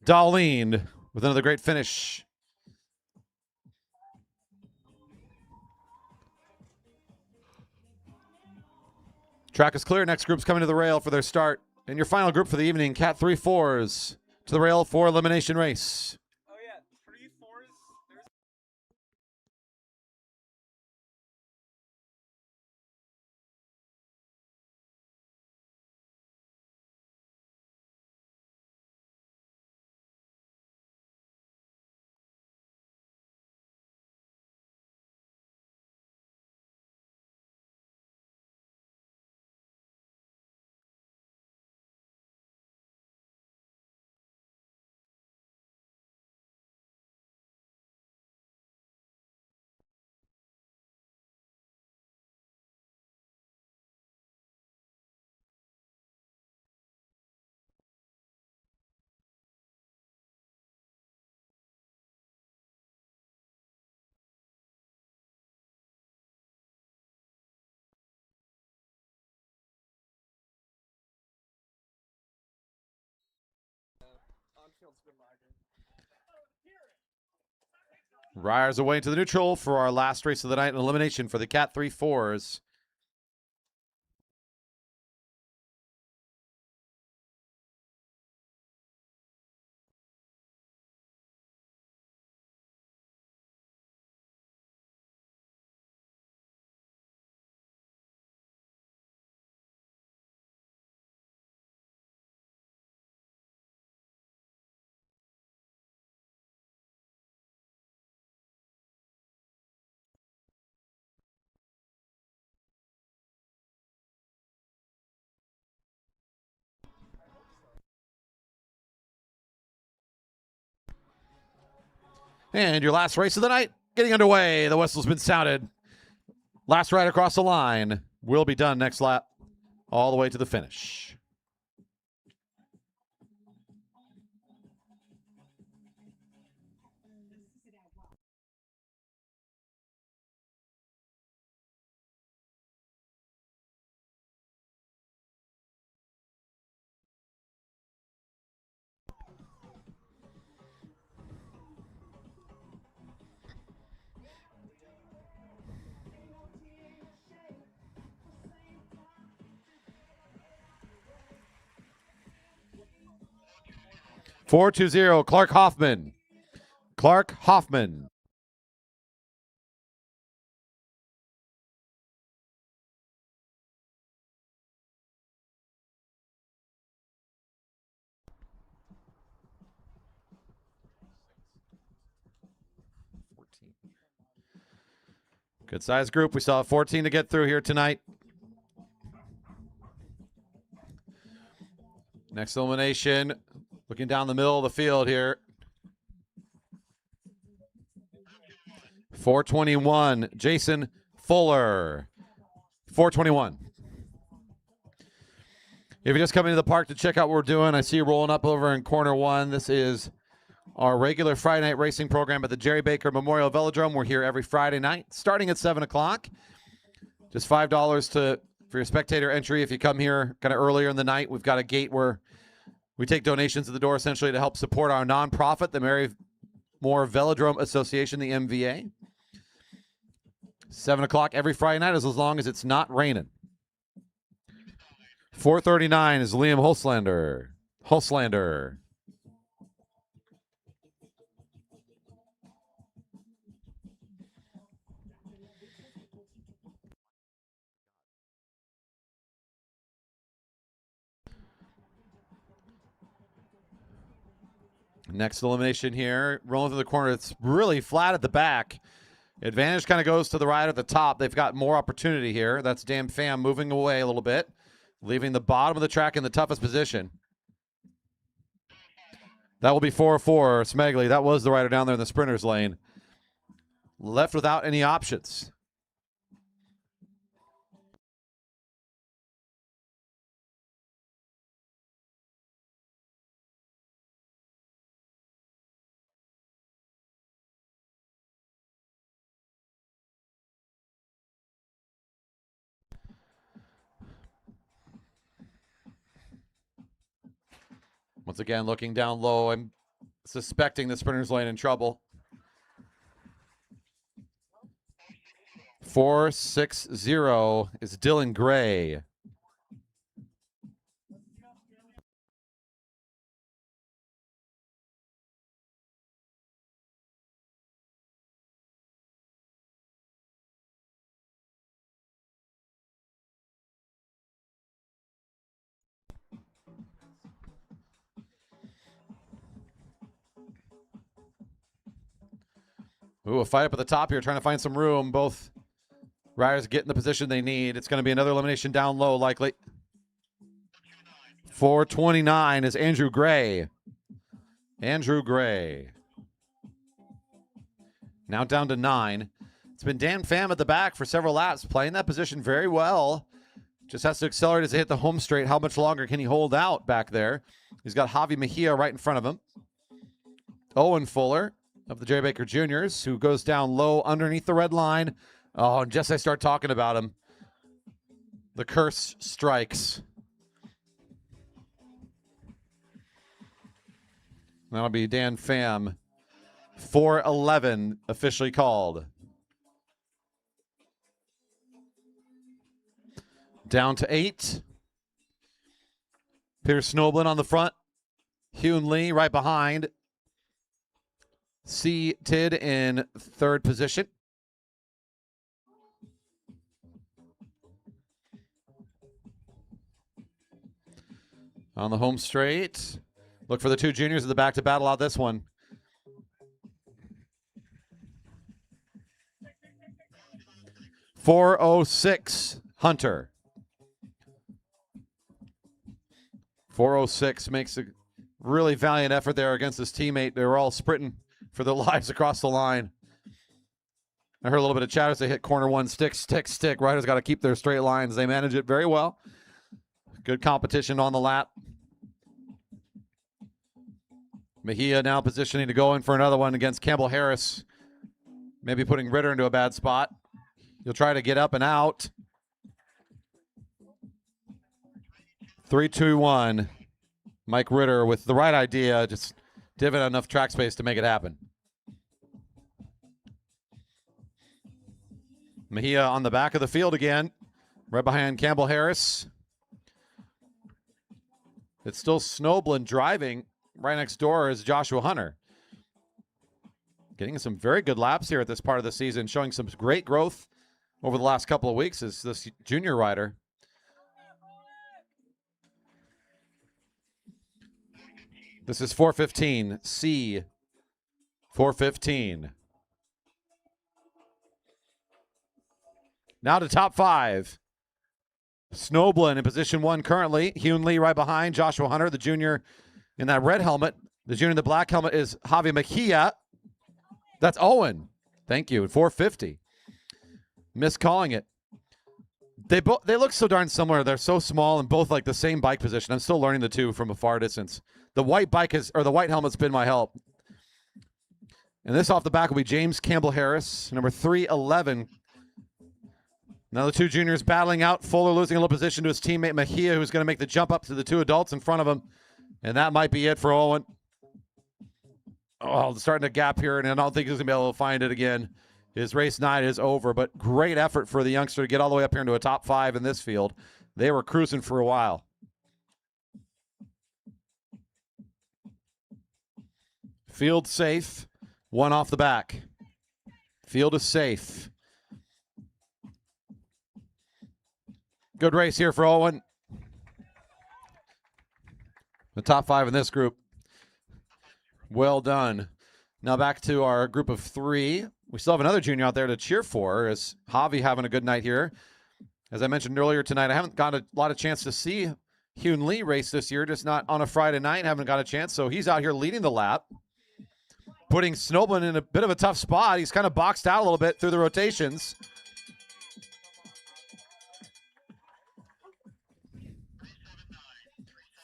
Darlene with another great finish. Track is clear. Next group's coming to the rail for their start. And your final group for the evening, Cat 3-4s to the rail for elimination race. Riders away to the neutral for our last race of the night in elimination for the Cat 3-4s. And your last race of the night getting underway. The whistle's been sounded. Last ride across the line will be done next lap, all the way to the finish. Four 2-0, Clark Hoffman. Clark Hoffman. Good size group. We saw 14 to get through here tonight. Next elimination, looking down the middle of the field here. 421, Jason Fuller. 421. If you're just coming to the park to check out what we're doing, I see you rolling up over in corner one. This is our regular Friday night racing program at the Jerry Baker Memorial Velodrome. We're here every Friday night, starting at 7 o'clock. Just $5 for your spectator entry if you come here kind of earlier in the night. We've got a gate where we take donations at the door essentially to help support our nonprofit, the Marymoor Velodrome Association, the MVA. 7 o'clock every Friday night, as long as it's not raining. 439 is Liam Hulslander. Next elimination here, rolling through the corner. It's really flat at the back. Advantage kind of goes to the ride at the top. They've got more opportunity here. That's Damn Fam moving away a little bit, leaving the bottom of the track in the toughest position. That will be 4-4. Smegley, that was the rider down there in the sprinter's lane. Left without any options. Once again, looking down low, I'm suspecting the sprinter's lane in trouble. 460 is Dylan Gray. Ooh, a fight up at the top here, trying to find some room. Both riders get in the position they need. It's going to be another elimination down low, likely. 429 is Andrew Gray. Andrew Gray. Now down to 9. It's been Dan Pham at the back for several laps, playing that position very well. Just has to accelerate as they hit the home straight. How much longer can he hold out back there? He's got Javi Mejia right in front of him. Owen Fuller of the Jerry Baker Juniors, who goes down low underneath the red line. Oh, and just as I start talking about him, the curse strikes. That'll be Dan Pham. 4:11 officially called. Down to 8. Peter Snoblin on the front. Hyun Lee right behind. C. Tid in third position. On the home straight. Look for the two juniors at the back to battle out this one. .406 Hunter. 4:06 makes a really valiant effort there against his teammate. They were all sprinting for their lives across the line. I heard a little bit of chatter as they hit corner one. Stick. Riders got to keep their straight lines. They manage it very well. Good competition on the lap. Mejia now positioning to go in for another one against Campbell Harris. Maybe putting Ritter into a bad spot. He'll try to get up and out. 3, 2, 1. Mike Ritter with the right idea, just divot enough track space to make it happen. Mejia on the back of the field again, right behind Campbell Harris. It's still Snoblin driving. Right next door is Joshua Hunter. Getting some very good laps here at this part of the season, showing some great growth over the last couple of weeks is this junior rider. This is 4:15, C 4:15. Now to top 5. Snoblin in position 1 currently. Hyun Lee right behind. Joshua Hunter, the junior in that red helmet. The junior in the black helmet is Javi Mejia. That's Owen. Thank you. 4:50. Miscalling it. They look so darn similar. They're so small and both like the same bike position. I'm still learning the two from a far distance. The white the white helmet's been my help. And this off the back will be James Campbell Harris, number 311. Now the two juniors battling out. Fuller losing a little position to his teammate Mejia, who's going to make the jump up to the two adults in front of him. And that might be it for Owen. Oh, starting to gap here, and I don't think he's going to be able to find it again. His race night is over, but great effort for the youngster to get all the way up here into a top 5 in this field. They were cruising for a while. Field safe. One off the back. Field is safe. Good race here for Owen. The top 5 in this group. Well done. Now back to our group of 3. We still have another junior out there to cheer for. Is Javi having a good night here? As I mentioned earlier tonight, I haven't got a lot of chance to see Hyun Lee race this year, just not on a Friday night. Haven't got a chance, so he's out here leading the lap, putting Snoblin in a bit of a tough spot. He's kind of boxed out a little bit through the rotations.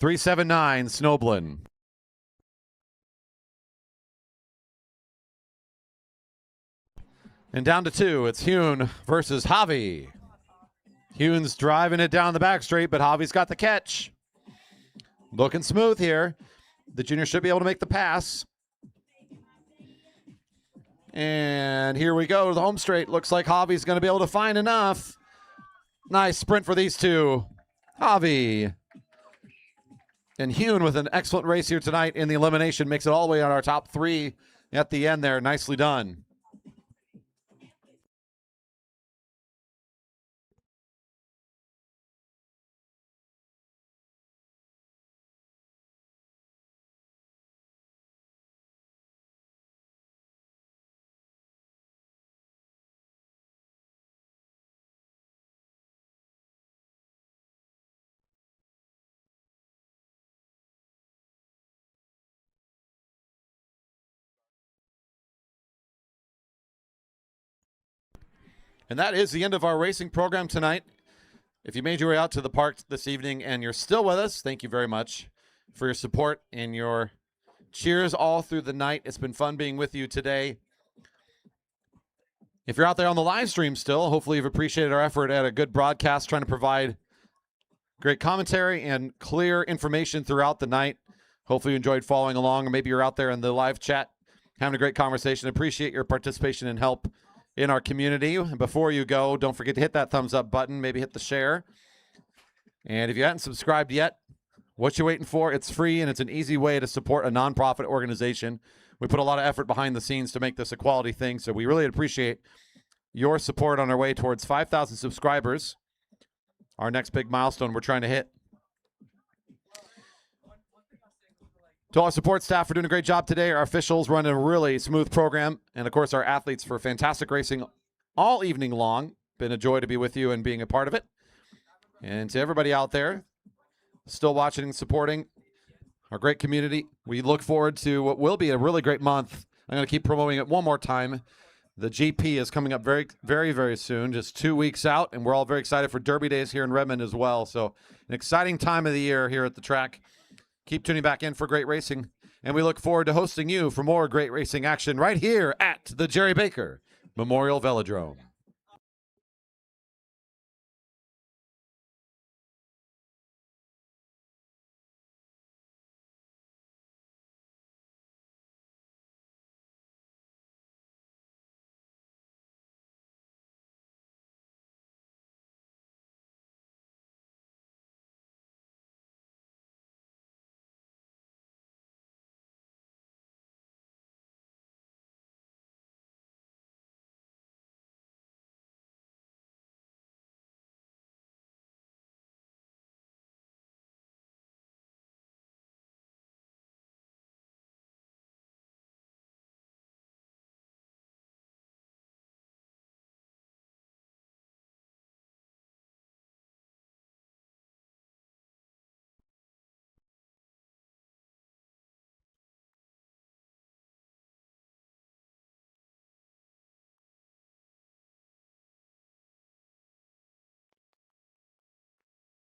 .379 Snoblin. And down to 2, it's Hyun versus Javi. Hyun's driving it down the back straight, but Javi's got the catch. Looking smooth here. The junior should be able to make the pass. And here we go to the home straight. Looks like Javi's going to be able to find enough. Nice sprint for these two. Javi. And Hyun with an excellent race here tonight in the elimination. Makes it all the way on our top 3 at the end there. Nicely done. And that is the end of our racing program tonight. If you made your way out to the park this evening and you're still with us, thank you very much for your support and your cheers all through the night. It's been fun being with you today. If you're out there on the live stream still, hopefully you've appreciated our effort at a good broadcast, trying to provide great commentary and clear information throughout the night. Hopefully you enjoyed following along, or maybe you're out there in the live chat having a great conversation. Appreciate your participation and help in our community. And before you go, don't forget to hit that thumbs up button, maybe hit the share. And if you haven't subscribed yet, what you waiting for? It's free, and it's an easy way to support a nonprofit organization. We put a lot of effort behind the scenes to make this a quality thing, so we really appreciate your support on our way towards 5,000 subscribers, our next big milestone we're trying to hit. To all our support staff for doing a great job today, our officials running a really smooth program, and of course our athletes for fantastic racing all evening long. Been a joy to be with you and being a part of it. And to everybody out there still watching and supporting our great community, we look forward to what will be a really great month. I'm going to keep promoting it one more time. The GP is coming up very, very, very soon, just 2 weeks out, and we're all very excited for Derby Days here in Redmond as well. So an exciting time of the year here at the track. Keep tuning back in for great racing, and we look forward to hosting you for more great racing action right here at the Jerry Baker Memorial Velodrome.